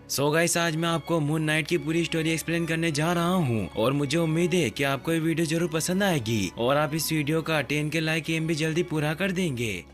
So guys, आज मैं आपको मून नाइट की पूरी स्टोरी एक्सप्लेन करने जा रहा हूँ और मुझे उम्मीद है कि आपको ये वीडियो जरूर पसंद आएगी और आप इस वीडियो का 10 के लाइक एम भी जल्दी पूरा कर देंगे।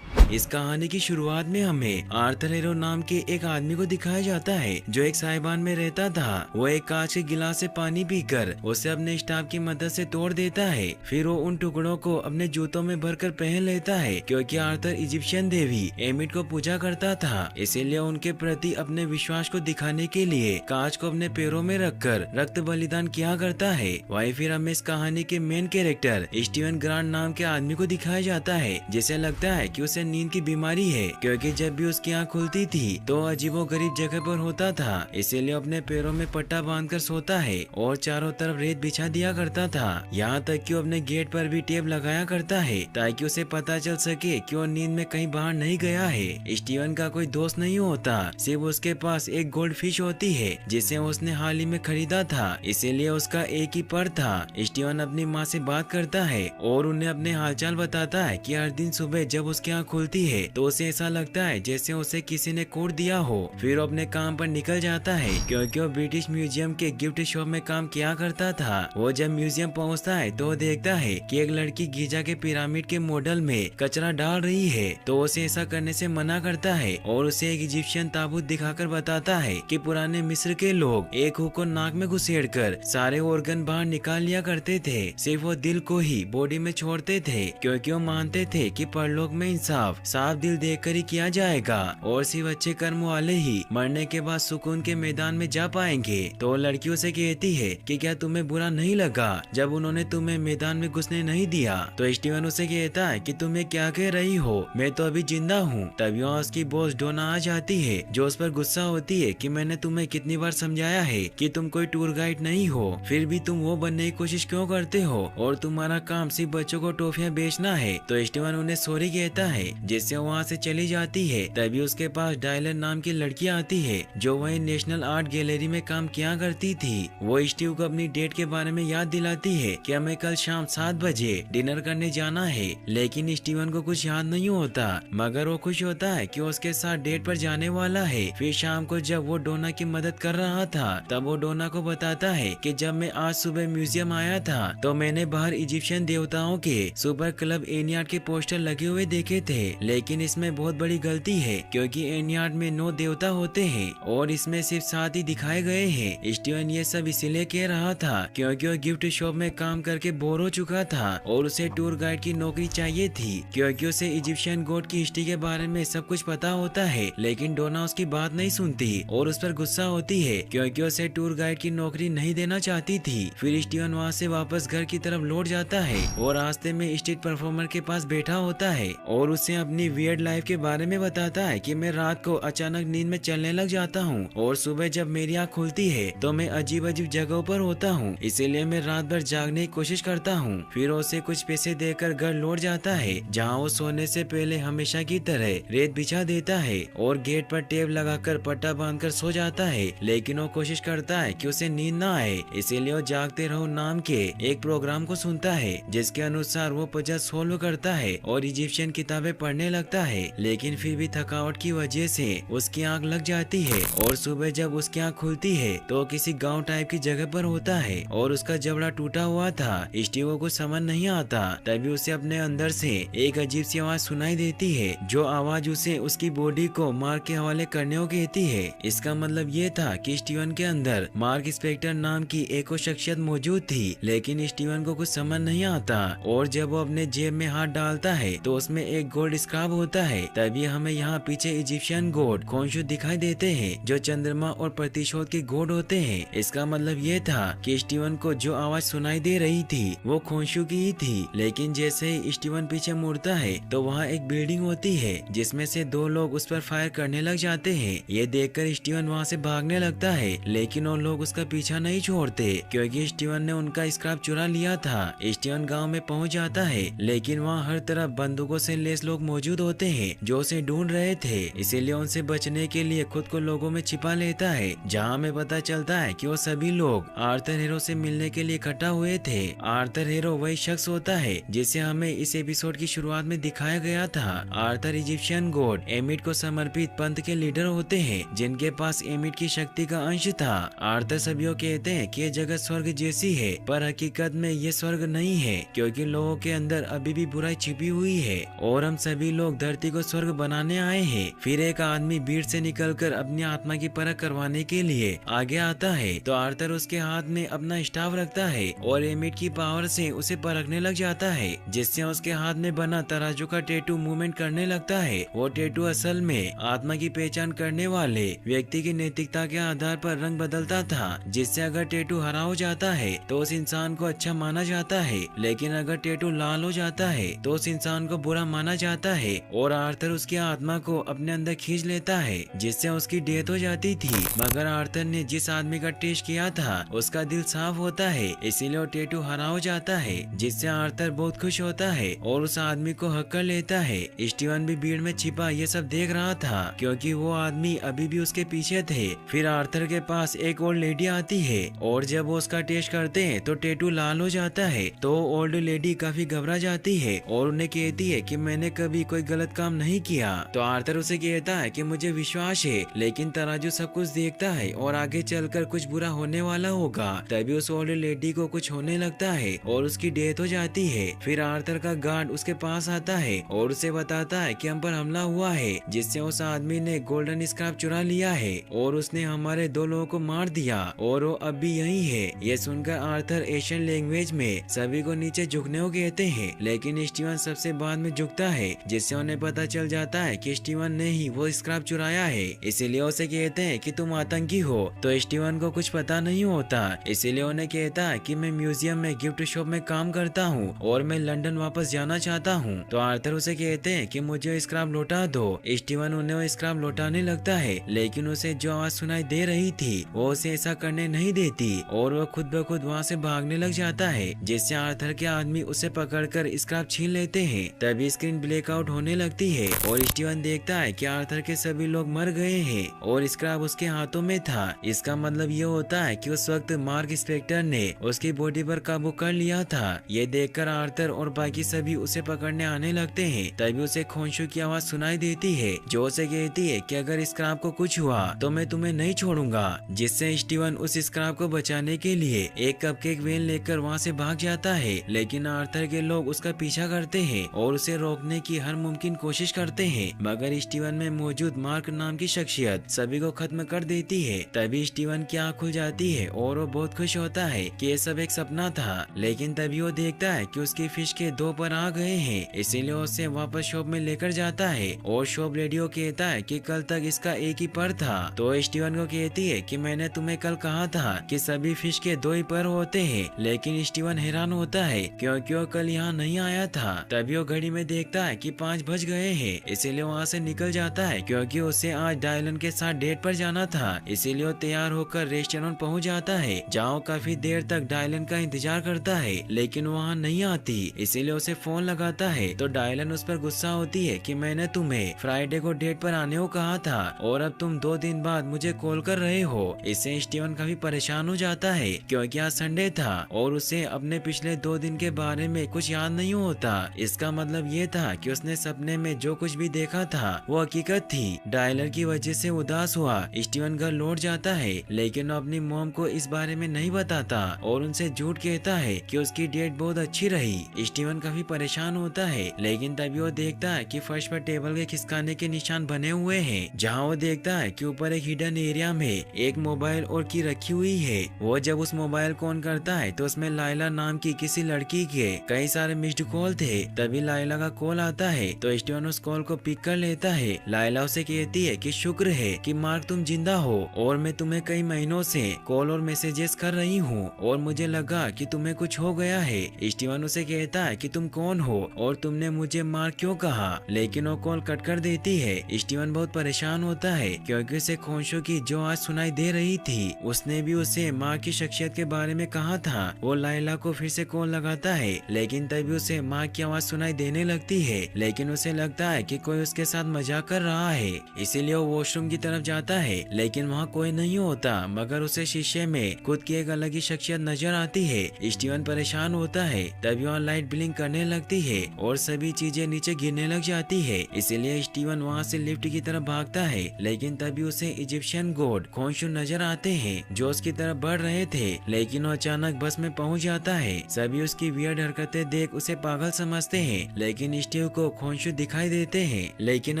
इस कहानी की शुरुआत में हमें आर्थर एरो नाम के एक आदमी को दिखाया जाता है जो एक साहिबान में रहता था। वो एक कांच के गिलास से पानी पीकर उसे अपने स्टाफ की मदद से तोड़ देता है। फिर वो उन टुकड़ों को अपने जूतों में भरकर पहन लेता है क्योंकि आर्थर इजिप्शियन देवी एमिट को पूजा करता था, इसीलिए उनके प्रति अपने विश्वास को दिखाने के लिए कांच को अपने पैरों में रखकर रक्त बलिदान किया करता है। वहीं फिर हमें इस कहानी के मेन कैरेक्टर स्टीवन ग्रांट नाम के आदमी को दिखाया जाता है जिसे लगता है कि उसे नींद की बीमारी है क्योंकि जब भी उसकी आँख खुलती थी तो अजीबो गरीब जगह पर होता था, इसीलिए अपने पैरों में पट्टा बांधकर सोता है और चारों तरफ रेत बिछा दिया करता था। यहाँ तक कि वो अपने गेट पर भी टेप लगाया करता है ताकि उसे पता चल सके कि वो नींद में कहीं बाहर नहीं गया है। स्टीवन का कोई दोस्त नहीं होता, सिर्फ उसके पास एक गोल्ड फिश होती है जिसे उसने हाल ही में खरीदा था, इसीलिए उसका एक ही पर था। स्टीवन अपनी माँ से बात करता है और उन्हें अपने हालचाल बताता है कि हर दिन सुबह जब उसकी आँख खुलती है तो उसे ऐसा लगता है जैसे उसे किसी ने कोड दिया हो। फिर वो अपने काम पर निकल जाता है क्योंकि वो ब्रिटिश म्यूजियम के गिफ्ट शॉप में काम किया करता था। वो जब म्यूजियम पहुंचता है तो देखता है कि एक लड़की गीजा के पिरामिड के मॉडल में कचरा डाल रही है, तो उसे ऐसा करने से मना करता है और उसे एक इजिप्शियन ताबूत दिखाकर बताता है कि पुराने मिस्र के लोग एक हुक को नाक में घुसेड़कर सारे ऑर्गन बाहर निकाल लिया करते थे, सिर्फ वो दिल को ही बॉडी में छोड़ते थे क्योंकि वो मानते थे कि परलोक में इंसाफ साफ दिल देखकर ही किया जाएगा और सिर्फ अच्छे कर्म वाले ही मरने के बाद सुकून के मैदान में जा पाएंगे। तो लड़की उसे कहती है कि क्या तुम्हें बुरा नहीं लगा जब उन्होंने तुम्हें मैदान में घुसने नहीं दिया? तो स्टीवन उसे कहता है कि तुम्हें क्या कह रही हो, मैं तो अभी जिंदा हूँ। तभी वहाँ उसकी बॉस डोना आ जाती है जो उस पर गुस्सा होती है कि मैंने तुम्हें कितनी बार समझाया है कि तुम कोई टूर गाइड नहीं हो, फिर भी तुम वो बनने की कोशिश क्यों करते हो और तुम्हारा काम सिर्फ बच्चों को टॉफियाँ बेचना है। तो स्टीवन उन्हें सॉरी कहता है जिससे वहाँ से चली जाती है। तभी उसके पास डायलर नाम की लड़की आती है जो वही नेशनल आर्ट गैलरी में काम किया करती थी। वो स्टीव को अपनी डेट के बारे में याद दिलाती है कि हमें कल शाम 7 बजे डिनर करने जाना है, लेकिन स्टीवन को कुछ याद नहीं होता मगर वो खुश होता है कि उसके साथ डेट पर जाने वाला है। फिर शाम को जब वो डोना की मदद कर रहा था तब वो डोना को बताता है कि जब मैं आज सुबह म्यूजियम आया था तो मैंने बाहर इजिप्शियन देवताओं के सुपर क्लब एनियाड के पोस्टर लगे हुए देखे थे, लेकिन इसमें बहुत बड़ी गलती है क्योंकि एनियाड में 9 देवता होते हैं और इसमें सिर्फ 7 ही दिखाए गए हैं। स्टीवन ये सब इसीलिए कह रहा था क्योंकि वो गिफ्ट शॉप में काम करके बोर हो चुका था और उसे टूर गाइड की नौकरी चाहिए थी क्योंकि उसे इजिप्शियन गॉड की हिस्ट्री के बारे में सब कुछ पता होता है। लेकिन डोना उसकी बात नहीं सुनती और उस पर गुस्सा होती है क्योंकि उसे टूर गाइड की नौकरी नहीं देना चाहती थी। फिर स्टीवन वहाँ से वापस घर की तरफ लौट जाता है और रास्ते में स्ट्रीट परफॉर्मर के पास बैठा होता है और उसे अपनी वियर्ड लाइफ के बारे में बताता है कि मैं रात को अचानक नींद में चलने लग जाता हूँ और सुबह जब मेरी आँख खुलती है तो मैं अजीब अजीब जगहों पर होता हूँ, इसीलिए मैं रात भर जागने की कोशिश करता हूँ। फिर उसे कुछ पैसे देकर घर लौट जाता है जहाँ वो सोने से पहले हमेशा की तरह रेत बिछा देता है और गेट पर टेप लगाकर पट्टा बांधकर सो जाता है। लेकिन वो कोशिश करता है कि उसे नींद ना आए, इसीलिए वो जागते रहो नाम के एक प्रोग्राम को सुनता है जिसके अनुसार वो पजल सोल्व करता है और इजिप्शियन किताबें पढ़ने लगता है। लेकिन फिर भी थकावट की वजह से उसकी आंख लग जाती है और सुबह जब उसकी आंख खुलती है तो किसी गांव टाइप की जगह पर होता है और उसका जबड़ा टूटा हुआ था। स्टीव को समझ नहीं आता, तभी उसे अपने अंदर से एक अजीब सी आवाज सुनाई देती है जो आवाज उसे उसकी बॉडी को मार्क के हवाले करने को कहती है। इसका मतलब ये था कि स्टीवन के अंदर मार्क स्पेक्टर नाम की एक और शख्सियत मौजूद थी, लेकिन स्टीवन को कुछ समझ नहीं आता और जब वो अपने जेब में हाथ डालता है तो उसमें एक गोल्ड स्क्राब होता है। तभी हमें यहाँ पीछे इजिप्शियन गॉड खोंशू दिखाई देते हैं जो चंद्रमा और प्रतिशोध के गॉड होते हैं। इसका मतलब ये था कि स्टीवन को जो आवाज सुनाई दे रही थी वो खोंशू की ही थी। लेकिन जैसे ही स्टीवन पीछे मुड़ता है तो वहाँ एक बिल्डिंग होती है जिसमें से 2 लोग उस पर फायर करने लग जाते हैं। ये देखकर स्टीवन वहाँ से भागने लगता है, लेकिन वो लोग उसका पीछा नहीं छोड़ते क्योंकि स्टीवन ने उनका स्क्रैप चुरा लिया था। स्टीवन गाँव में पहुँच जाता है लेकिन वहाँ हर तरफ बंदूकों से लेस लोग मौजूद होते हैं जो उसे ढूंढ रहे थे, इसीलिए उनसे बचने के लिए खुद को लोगों में छिपा लेता है। जहाँ हमें पता चलता है कि वो सभी लोग आर्थर हेरो से मिलने के लिए इकट्ठा हुए थे। आर्थर हेरो वही शख्स होता है जिसे हमें इस एपिसोड की शुरुआत में दिखाया गया था। आर्थर इजिप्शियन गॉड एमिट को समर्पित पंथ के लीडर होते हैं जिनके पास एमिट की शक्ति का अंश था। आर्थर सभी कहते हैं कि ये जगत स्वर्ग जैसी है, पर हकीकत में ये स्वर्ग नहीं है, क्योंकि लोगों के अंदर अभी भी बुराई छिपी हुई है और हम सभी लोग धरती को स्वर्ग बनाने आए हैं। फिर एक आदमी भीड़ से निकलकर अपनी आत्मा की परख करवाने के लिए आगे आता है, तो आर्थर उसके हाथ में अपना स्टाफ रखता है और एमिट की पावर से उसे परखने लग जाता है, जिससे उसके हाथ में बना तराजू का टैटू मूवमेंट करने लगता है। वो टैटू असल में आत्मा की पहचान करने वाले व्यक्ति की नैतिकता के आधार पर रंग बदलता था, जिससे अगर टैटू हरा हो जाता है तो उस इंसान को अच्छा माना जाता है, लेकिन अगर टैटू लाल हो जाता है तो उस इंसान को बुरा माना जाता है। और आर्थर उसकी आत्मा को अपने अंदर खींच लेता है, जिससे उसकी डेथ हो जाती थी। मगर आर्थर ने जिस आदमी का टेस्ट किया था उसका दिल साफ होता है, इसीलिए वो टैटू हरा हो जाता है, जिससे आर्थर बहुत खुश होता है और उस आदमी को हक कर लेता है। स्टीवन भी भीड़ में छिपा ये सब देख रहा था, क्योंकि वो आदमी अभी भी उसके पीछे थे। फिर आर्थर के पास एक ओल्ड लेडी आती है और जब वो उसका टेस्ट करते हैं तो टैटू लाल हो जाता है। तो ओल्ड लेडी काफी घबरा जाती है और उन्हें कहती है कि मैंने कभी कोई गलत काम नहीं किया। तो आर्थर उसे कहता है कि मुझे विश्वास है, लेकिन तराजू सब कुछ देखता है और आगे चलकर कुछ बुरा होने वाला होगा। तभी उस ओल्ड लेडी को कुछ होने लगता है और उसकी डेथ हो जाती है। फिर आर्थर का गार्ड उसके पास आता है और उसे बताता है कि हम पर हमला हुआ है, जिससे उस आदमी ने गोल्डन स्क्रैप चुरा लिया है और उसने हमारे 2 लोगों को मार दिया और वो अब भी यही है। ये सुनकर आर्थर एशियन लैंग्वेज में सभी को नीचे झुकने को कहते हैं, लेकिन स्टीवन सबसे बाद में झुकता है, जिससे उन्हें पता चल जाता है कि स्टीवन ने ही वो स्क्रैप चुराया है। इसीलिए उसे कहते हैं कि तुम आतंकी हो। तो स्टीवन को कुछ पता नहीं होता, इसीलिए उन्हें कहता है कि मैं म्यूजियम में गिफ्ट शॉप में काम करता हूँ और मैं लंदन वापस जाना चाहता हूँ। तो आर्थर उसे कहते हैं कि मुझे स्क्रैप लौटा दो। स्टीवन उन्हें वो स्क्रैप लौटाने लगता है, लेकिन उसे जो आवाज सुनाई दे रही थी वो उसे ऐसा करने नहीं देती और वो खुद ब खुद वहाँ से भागने लग जाता है, जिससे आर्थर के आदमी उसे पकड़कर स्क्रैप छीन लेते हैं। तभी स्क्रीन ब्लैकआउट होने लगती है और स्टीवन देखता है कि आर्थर के सभी लोग मर गए हैं और स्क्रैप उसके हाथों में था। इसका मतलब ये होता है कि उस वक्त मार्क स्पेक्टर ने उसकी बॉडी पर काबू कर लिया था। ये देखकर आर्थर और बाकी सभी उसे पकड़ने आने लगते हैं। तभी उसे खोंशू की आवाज सुनाई देती है जो उसे कहती है कि अगर स्क्रैप को कुछ हुआ तो मैं तुम्हें नहीं छोड़ूंगा, जिससे स्टीवन उस स्क्रैप को बचाने के लिए एक कपकेक वैन लेकर वहाँ से भाग जाता है। लेकिन आर्थर के लोग उसका पीछा करते हैं और उसे रोकने की हर मुमकिन कोशिश करते हैं, मगर स्टीवन में मौजूद मार्क नाम की शख्सियत सभी को खत्म कर देती है। तभी स्टीवन की आँख खुल जाती है और वो बहुत खुश होता है कि ये सब एक सपना था। लेकिन तभी वो देखता है कि उसकी फिश के 2 पर आ गए हैं, इसीलिए उसे वापस शॉप में लेकर जाता है और शॉप रेडियो कहता है कि कल तक इसका एक ही पर था। तो स्टीवन को कहती है कि मैंने तुम्हें कल कहा था कि सभी फिश के 2 ही पर होते हैं, लेकिन स्टीवन हैरान होता है क्योंकि वो कल यहाँ नहीं आया था। तभी वो घड़ी में देखता है कि 5 बज गए हैं, इसीलिए वहाँ से निकल जाता है क्योंकि उसे आज डायलन के साथ डेट पर जाना था। इसीलिए वो तैयार होकर रेस्टोरेंट पहुँच जाता है, जहाँ काफी देर तक डायलन का इंतजार करता है, लेकिन वहाँ नहीं आती। इसीलिए उसे फोन लगाता है तो डायलन उस पर गुस्सा होती है कि मैंने तुम्हें फ्राइडे को डेट पर आने को कहा था और अब तुम 2 दिन बाद मुझे कॉल कर रहे हो। इससे स्टीवन काफी परेशान हो जाता है क्योंकि आज संडे था और उसे अपने पिछले 2 दिन के बारे में कुछ याद नहीं होता। इसका मतलब ये था कि उसने सपने में जो कुछ भी देखा था वो हकीकत थी। डायलर की वजह से उदास हुआ स्टीवन घर लौट जाता है, लेकिन वो अपनी मॉम को इस बारे में नहीं बताता और उनसे झूठ कहता है कि उसकी डेट बहुत अच्छी रही। स्टीवन काफी परेशान होता है, लेकिन तभी वो देखता है कि फर्श पर टेबल के खिसकाने के निशान बने हुए हैं, जहाँ वो देखता है कि ऊपर एक हिडन एरिया में एक मोबाइल और की रखी हुई है। वो जब उस मोबाइल को ऑन करता है तो उसमें लाइला नाम की किसी लड़की के कई सारे मिस्ड कॉल थे। तभी लाइला का कॉल आता है तो स्टीवन उस कॉल को पिक कर लेता है। लाइला उसे कहती है कि शुक्र है कि मार्क तुम जिंदा हो और मैं तुम्हें कई महीनों से कॉल और मैसेजेस कर रही हूँ और मुझे लगा कि तुम्हें कुछ हो गया है। स्टीवन उसे कहता है कि तुम कौन हो और तुमने मुझे मार क्यों कहा, लेकिन वो कॉल कट कर देती है। स्टीवन बहुत परेशान होता है क्योंकि उसे खोंशों की जो आज सुनाई दे रही थी उसने भी उसे माँ की शख्सियत के बारे में कहा था। वो लाइला को फिर से कॉल लगाता है, लेकिन तभी उसे माँ की आवाज सुनाई देने लगती है, लेकिन उसे लगता है कि कोई उसके साथ मजाक कर रहा है, इसीलिए वो वॉशरूम की तरफ जाता है, लेकिन वहाँ कोई नहीं होता, मगर उसे शीशे में खुद की एक अलग ही शख्सियत नजर आती है। स्टीवन परेशान होता है, तभी वहाँ लाइट ब्लिंक करने लगती है और सभी चीजें नीचे गिरने लग जाती है, इसीलिए स्टीवन वहाँ से लिफ्ट की तरफ भागता है, लेकिन तभी उसे इजिप्शियन गॉड खोंशू नजर आते हैं जो उसकी तरफ बढ़ रहे थे, लेकिन वो अचानक बस में पहुंच जाता है। सभी उसकी वियर्ड हरकतें देख उसे पागल समझते हैं, लेकिन स्टीव को खोंशू दिखाई देते हैं, लेकिन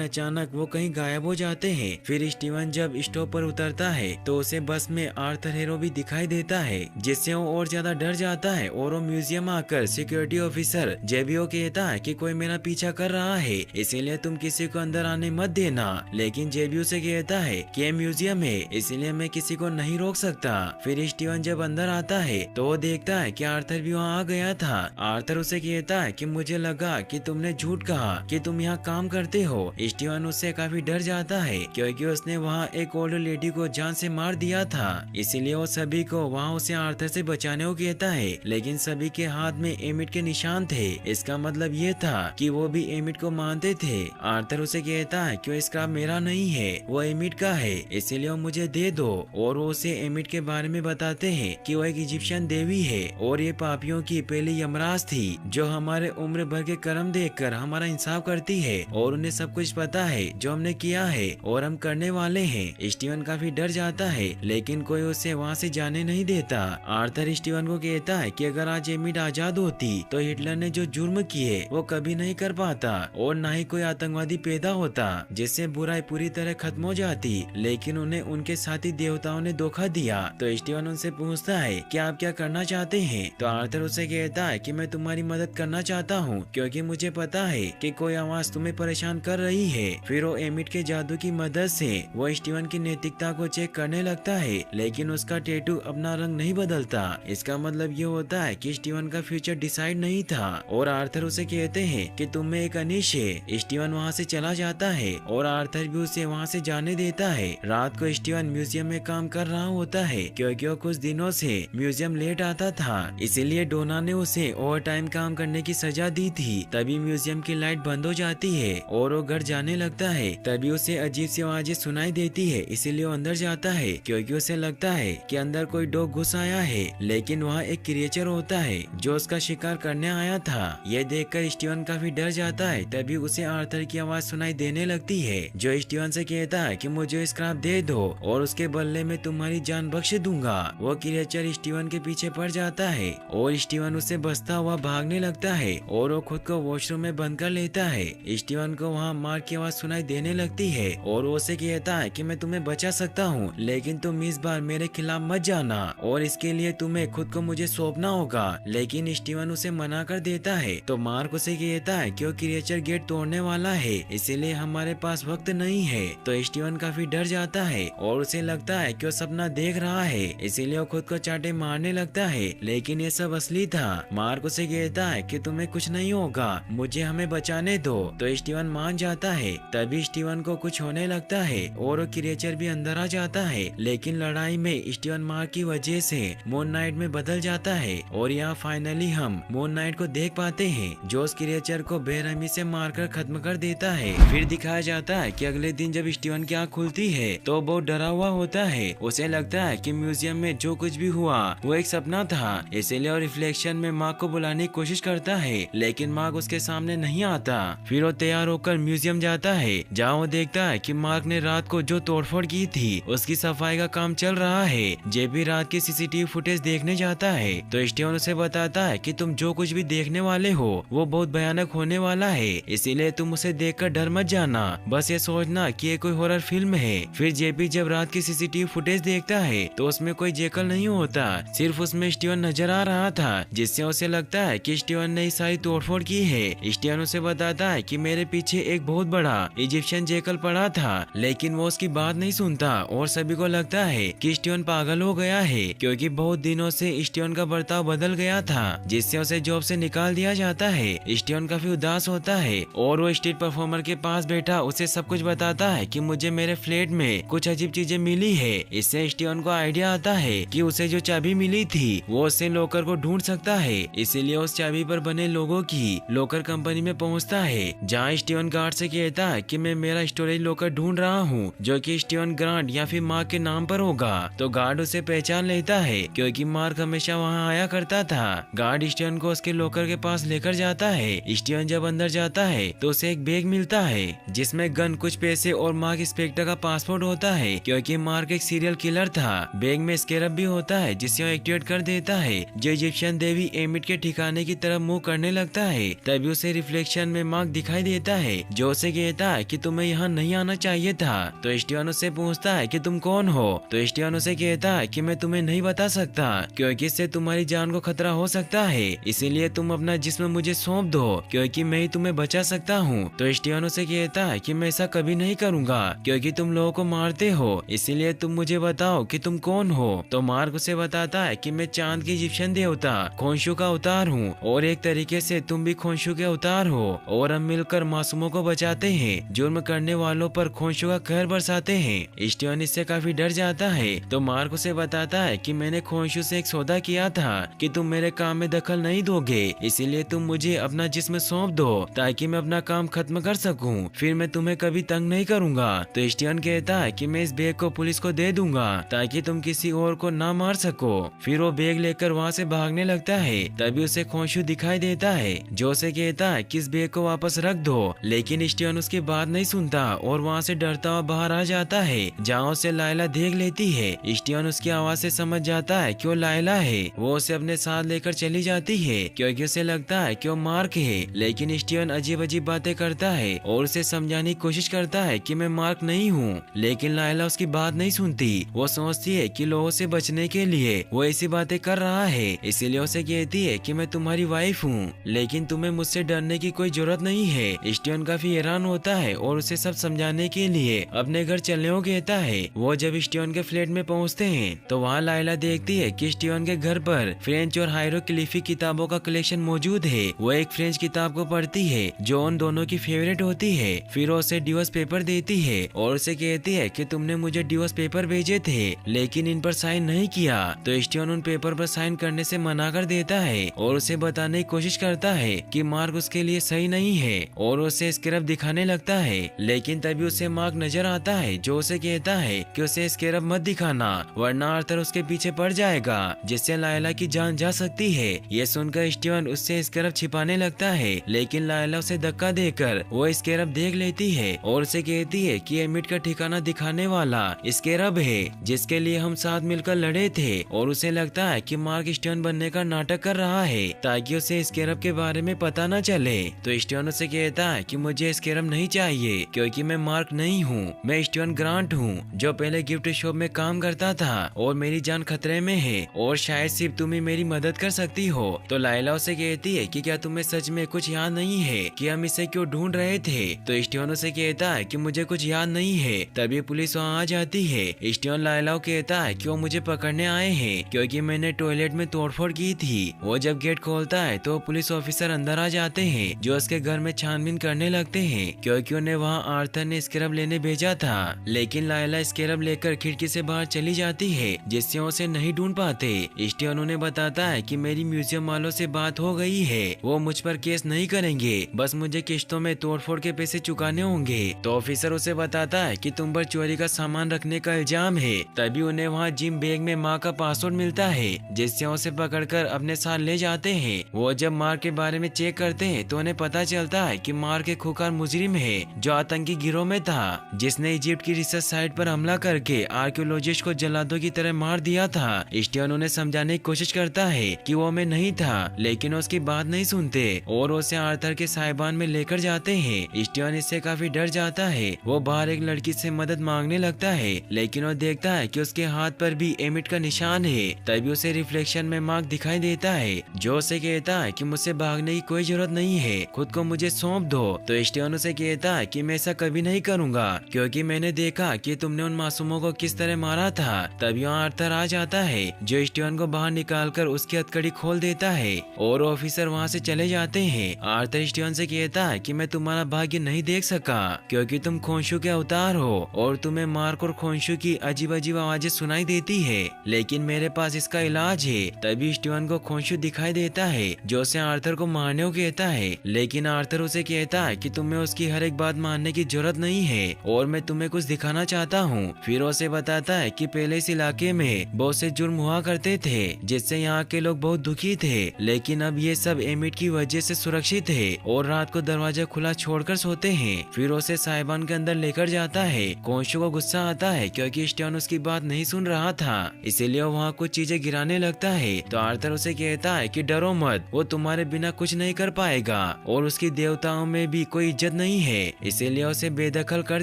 अचानक वो कहीं गायब हो जाते हैं। फिर स्टीवन जब स्टॉप पर उतरता है तो उसे बस में आर्थर हेरो भी दिखाई देता है, जिससे वो और ज्यादा डर जाता है और वो म्यूजियम आकर सिक्योरिटी ऑफिसर जेबीओ कहता है कि कोई मेरा पीछा कर रहा है, इसीलिए तुम किसी को अंदर आने मत देना। लेकिन जेबीओ से कहता है कि ये म्यूजियम है, इसीलिए मैं किसी को नहीं रोक सकता। फिर स्टीवन जब अंदर आता है तो वो देखता है कि आर्थर भी वहाँ आ गया था। आर्थर उसे कहता है कि मुझे लगा कि तुमने झूठ कहा कि तुम यहाँ काम करते हो। स्टीवन उससे काफी डर जाता है क्योंकि उसने वहाँ एक ओल्ड लेडी को जान से मार दिया था, इसीलिए वो सभी को वहाँ उसे आर्थर से बचाने को कहता है, लेकिन सभी के हाथ में एमिट के निशान थे। इसका मतलब ये था कि वो भी एमिट को मानते थे। आर्थर उसे कहता है कि वो स्क्रैप मेरा नहीं है, वो एमिट का है, इसीलिए वो मुझे दे दो। और वो उसे एमिट के बारे में बताते हैं कि वो एक इजिप्शियन देवी है और ये पापियों की पहली यमराज थी जो हमारे उम्र भर के कर्म देखकर हमारा इंसाफ करती है और उन्हें सब कुछ पता है जो हमने किया है और हम करने वाले हैं। स्टीवन काफी डर जाता है, लेकिन कोई उसे वहाँ से जाने नहीं देता। आर्थर स्टीवन को कहता है कि अगर आज एमिट आजाद होती तो हिटलर ने जो जुर्म किए वो कभी नहीं कर पाता और न ही कोई आतंकवादी पैदा होता जिससे बुराई पूरी तरह खत्म हो जाती, लेकिन उन्हें उनके साथी देवताओं ने धोखा दिया। तो स्टीवन उनसे पूछता है कि आप क्या करना चाहते हैं। तो आर्थर उसे कहता है कि मैं तुम्हारी मदद करना चाहता हूँ क्योंकि मुझे पता है कि कोई आवाज तुम्हें परेशान कर रही है। फिर वो एमिट के जादू की मदद से वो स्टीवन की नैतिकता को चेक करने लगता है, लेकिन उसका टैटू अपना रंग नहीं बदलता। इसका मतलब ये होता है कि स्टीवन का फ्यूचर डिसाइड नहीं था और आर्थर उसे कहते हैं कि तुम में एक अनिश है। स्टीवन वहाँ से चला जाता है और आर्थर भी उसे वहाँ से जाने देता है। रात को स्टीवन म्यूजियम में काम कर रहा होता है क्योंकि वो कुछ दिनों से म्यूजियम लेट आता था, इसीलिए डोना ने उसे ओवर टाइम काम करने की सजा दी थी। तभी म्यूजियम की लाइट बंद हो जाती है और वो घर जाने लगता है। तभी उसे अजीब सी आवाजें सुनाई देती है, इसीलिए वो अंदर जाता है क्योंकि उसे लगता है कि अंदर कोई डॉग घुस आया है, लेकिन वहाँ एक क्रिएचर होता है जो उसका शिकार करने आया था। ये देखकर स्टीवन काफी डर जाता है। तभी उसे आर्थर की आवाज सुनाई देने लगती है जो स्टीवन से कहता है कि मुझे स्क्रैप दे दो और उसके बदले में तुम्हारी जान बख्श दूंगा। वो क्रिएचर स्टीवन के पीछे पड़ जाता है और स्टीवन उससे बचता हुआ भागने लगता है और वो खुद को वॉशरूम में बंद कर लेता है। स्टीवन को वहाँ मार की आवाज सुनाई देने लगती है और वो उसे कहता है कि मैं तुम्हें बचा सकता हूँ, लेकिन तुम इस बार मेरे खिलाफ मत जाना और इसके लिए तुम्हें खुद को मुझे सौंपना होगा। लेकिन स्टीवन उसे मना कर देता है। तो मार्क उसे कहता है कि वो क्रिएचर गेट तोड़ने वाला है, इसीलिए हमारे पास वक्त नहीं है। तो स्टीवन काफी डर जाता है और उसे लगता है कि वो सपना देख रहा है, इसीलिए वो खुद को चाटे मारने लगता है, लेकिन ये सब असली था। मार्क उसे कहता है कि तुम्हें कुछ नहीं होगा, मुझे हमें बचाने दो। तो स्टीवन मान जाता है। तभी स्टीवन को कुछ होने लगता है और वो क्रिएचर भी अंदर आ जाता है, लेकिन लड़ाई में स्टीवन मार्क की वजह से मून नाइट में बदल जाता है और यहाँ फाइनली हम मून नाइट को देख पाते हैं जो उस क्रिएचर को बेरहमी से मारकर खत्म कर देता है। फिर दिखाया जाता है कि अगले दिन जब स्टीवन की आँख खुलती है तो बहुत डरा हुआ होता है। उसे लगता है कि म्यूजियम में जो कुछ भी हुआ वो एक सपना था, इसीलिए वो रिफ्लेक्शन में मार्क को बुलाने की कोशिश करता है, लेकिन मार्क उसके सामने नहीं आता। फिर वो तैयार होकर म्यूजियम जाता है जहाँ वो देखता है कि मार्क ने रात को जो तोड़फोड़ की थी उसकी सफाई का काम चल रहा है। जेबी रात की सीसीटीवी फुटेज देखने जाता है तो स्टीवन उसे बताता है कि तुम जो कुछ भी देखने वाले हो वो बहुत भयानक होने वाला है, इसीलिए तुम उसे देखकर डर मत जाना, बस ये सोचना कि ये कोई हॉरर फिल्म है। फिर जेबी जब रात की सीसीटीवी फुटेज देखता है तो उसमें कोई जेकल नहीं होता, सिर्फ उसमें स्टीवन नजर आ रहा था, जिससे उसे लगता है कि स्टीवन ने सारी तोड़फोड़ की है। स्टीवन उसे बताता है कि मेरे पीछे एक बहुत बड़ा इजिप्शियन जेकल पड़ा था, लेकिन वो उसकी बात नहीं सुनता और सभी को लगता है कि स्टीवन पागल हो गया है क्योंकि बहुत दिनों से स्टीवन का बर्ताव बदल गया था, जिससे उसे जॉब से निकाल दिया जाता है। स्टीवन काफी उदास होता है और वो स्ट्रीट परफॉर्मर के पास बैठा उसे सब कुछ बताता है कि मुझे मेरे फ्लैट में कुछ अजीब चीजें मिली है। इससे स्टीवन को आइडिया आता है कि उसे जो चाबी मिली थी वो उससे लॉकर को ढूंढ सकता है, इसीलिए उस चाबी पर बने लोगों की लॉकर कंपनी में पहुंचता है, जहां स्टीवन गार्ड से कहता है कि मैं मेरा स्टोरेज लॉकर ढूंढ रहा हूं, जो कि स्टीवन ग्रांट या फिर मार्क के नाम पर होगा। तो गार्ड उसे पहचान लेता है क्योंकि मार्क हमेशा वहां आया करता था। गार्ड स्टीवन को उसके लॉकर के पास लेकर जाता है। स्टीवन जब अंदर जाता है तो उसे एक बैग मिलता है जिसमें गन, कुछ पैसे और मार्क स्पेक्टर का पासपोर्ट होता है, क्योंकि मार्क एक सीरियल किलर था। बैग में स्केरब भी होता है जिसे वो एक्टिवेट कर देता है, जो इजिप्शियन देवी एमिट के ठिकाने की तरफ मुंह करने लगता है। तभी उसे रिफ्लेक्शन में मार्क दिखाई देता है, जो उसे कहता है कि तुम्हें यहाँ नहीं आना चाहिए था। तो स्टीवन उससे पूछता है कि तुम कौन हो। तो स्टीवन उसे कहता है कि मैं तुम्हें नहीं बता सकता, क्योंकि इससे तुम्हारी जान को खतरा हो सकता है, इसीलिए तुम अपना जिस्म मुझे सौंप दो, क्योंकि मैं ही तुम्हें बचा सकता हूँ। तो स्टीवन उसे कहता है कि मैं ऐसा कभी नहीं करूँगा, क्योंकि तुम लोगों को मारते हो, इसीलिए तुम मुझे बताओ कि तुम कौन हो। तो मार्क उसे बताता है कि मैं चांद की इजिप्शियन देवता खोंशू का अवतार हूँ, और एक तरीके से तुम भी खोंशू के अवतार हो, और हम मिलकर मासूमों को बचाते हैं, जुर्म करने वालों पर खोंशू का कहर बरसाते हैं। स्टीवन इससे काफी डर जाता है। तो मार्क उसे बताता है कि मैंने खोंशू से एक सौदा किया था कि तुम मेरे काम में दखल नहीं दोगे, इसीलिए तुम मुझे अपना जिस्म सौंप दो ताकि मैं अपना काम खत्म कर सकूं, फिर मैं तुम्हें कभी तंग नहीं करूंगा। तो स्टीवन कहता है कि मैं इस बैग को पुलिस को दे दूंगा ताकि तुम किसी और को ना मार सको। फिर वो बैग लेकर वहाँ से भागने लगता है। तभी उसे खोंशू दिखाई देता है, जो उसे कहता है कि इस बैग को वापस रख दो, लेकिन स्टीवन उसकी बात नहीं सुनता और वहाँ से डरता हुआ बाहर आ जाता है, जहाँ उसे लायला देख लेती है। स्टीवन उसकी आवाज से समझ जाता है कि वो लायला है। वो उसे अपने साथ लेकर चली जाती है क्योंकि उसे लगता है कि वो मार्क है, लेकिन स्टीवन अजीब अजीब बातें करता है और उसे समझाने की कोशिश करता है कि मैं मार्क नहीं हूँ, लेकिन लायला उसकी बात नहीं सुनती। वो सोचती है कि लोगों से बचने के लिए वो ऐसी बातें कर रहा है, इसीलिए उसे कहती है कि मैं तुम्हारी वाइफ हूँ, लेकिन तुम्हें मुझसे डरने की कोई जरूरत नहीं है। स्टीवन काफी हैरान होता है और उसे सब समझाने के लिए अपने घर चलने को कहता है। वो जब स्टीवन के फ्लैट में पहुँचते हैं तो वहाँ लायला देखती है कि स्टीवन के घर पर फ्रेंच और हायरोग्लिफिक किताबों का कलेक्शन मौजूद है। वो एक फ्रेंच किताब को पढ़ती है जो उन दोनों की फेवरेट होती है। फिर वो उसे डिवोर्स पेपर देती है और उसे कहती है कि तुमने मुझे डिवोर्स पेपर भेजे थे, लेकिन इन पर साइन नहीं किया। तो स्टीवन उन पेपर पर साइन करने से मना कर देता है और उसे बताने की कोशिश करता है कि मार्क उसके लिए सही नहीं है, और उसे स्केरब दिखाने लगता है। लेकिन तभी उसे मार्क नजर आता है, जो उसे कहता है कि उसे स्केरब मत दिखाना, वरना आर्थर उसके पीछे पड़ जाएगा, जिससे लायला की जान जा सकती है। ये सुनकर स्टीवन उससे स्केरब छिपाने लगता है, लेकिन लायला उसे धक्का देकर वो स्केरब देख लेती है और उसे कहती है कि एमिट का ठिकाना दिखाने वाला स्केरब है, जिसके लिए हम साथ मिलकर लड़े थे। और उसे लगता है कि मार्क स्टीवन बनने का नाटक कर रहा है ताकि उसे स्केरब के बारे में पता न चले। तो स्टीवन उसे कहता है कि मुझे स्केरब नहीं चाहिए, क्योंकि मैं मार्क नहीं हूँ, मैं स्टीवन ग्रांट हूँ, जो पहले गिफ्ट शॉप में काम करता था, और मेरी जान खतरे में है, और शायद सिर्फ तुम ही मेरी मदद कर सकती हो। तो लायला उसे कहती है कि क्या तुम्हें सच में कुछ याद नहीं है कि हम इसे क्यों ढूंढ रहे थे। तो स्टीवन उसे कहता है कि मुझे कुछ याद नहीं है। तभी पुलिस वहाँ आ जाती है। स्टीवन लायला को कहता है कि वो मुझे पकड़ने आए हैं क्योंकि मैंने टॉयलेट में तोड़फोड़ की थी। वो जब गेट खोलता है तो पुलिस ऑफिसर अंदर आ जाते हैं, जो उसके घर में छानबीन करने लगते हैं, क्योंकि उन्हें वहाँ आर्थर ने स्केरब लेने भेजा था। लेकिन लायला स्केरब लेकर खिड़की से बाहर चली जाती है, जिससे उसे नहीं ढूंढ पाते। स्टीवन उन्हें बताता है कि मेरी म्यूजियम वालों से बात हो गई है, वो मुझ पर केस नहीं करेंगे, बस मुझे किश्तों में तोड़फोड़ के पैसे चुकाने होंगे। तो ऑफिसर उसे बताता है कि तुम पर चोरी का सामान रखने का इल्जाम है। तभी उन्हें वहाँ जिम बैग में माँ का पासवर्ड मिलता है, जिससे उसे पकड़कर अपने साथ ले जाते हैं। वो जब मार्क के बारे में चेक करते हैं तो उन्हें पता चलता है कि मार्क एक खुकार मुजरिम है, जो आतंकी गिरोह में था, जिसने इजिप्ट की रिसर्च साइट पर हमला करके आर्कियोलॉजिस्ट को जल्लादों की तरह मार दिया था। स्टीवन उन्हें समझाने की कोशिश करता है कि वो में नहीं था, लेकिन उसकी बात नहीं सुनते और उसे आर्थर के साहिबान में लेकर जाते हैं। स्टीवन इससे काफी डर जाता है। वो बाहर एक लड़की से मदद मांगने लगता है, लेकिन वो देखता है कि उसके हाथ पर भी एमिट का निशान है। तभी उसे रिफ्लेक्शन में मार्क दिखाई देता है, जो उसे कहता है कि मुझसे भागने की कोई जरूरत नहीं है, खुद को मुझे सौंप दो। तो स्टीवन उसे कहता है कि मैं ऐसा कभी नहीं करूंगा, क्योंकि मैंने देखा कि तुमने उन मासूमों को किस तरह मारा था। तभी वहाँ आर्थर आ जाता है, जो स्टीवन को बाहर निकालकर उसकी हथकड़ी खोल देता है और ऑफिसर वहाँ से चले जाते हैं। आर्थर स्टीवन से कहता है कि मैं तुम्हारा भाग्य नहीं देख सका, क्योंकि तुम खोंशू के अवतार हो और तुम्हें मार्क और खोंशू की अजीब अजीब आवाजें सुनाई देती है, लेकिन मेरे पास इसका इलाज है। तभी स्टीवन को खोंशू दिखाई देता है, जो उसे आर्थर को मारने को कहता है, लेकिन आर्थर उसे कहता है कि तुम्हें उसकी हर एक बात मानने की जरूरत नहीं है और मैं तुम्हें कुछ दिखाना चाहता हूँ। फिर उसे बताता है कि पहले इस इलाके में बहुत से जुर्म हुआ करते थे जिससे यहाँ के लोग बहुत दुखी थे, लेकिन अब ये सब एमिट की वजह से सुरक्षित है और रात को दरवाजा खुला छोड़कर सोते हैं। फिर उसे साहिबान के अंदर लेकर जाता है। कोंशो को गुस्सा आता है क्योंकि स्टियानो उसकी बात नहीं सुन रहा था, इसीलिए वहाँ कुछ चीजें गिराने लगता है। तो आर्थर उसे कहता है कि डरो मत, वो तुम्हारे बिना कुछ नहीं कर पाएगा और उसकी देवताओं में भी कोई इज्जत नहीं है, इसीलिए उसे बेदखल कर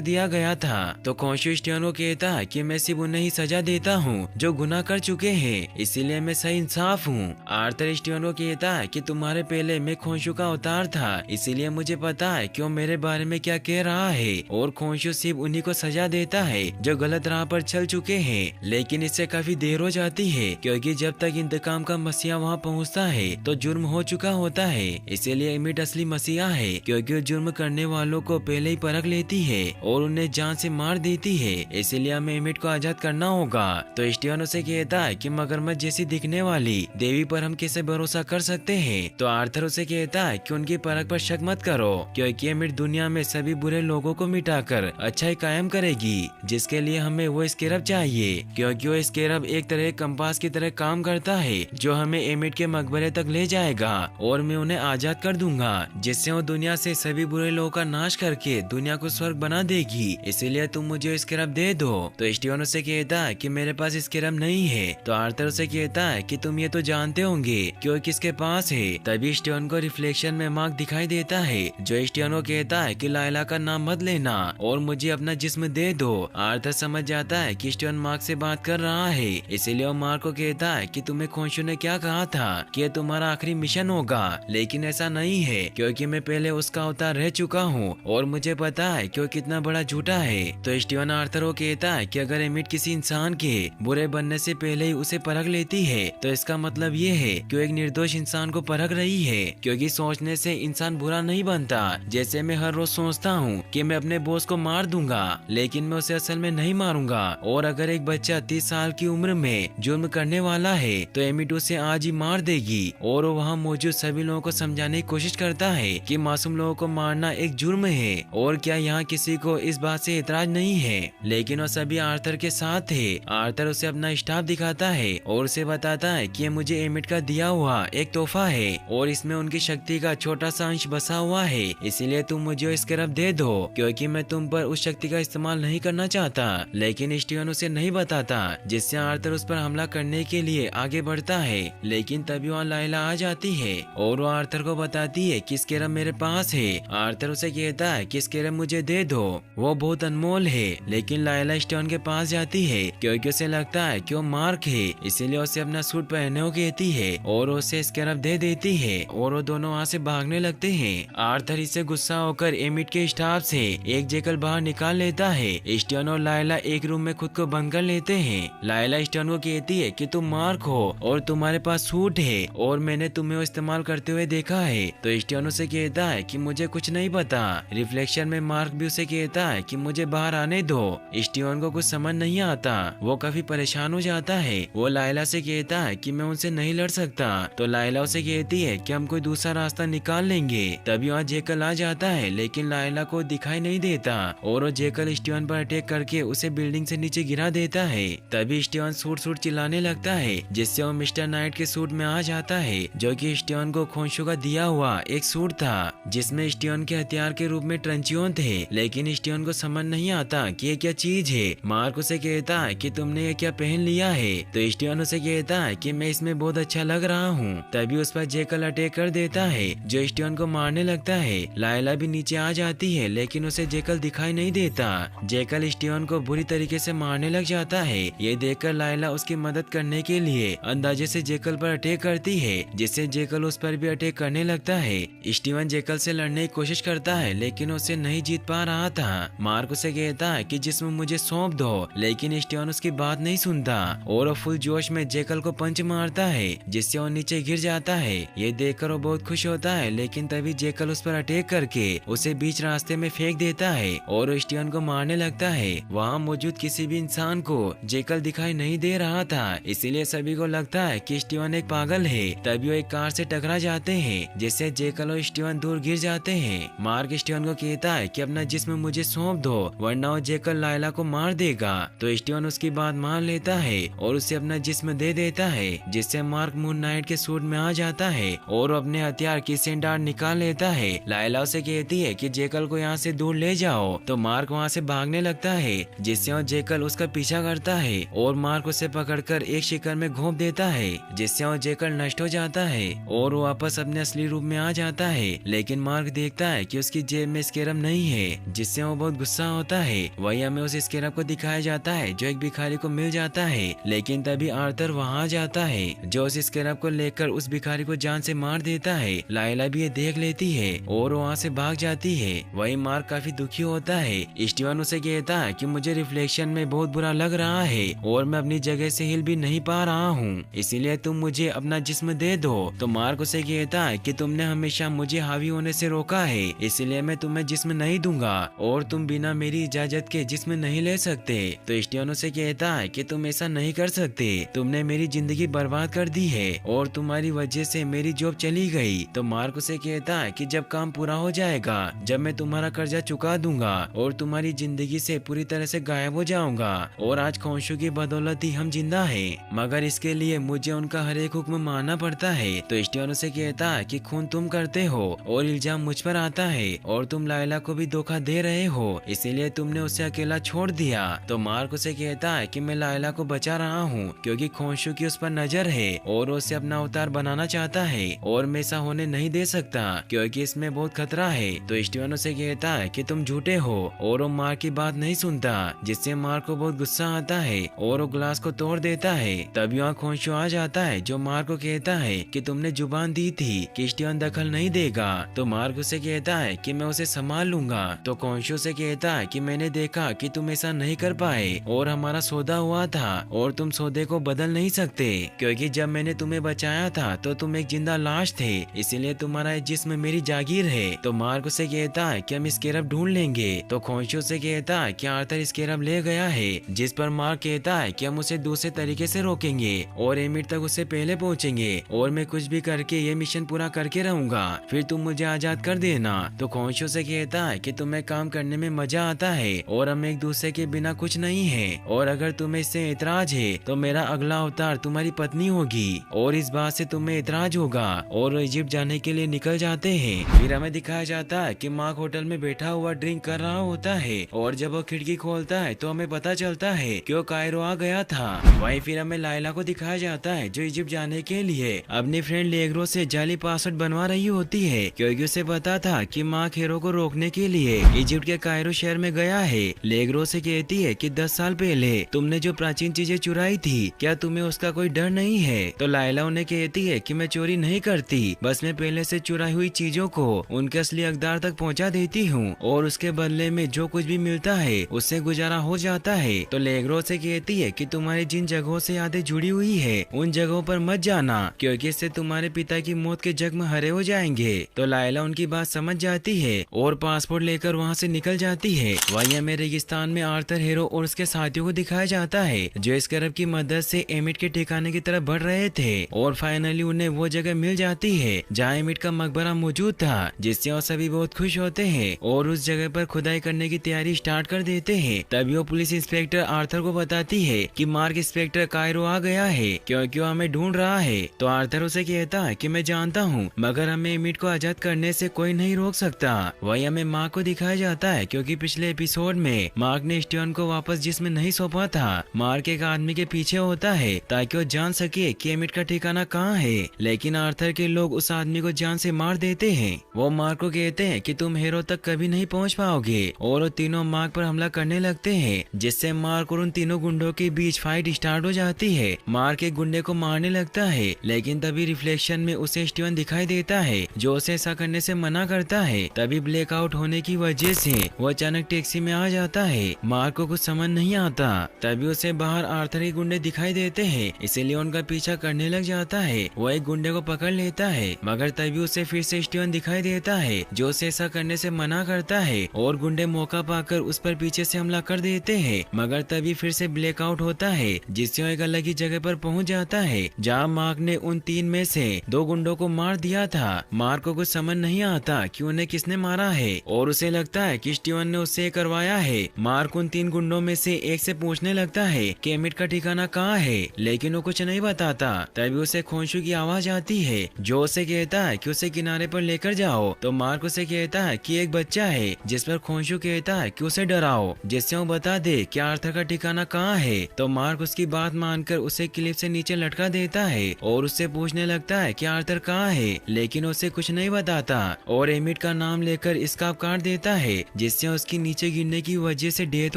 दिया गया था। तो कोंशो स्टियानो कहता है कि मैं सिर्फ उन्हें ही सजा देता हूँ जो गुनाह कर चुके हैं, इसीलिए मैं सही इंसाफ हूँ। आर्थर स्टियानो कहता है कि तुम्हारे पहले मैं खोंशो का अवतार था, इसीलिए मुझे पता है कि वो मेरे बारे में क्या कह रहा है और खोंशो सिर्फ उन्हीं को सजा देता है जो गलत राह पर चल चुके हैं। लेकिन इससे काफी देर हो जाती है क्योंकि जब तक इंतकाम का मसीहा वहाँ पहुँचता है तो जुर्म हो चुका होता है, इसीलिए एमिट असली मसीहा है क्योंकि वो जुर्म करने वालों को पहले ही परख लेती है और उन्हें जान से मार देती है, इसीलिए हमें एमिट को आजाद करना होगा। तो स्टियानो से कहता है कि मगरमच्छ जैसी दिखने वाली देवी पर हम कैसे भरोसा कर सकते हैं। तो आर्थर उसे कहता है कि उनकी परख पर शक मत करो क्योंकि एमिट दुनिया में सभी बुरे लोगों को मिटाकर अच्छाई कायम करेगी, जिसके लिए हमें वो स्केरब चाहिए क्योंकि वो स्केरब एक तरह कंपास की तरह काम करता है जो हमें एमिट के मकबरे तक ले जाएगा और मैं उन्हें आजाद कर दूंगा, जिससे वो दुनिया से सभी बुरे लोगों का नाश करके दुनिया को स्वर्ग बना देगी, इसीलिए तुम मुझे स्केरब दे दो। तो स्टीवन उसे कहता है कि मेरे पास स्केरब नहीं है। तो आर्थर उसे कहता है कि तुम ये तो जानते होंगे कि वो किसके पास है। तभी स्टीवन को रिफ्लेक्शन में मार्क दिखाई देता है जो स्टीवन को कहता है कि लायला का नाम मत लेना और मुझे अपना जिस्म दे दो। आर्थर समझ जाता है कि स्टीवन मार्क से बात कर रहा है, इसीलिए वो मार्क को कहता है कि तुम्हें खोंशो ने क्या कहा था कि तुम्हारा आखिरी मिशन होगा, लेकिन ऐसा नहीं है क्योंकि मैं पहले उसका अवतार रह चुका हूँ और मुझे पता है कि वो कितना बड़ा झूठा है। तो स्टीवन आर्थर को कहता है कि अगर एमिट किसी इंसान के बुरे बनने से पहले ही उसे परख लेती है तो इसका मतलब ये है कि वो एक निर्दोष इंसान को परख रही है, क्योंकि सोचने से इंसान बुरा नहीं बनता। जैसे मैं हर रोज सोचता हूँ कि मैं अपने बॉस को मार दूंगा, लेकिन मैं उसे असल में नहीं मारूंगा। और अगर एक बच्चा 30 साल की उम्र में जुर्म करने वाला है तो एमिट उसे आज ही मार देगी। और वो वहाँ मौजूद सभी लोगों को समझाने की कोशिश करता है कि मासूम लोगों को मारना एक जुर्म है और क्या यहाँ किसी को इस बात से इतराज नहीं है। लेकिन वो सभी आर्थर के साथ थे। आर्थर उसे अपना स्टाफ दिखाता है और उसे बताता है कि ये मुझे एमिट का दिया हुआ एक तोहफा है और इसमें उनकी शक्ति का छोटा सा अंश बसा हुआ है, इसीलिए तुम मुझे स्केरब दे दो क्योंकि मैं तुम पर उस शक्ति का इस्तेमाल नहीं करना चाहता। लेकिन स्टीवन उसे नहीं बताता, जिससे आर्थर उस पर हमला करने के लिए आगे बढ़ता है। लेकिन तभी वहाँ लायला आ जाती है और वो आर्थर को बताती है कि स्केरब मेरे पास है। आर्थर उसे कहता है कि स्केरब मुझे दे दो, वो बहुत अनमोल है। लेकिन लायला स्टीवन के पास जाती है क्योंकि उसे लगता है कि वो मार्क है, इसीलिए उसे अपना सूट पहनने को कहती है और उसे स्केरब दे देती है और वो दोनों वहाँ से भागने लगते हैं। आर्थर इससे गुस्सा होकर एमिट के स्टाफ से एक जेकल बाहर निकाल लेता है। स्टीवन और लायला एक रूम में खुद को बंद कर लेते हैं। लायला स्टीवन को कहती है कि तुम मार्क हो और तुम्हारे पास सूट है और मैंने तुम्हें वो इस्तेमाल करते हुए देखा है। तो स्टीवन उसे कहता है कि मुझे कुछ नहीं पता। रिफ्लेक्शन में मार्क भी उसे कहता है कि मुझे बाहर आने दो। स्टीवन को कुछ समझ नहीं आता, वो काफी परेशान हो जाता है। वो लायला से कहता है कि मैं उनसे नहीं लड़ सकता। तो लायला उसे कहती है कि हम कोई दूसरा रास्ता निकाल लेंगे। तभी वहाँ जेकल आ जाता है, लेकिन लायला को दिखाई नहीं देता और वो जेकल स्टीवन पर अटैक करके उसे बिल्डिंग से नीचे गिरा देता है। तभी स्टीवन सूट चिल्लाने लगता है, जिससे वो मिस्टर नाइट के सूट में आ जाता है, जो कि स्टीवन को खोंशो का दिया हुआ एक सूट था जिसमें स्टीवन के हथियार के रूप में ट्रंचियोन थे। लेकिन स्टीवन को समझ नहीं आता कि ये क्या चीज है। मार्क उसे कहता है कि तुमने ये क्या पहन लिया है। तो स्टीवन उसे कहता है कि मैं इसमें बहुत अच्छा लग रहा हूँ। तभी उस पर जेकल अटैक कर देता है जो स्टीवन को मारने लगता है। लायला भी नीचे आ जाती है, लेकिन उसे जेकल दिखाई नहीं देता। जेकल स्टीवन को बुरी तरीके से मारने लग जाता है। ये देखकर लायला उसकी मदद करने के लिए अंदाजे से जेकल पर अटैक करती है, जिससे जेकल उस पर भी अटैक करने लगता है। स्टीवन जेकल से लड़ने की कोशिश करता है, लेकिन उसे नहीं जीत पा रहा था। मार्क उसे कहता है कि जिस्म मुझे सौंप दो, लेकिन स्टीवन उसकी बात नहीं सुनता और वो फुल जोश में जेकल को पंच मारता है, जिससे वो नीचे गिर जाता है। ये देखकर वो बहुत खुश होता है, लेकिन तभी जेकल उस पर अटैक करके उसे बीच रास्ते में फेंक देता है और स्टीवन को मारने लगता है। वहाँ मौजूद किसी भी इंसान को जेकल दिखाई नहीं दे रहा था, इसीलिए सभी को लगता है कि स्टीवन एक पागल है। तभी वो एक कार से टकरा जाते हैं, जिससे जेकल जेकल और स्टीवन दूर गिर जाते हैं। मार्क स्टीवन को कहता है कि अपना जिस्म मुझे सौंप दो वरना वो जेकल लायला को मार देगा। तो स्टीवन उसकी बात मान लेता है और उसे अपना जिस्म दे देता है, जिससे मार्क मून नाइट के सूट में आ जाता है और अपने हथियार किसिंग डार्ट निकाल लेता है। लायला उसे कहती है कि जेकल को यहाँ से दूर ले जाओ। तो मार्क वहाँ से भागने लगता है, जिससे वो जेकल उसका पीछा करता है और मार्क उसे पकड़कर एक शिकार में घोंप देता है, जिससे वो जेकल नष्ट हो जाता है और वो वापस अपने असली रूप में आ जाता है। लेकिन मार्क देखता है कि उसकी जेब में स्केरब नहीं है, जिससे वो बहुत गुस्सा होता है। वही हमें उस स्केरब को दिखाया जाता है जो एक भिखारी को मिल जाता है। लेकिन तभी आर्थर वहाँ जाता है जो उस स्केरब को लेकर उस भिखारी को जान से मार देता है। लायला भी ये देख लेती है और वहाँ से भाग जाती है। वही मार्क काफी दुखी होता है। स्टीवन उसे कहता है कि मुझे रिफ्लेक्शन में बहुत बुरा लग रहा है और मैं अपनी जगह से हिल भी नहीं पा रहा हूँ, इसीलिए तुम मुझे अपना जिस्म दे दो। तो मार्क उसे कहता है कि तुमने हमेशा मुझे हावी होने से रोका है, इसलिए मैं तुम्हें जिस्म नहीं दूंगा और तुम बिना मेरी इजाजत के जिस्म नहीं ले सकते। तो स्टीवन उसे कहता है कि तुम ऐसा नहीं कर सकते, तुमने मेरी जिंदगी बर्बाद कर दी है और तुम्हारी वजह से मेरी जॉब चली गई। तो मार्क उसे कहता है कि जब काम पूरा हो जाएगा, जब मैं तुम्हारा कर्जा चुका दूंगा और तुम्हारी जिंदगी से पूरी तरह से गायब हो जाऊंगा और आज खोशू की बदौलत ही हम जिंदा हैं, मगर इसके लिए मुझे उनका हर एक हुक्म मानना पड़ता है। तो स्टीवन उसे कहता है कि खून तुम करते हो और इल्जाम मुझ पर आता है और तुम लायला को भी धोखा दे रहे हो, इसीलिए तुमने उसे अकेला छोड़ दिया। तो मार्क उसे कहता है कि मैं लायला को बचा रहा हूँ क्योंकि खोशू की उस पर नजर है और उसे अपना अवतार बनाना चाहता है और मैं ऐसा होने नहीं दे सकता क्योंकि इसमें बहुत खतरा है। तो स्टीवन उसे कहता है कि तुम झूठे हो और वो मार्क की बात नहीं सुनता, जिससे मार्क को बहुत गुस्सा आता है और वो ग्लास को तोड़ देता है। तभी वहाँ खोशू आ जाता है जो मार्क को कहता है कि तुमने जुबान दी थी कि स्टीवन दखल नहीं देगा। तो मार्क उसे कहता है कि मैं उसे संभाल लूंगा। तो खोशू से कहता है कि मैंने देखा कि तुम ऐसा नहीं कर पाए और हमारा सौदा हुआ था और तुम सौदे को बदल नहीं सकते क्योंकि जब मैंने तुम्हें बचाया था तो तुम एक जिंदा लाश थे, इसीलिए तुम्हारा जिस्म मेरी जागीर है। तो मार्क उसे कहता है कि हम स्केरब ढूंढ लेंगे। तो खोशू से कहता है कि आर्थर स्केरब ले गया है, जिस पर मार्क कहता है कि हम उसे दूसरे तरीके से रोकेंगे और एमिट तक उससे पहले पहुंचेंगे और मैं कुछ भी करके ये मिशन पूरा करके रहूंगा, फिर तुम मुझे आजाद कर देना। तो खोशू से कहता है कि तुम्हें काम करने में मजा आता है और हम एक दूसरे के बिना कुछ नहीं है और अगर तुम्हें इससे एतराज है तो मेरा अगला अवतार तुम्हारी पत्नी होगी और इस बात से तुम्हें एतराज होगा और इजिप्ट जाने के लिए निकल जाते हैं। फिर हमें दिखाया जाता है कि मार्क होटल में बैठा हुआ ड्रिंक कर रहा होता है और जब वो खिड़की खोलता है तो हमें पता चलता है कि वो कायरो आ गया था। वहीं फिर हमें लायला को दिखाया जाता है जो इजिप्ट जाने के लिए अपनी फ्रेंड लेग्रो से जाली पासवर्ड बनवा रही होती है क्योंकि उसे पता था कि मार्क हेरो को रोकने के लिए इजिप्ट के कायरो शहर में गया है। लेग्रो से कहती है कि 10 साल पहले तुमने जो प्राचीन चीजें चुराई थी, क्या तुम्हें उसका कोई डर नहीं है? तो लायला उन्हें कहती है कि मैं चोरी नहीं करती, बस मैं पहले से चुराई हुई चीजों को उनके असली हकदार तक पहुंचा देती हूं और उसके बदले में जो कुछ भी मिलता है उससे गुजारा हो जाता है। तो लेग्रो से कहती है कि तुम्हारी जिन जगहों से यादें जुड़ी हुई है उन जगहों पर मत जाना क्योंकि इससे तुम्हारे पिता की मौत के जख्म हरे हो जाएंगे। तो लायला उनकी बात समझ जाती है और पासपोर्ट लेकर वहाँ से निकल जाती है। वहीं हमें रेगिस्तान में आर्थर हेरो और उसके साथियों को दिखाया जाता है जो स्केरब की मदद से एमिट के ठिकाने की तरफ बढ़ रहे थे और फाइनली उन्हें वो जगह मिल जाती है जहाँ एमिट का मकबरा मौजूद था, जिससे वो सभी बहुत खुश होते हैं और उस जगह पर खुदाई करने की तैयारी स्टार्ट कर देते हैं। तभी वो पुलिस इंस्पेक्टर आर्थर को बताती है कि मार्क इंस्पेक्टर कायरो आ गया है क्योंकि वो हमें ढूंढ रहा है। तो आर्थर उसे कहता है कि मैं जानता हूँ मगर हमें एमिट को आजाद करने से कोई नहीं रोक सकता। वही हमें मार्क को दिखाया जाता है क्योंकि पिछले एपिसोड में मार्क ने स्टीवन को वापस जिस्म नहीं सौंपा था। मार्क एक आदमी के पीछे होता है ताकि वो जान सके कि एमिट का ठिकाना कहाँ है, लेकिन आर्थर के लोग उस आदमी को जान से मार देते हैं। वो मार्क को कहते हैं कि तुम हेरो तक कभी नहीं पहुंच पाओगे और वो तीनों मार्क पर हमला करने लगते हैं, जिससे मार्क और उन तीनों गुंडों के बीच फाइट स्टार्ट हो जाती है। मार्क एक गुंडे को मारने लगता है लेकिन तभी रिफ्लेक्शन में उसे स्टीवन दिखाई देता है जो उसे ऐसा करने से मना करता है। तभी ब्लैकआउट होने की वजह से वो अचानक टैक्सी में आ जाता है। मार्क को कुछ समझ नहीं आता। तभी उसे बाहर आर्थर के गुंडे दिखाई देते हैं, इसीलिए उनका पीछा करने लग जाता है। वो एक गुंडे को पकड़ लेता है मगर तभी उसे फिर से स्टीवन दिखाई देता है जो उसे ऐसा करने से मना करता है और गुंडे मौका पाकर उस पर पीछे से हमला कर देते हैं। मगर तभी फिर से ब्लैकआउट होता है जिससे वो एक अलग ही जगह पर पहुंच जाता है जहां मार्क ने उन 3 में से 2 गुंडों को मार दिया था मार्क को कुछ समझ नहीं आता कि उन्हें किसने मारा है और उसे लगता है कि स्टीवन ने उससे करवाया है। मार्क उन 3 गुंडों में से एक से पूछने लगता है कि एमिट का ठिकाना कहाँ है, लेकिन वो कुछ नहीं बताता। तभी उसे खोंशू की आवाज आती है जो उसे कहता है कि उसे किनारे पर लेकर जाओ। तो मार्क उसे कहता है कि एक बच्चा है, जिस पर खोंशू कहता है कि उसे डराओ, जिससे वो बता दे कि आर्थर का ठिकाना कहाँ है। तो मार्क उसकी बात मानकर उसे क्लिफ से नीचे लटका देता है और उससे पूछने लगता है कि आर्थर कहाँ है, लेकिन उसे कुछ नहीं बताता और एमिट का नाम लेकर इसका काट देता है, जिससे उसकी नीचे गिरने की वजह से डेथ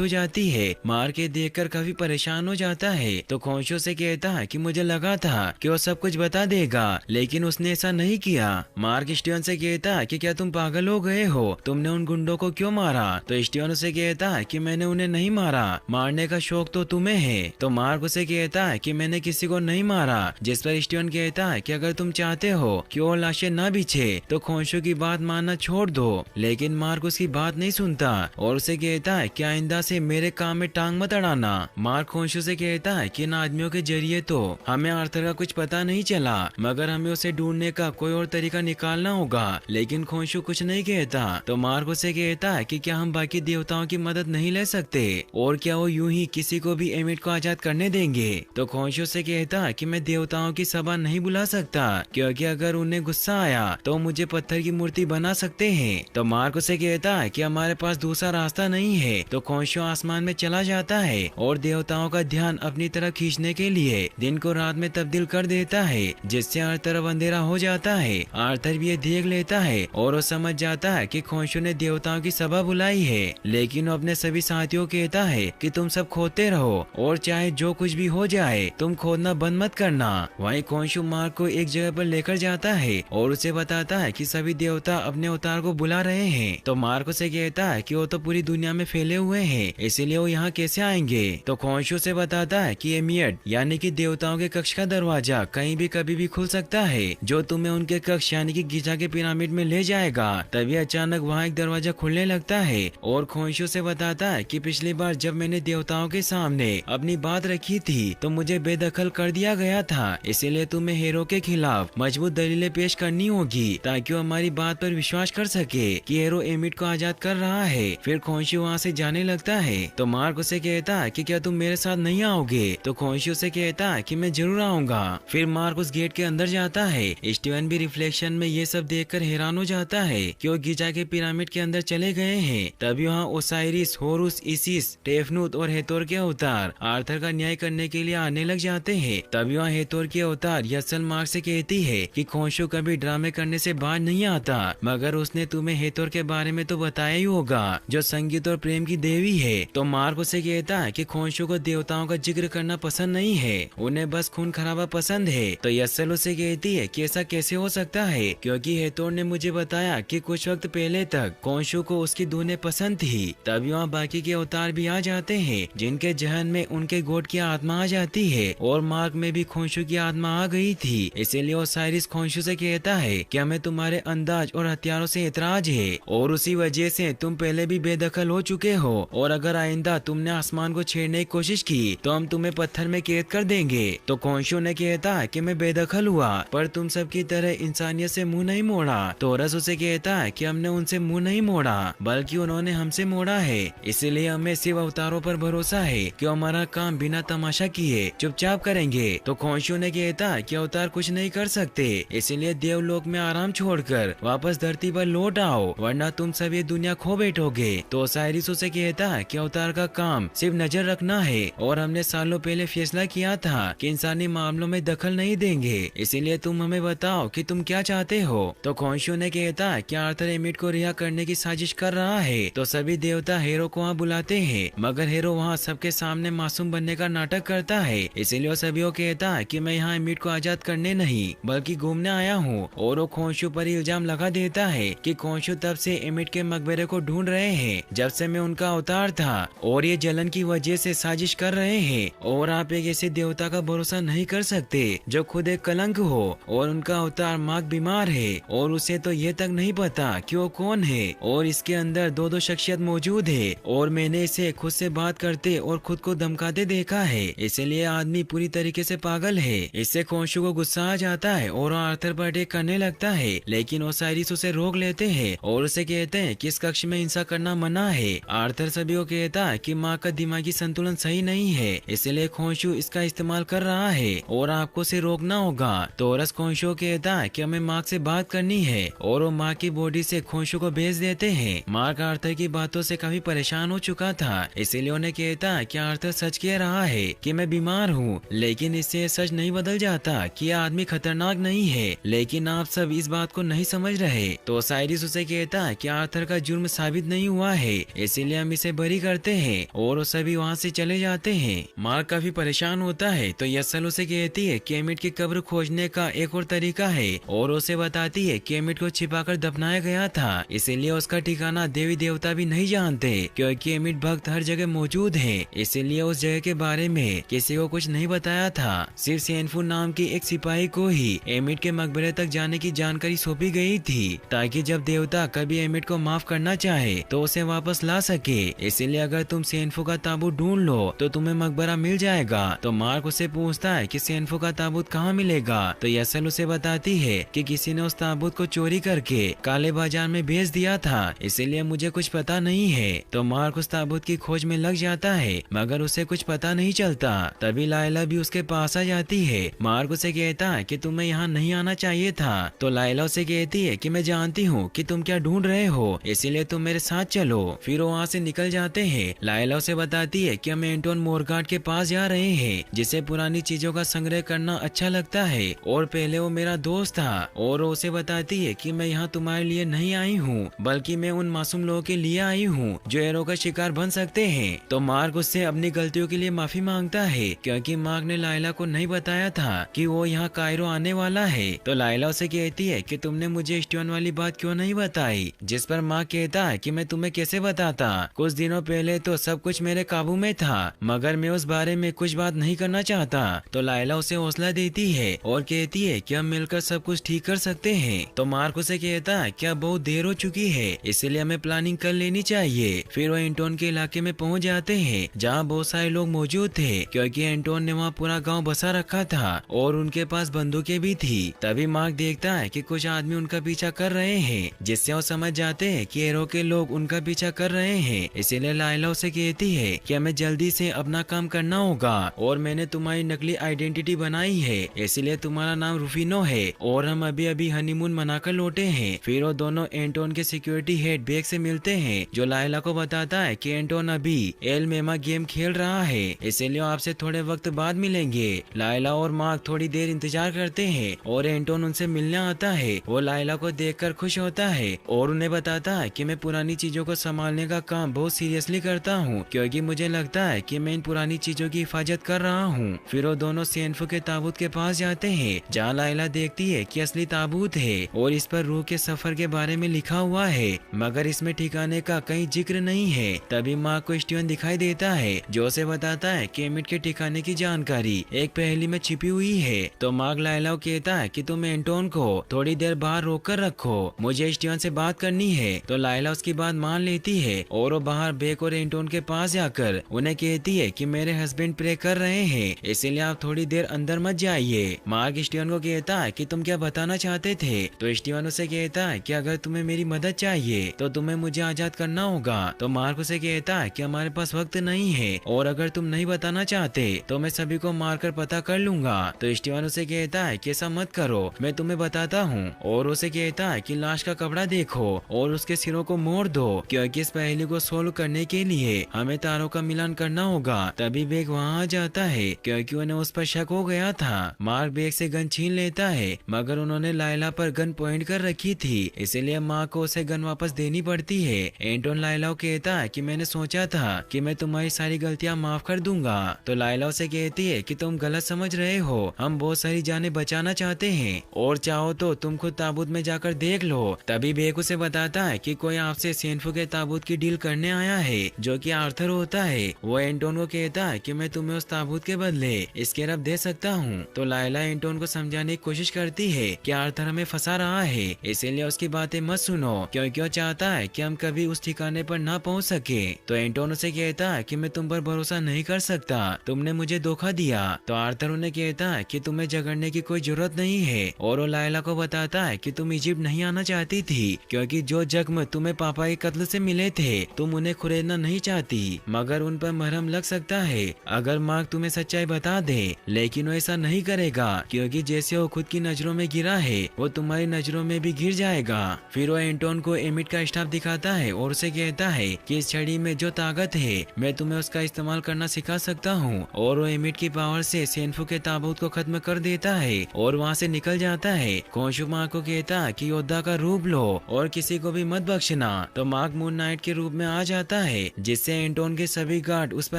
हो जाती है। मार्क ये देखकर काफी परेशान हो जाता है। तो खोंशू से कहता है कि मुझे लगा था कि वो सब कुछ बता देगा, लेकिन उसने ऐसा नहीं किया। मार्क स्टीवन से कहता है कि क्या तुम पागल हो गए हो, तुमने उन गुंडों को क्यों मारा। तो स्टीवन उसे कहता है कि मैंने उन्हें नहीं मारा, मारने का शौक तो तुम्हें है। तो मार्क उसे कहता है कि मैंने किसी को नहीं मारा, जिस पर स्टीवन कहता है कि अगर तुम चाहते हो कि वो लाशें न बिछे तो खोंशू की बात मानना छोड़ दो। लेकिन मार्क उसकी बात नहीं सुनता और उसे कहता है कि आइंदा से मेरे काम में टांग मत अड़ाना। मार्क खोंशू से कहता है कि इन आदमियों के जरिए तो हमें आर्थर का कुछ पता नहीं चला, मगर हमें उसे ढूंढने का कोई और तरीका निकालना होगा। लेकिन खोंशू कुछ नहीं कहता। तो मार्क उसे कहता है कि क्या हम बाकी देवताओं की मदद नहीं ले सकते, और क्या वो यूं ही किसी को भी एमिट को आजाद करने देंगे। तो खोंशू से कहता है कि मैं देवताओं की सभा नहीं बुला सकता, क्योंकि अगर उन्हें गुस्सा आया तो मुझे पत्थर की मूर्ति बना सकते हैं। तो मार्क उसे कहता है कि हमारे पास दूसरा रास्ता नहीं है। तो खोंशू आसमान में चला जाता है और देवताओं का ध्यान अपनी तरफ खींचने के लिए दिन को रात में तब्दील कर देता है, जिससे हर तरफ अंधेरा हो जाता है। आर्थर भी ये देख लेता है और वो समझ जाता है कि खोंशू ने देवताओं की सभा बुलाई है, लेकिन वो अपने सभी साथियों को कहता है कि तुम सब खोदते रहो और चाहे जो कुछ भी हो जाए तुम खोदना बंद मत करना। वहीं खोंशू मार्क को एक जगह पर लेकर जाता है और उसे बताता है कि सभी देवता अपने अवतार को बुला रहे हैं। तो मार्क उसे कहता है कि वो तो पूरी दुनिया में फैले हुए हैं, इसीलिए वो यहाँ कैसे आएंगे। तो खोंशू से बताता है कि एमियट यानी कि देवताओं के कक्ष का दरवाजा कहीं भी कभी भी खुल सकता है, जो तुम्हें उनके कक्ष यानी कि गिजा के पिरामिड में ले जाएगा। तभी अचानक वहाँ एक दरवाजा खुलने लगता है और खोंशू से बताता है कि पिछली बार जब मैंने देवताओं के सामने अपनी बात रखी थी तो मुझे बेदखल कर दिया गया था, इसीलिए तुम्हें हीरो के खिलाफ मजबूत दलीलें पेश करनी होगी ताकि वो हमारी बात पर विश्वास कर सके कि हीरो एमिट को आजाद कर रहा है। फिर खोंशू वहाँ से जाने लगता है। तो मार्क उसे कहता है कि क्या तुम मेरे साथ नहीं आओगे। तो खोंशू से कहता है कि मैं जरूर आऊंगा। फिर मार्क उस गेट के अंदर जाता है। स्टीवन भी रिफ्लेक्शन में ये सब देखकर हैरान हो जाता है कि वो गिजा के पिरामिड के अंदर चले गए हैं। तभी वहाँ ओसाइरिस, होरुस, इसिस, टेफनुत और हेतोर के अवतार आर्थर का न्याय करने के लिए आने लग जाते हैं। तभी वहाँ हेतोर की अवतार यसल मार्क से कहती है कि खोंशू कभी ड्रामे करने से बाज नहीं आता, मगर उसने तुम्हें हेतोर के बारे में तो बताया ही होगा, जो संगीत और प्रेम की देवी है। तो मार्क उसे कहता है कि खोंशू को देवताओं का जिक्र करना पसंद नहीं है, उन्हें बस खून खराबा पसंद है। तो यसल उसे कहती है कि ऐसा कैसे हो सकता है, क्योंकि हेतोर ने मुझे बताया कि कुछ वक्त पहले तक खोंशू को उसकी धुनें पसंद थी। तभी वहाँ बाकी के अवतार भी आ जाते हैं, जिनके जहन में उनके गोट की आत्मा आ जाती है और मार्क में भी खोंशू की आत्मा आ गई थी। इसीलिए ओसाइरिस खोंशू से कहता है कि हमें तुम्हारे अंदाज और हथियारों से एतराज है और उसी वजह से तुम पहले भी बेदखल हो चुके हो, और अगर आइंदा तुमने आसमान को छेड़ने की कोशिश की तो हम तुम्हें पत्थर में कैद कर देंगे। तो खोंशू ने कहता है कि मैं बेदखल हुआ, पर तुम सबकी तरह इंसानियत से मुंह नहीं मोड़ा। तो होरस उसे कहता है कि हमने उनसे मुंह नहीं मोड़ा, बल्कि उन्होंने हमसे मोड़ा है। इसीलिए हमें सिर्फ अवतारों पर भरोसा है कि हमारा काम बिना तमाशा किए चुपचाप करेंगे। तो खोंशू ने कहता है कि अवतार कुछ नहीं कर सकते, इसीलिए देवलोक में आराम छोड़कर वापस धरती पर लौट आओ, वरना तुम सब ये दुनिया खो बैठोगे। तो ओसाइरिस उसे कहता है कि अवतार का काम सिर्फ नजर रखना है, और हमने सालों पहले फैसला किया था कि इंसानी मामलों में दखल नहीं देंगे, इसीलिए तुम हमें बताओ कि तुम क्या चाहते हो। तो खोंशू ने कहता है कि आर्थर एमिट को रिहा करने की साजिश कर रहा है। तो सभी देवता हीरो को वहाँ बुलाते हैं, मगर हीरो वहाँ सबके सामने मासूम बनने का नाटक करता है। इसीलिए वो सभी को कहता है कि मैं यहाँ एमिट को आजाद करने नहीं बल्कि घूमने आया हूँ, और वो खोंशू पर इल्जाम लगा देता है कि खोंशू तब से एमिट के मकबरे को ढूंढ रहे हैं जब से मैं उनका अवतार था, और ये जलन की वजह से साजिश कर रहे हैं, और आप एक ऐसे देवता का भरोसा नहीं कर सकते जो खुद एक कलंक हो, और उनका अवतार मार्क बीमार है और उसे तो ये तक नहीं पता कि वो कौन है, और इसके अंदर दो शख्सियत मौजूद है, और मैंने इसे खुद से बात करते और खुद को धमकाते देखा है, इसलिए आदमी पूरी तरीके से पागल है। इससे खोंशू को गुस्सा आ जाता है और आर्थर पर अटैक करने लगता है, लेकिन ओसाइरिस उसे रोक लेते हैं और उसे कहते हैं कि इस कक्ष में हिंसा करना मना है। आर्थर सभी को कहता है कि माँ का दिमागी संतुलन सही नहीं है, इसलिए खोंशू इसका इस्तेमाल कर रहा है और आपको उसे रोकना होगा। टोरस खोंशू कहता है कि हमें मार्क से बात करनी है और वो माँ की बॉडी से खोंशू को भेज देते हैं। मार्क आर्थर की बातों से काफी परेशान हो चुका था, इसीलिए उन्हें कहता है कि आर्थर सच कह रहा है कि मैं बीमार हूँ, लेकिन इससे सच नहीं बदल जाता कि यह आदमी खतरनाक नहीं है, लेकिन आप सब इस बात को नहीं समझ रहे। तो ओसाइरिस उसे कहता है कि आर्थर का जुर्म साबित नहीं हुआ है, इसीलिए हम इसे बरी करते हैं और वो सभी वहाँ से चले जाते हैं। मार्क काफी परेशान होता है तो यसल उसे कहती है कि एमिट की कब्र खोजने का एक और तरीका है और उसे बताती है कि एमिट को छिपाकर दफनाया गया था, इसीलिए उसका ठिकाना देवी देवता भी नहीं जानते क्योंकि एमिट भक्त हर जगह मौजूद है, इसीलिए उस जगह के बारे में किसी को कुछ नहीं बताया था। सिर्फ सेनफू नाम की एक सिपाही को ही एमिट के मकबरे तक जाने की जानकारी सौंपी गई थी, ताकि जब देवता कभी एमिट को माफ करना चाहे तो उसे वापस ला सके। इसीलिए अगर तुम सेनफू का ताबूत ढूंढ लो तो तुम्हें मकबरा मिल जाएगा। तो मार्क उसे पूछता है कि सेनफू का ताबूत कहाँ मिलेगा, तो यसल उसे बताती है कि किसी ने उस ताबूत को चोरी करके काले बाजार में बेच दिया था, इसीलिए मुझे कुछ पता नहीं है। तो मार्क उस ताबूत की खोज में लग जाता है मगर उसे कुछ पता नहीं चलता। तभी लायला भी उसके पास आ जाती है। मार्क उसे कहता है कि तुम्हें यहाँ नहीं आना चाहिए था। तो लायला उसे कहती है कि मैं जानती हूँ कि तुम क्या ढूंढ रहे हो, इसीलिए तुम मेरे साथ चलो। फिर वो वहाँ से निकल जाते हैं। लायला उसे बताती है कि हम एंटोन मोरगार्ड के पास जा रहे हैं, जिसे पुरानी चीजों का संग्रह करना अच्छा लगता है और पहले वो मेरा दोस्त था। और वो उसे बताती है कि मैं यहाँ तुम्हारे लिए नहीं आई हूँ, बल्कि मैं उन मासूम लोगों के लिए आई हूँ जो एरो का शिकार बन सकते हैं। तो मार्क उससे अपनी गलतियों के लिए माफी मांगता है क्योंकि मार्क ने लायला को नहीं बताया था कि वो यहाँ कायरो आने वाला है। तो लायला उसे कहती है कि तुमने मुझे स्टीवन वाली बात क्यों नहीं बताई, जिस पर मार्क कहता है कि मैं तुम्हें कैसे बताता, कुछ दिनों पहले तो सब कुछ मेरे काबू में था मगर मैं उस बारे में कुछ बात नहीं करना चाहता। तो लायला उसे हौसला देती है और कहती है कि हम मिलकर सब कुछ ठीक कर सकते हैं। तो मार्क उसे कहता है कि अब बहुत देर हो चुकी है, इसलिए हमें प्लानिंग कर लेनी चाहिए। फिर वो एंटोन के इलाके में पहुंच जाते हैं जहां बहुत सारे लोग मौजूद थे क्योंकि एंटोन ने वहां पूरा गांव बसा रखा था और उनके पास बंदूकें भी थी। तभी मार्क देखता है कि कुछ आदमी उनका पीछा कर रहे हैं, जिससे वो समझ जाते हैं कि एरो के लोग उनका पीछा कर रहे हैं। इसीलिए लायला उसे कहती है कि हमें जल्दी से अपना काम करना होगा और मैंने तुम्हारी नकली आइडेंटिटी बनाई है, इसलिए तुम्हारा नाम रूफिनो है और हम अभी अभी हनीमून मनाकर लौटे हैं। फिर वो दोनों एंटोन के सिक्योरिटी हेड बेग से मिलते हैं जो लायला को बताता है कि एंटोन अभी एल मेमा गेम खेल रहा है, इसीलिए आपसे थोड़े वक्त बाद मिलेंगे। लायला और मार्क थोड़ी देर इंतजार करते हैं और एंटोन उनसे मिलने आता है। वो लायला को देखकर खुश होता है और उन्हें बताता है कि मैं पुरानी चीजों को संभालने का काम बहुत सीरियसली करता हूँ क्योंकि मुझे लगता है कि मैं इन पुरानी चीजों की हिफाजत कर रहा हूँ। फिर वो दोनों सेनफू के ताबूत के पास जाते हैं जहाँ लायला देखती है कि असली ताबूत है और इस पर रूह के सफर के बारे में लिखा हुआ है मगर इसमें ठिकाने का कहीं जिक्र नहीं है। तभी माँ को स्टीवन दिखाई देता है जो उसे बताता है कि एमिट के ठिकाने की जानकारी एक पहेली में छिपी हुई है। तो मार्क लायला को कहता है कि तुम एंटोन को थोड़ी देर बाहर रोक कर रखो, मुझे स्टीवन से बात करनी है। तो लायला उसकी बात मान लेती है और वो बाहर बेक और एंटोन के पास जाकर उन्हें कहती है कि मेरे हस्बैंड प्रे कर रहे हैं, इसीलिए आप थोड़ी देर अंदर मत जाइए। मार्क स्टीवन को कहता है कि तुम क्या बताना चाहते थे। तो स्टीवन उसे कहता है कि अगर तुम्हें मेरी मदद चाहिए तो तुम्हें मुझे आजाद करना होगा। तो मार्क उसे कहता है कि हमारे पास वक्त नहीं है और अगर तुम नहीं बताना चाहते तो मैं सभी को मारकर पता कर लूंगा। तो स्टीवन उसे कहता है कि ऐसा मत करो, मैं तुम्हें बताता हूँ। और उसे कहता है कि लाश का कपड़ा देखो और उसके सिरों को मोड़ दो क्योंकि इस पहेली को सोल्व करने के लिए हमें तारों का मिलान करना होगा। तभी बेग वहाँ आ जाता है क्योंकि उन्हें उस पर शक हो गया था। मार्क बेग से गन छीन लेता है मगर उन्होंने लायला पर गन पॉइंट कर रखी थी, इसलिए माँ को उसे गन वापस देनी पड़ती है। एंटोन लायला को कहता है कि मैंने सोचा था कि मैं तुम्हारी सारी गलतियाँ माफ कर दूंगा। तो लायला उसे कहती है कि तुम गलत समझ रहे हो, हम बहुत सारी जानें बचाना चाहते हैं और चाहो तो तुम खुद ताबूत में जाकर देख लो। तभी बेग उसे बताता है कि कोई आपसे सेनफू के ताबूत की डील करने आया है जो कि आर्थर होता है। वो एंटोन को कहता है कि मैं तुम्हें उस ताबूत के बदले इसके रब दे सकता हूँ। तो लायला एंटोन को समझाने की कोशिश करती है कि आर्थर हमें फंसा रहा है, इसीलिए उसकी बातें मत सुनो क्योंकि वो चाहता है कि हम कभी उस ठिकाने पर ना पहुँच सके। तो एंटोन उसे कहता है कि मैं तुम पर भरोसा नहीं कर सकता, तुमने मुझे धोखा दिया। तो आर्थर उन्हें कहता है कि तुम्हें झगड़ने की कोई जरूरत नहीं है और वो लायला को बताता है कि तुम इजिप्ट नहीं आना चाहती थी क्योंकि जो जख्म तुम्हें पापा के कत्ल से मिले थे तुम उन्हें खुरेदना नहीं चाहती, मगर उन पर मरहम लग सकता है अगर मार्क तुम्हें सच्चाई बता दे। लेकिन वो ऐसा नहीं करेगा क्योंकि जैसे वो खुद की नजरों में गिरा है वो तुम्हारी नजरों में भी गिर जाएगा। फिर वो एंटोन को एमिट का स्टाफ दिखाता है और उसे कहता है कि इस छड़ी में जो ताकत है मैं तुम्हें उसका इस्तेमाल करना सिखा सकता हूँ। और वो एमिट की पावर से सेनफू के ताबूत को खत्म कर देता है और वहाँ से निकल जाता है। खोंशू मार्क को कहता है कि योद्धा का रूप लो और किसी को भी मत बख्शना। तो मार्क मून नाइट के रूप में आ जाता है जिससे एंटोन के सभी गार्ड उस पर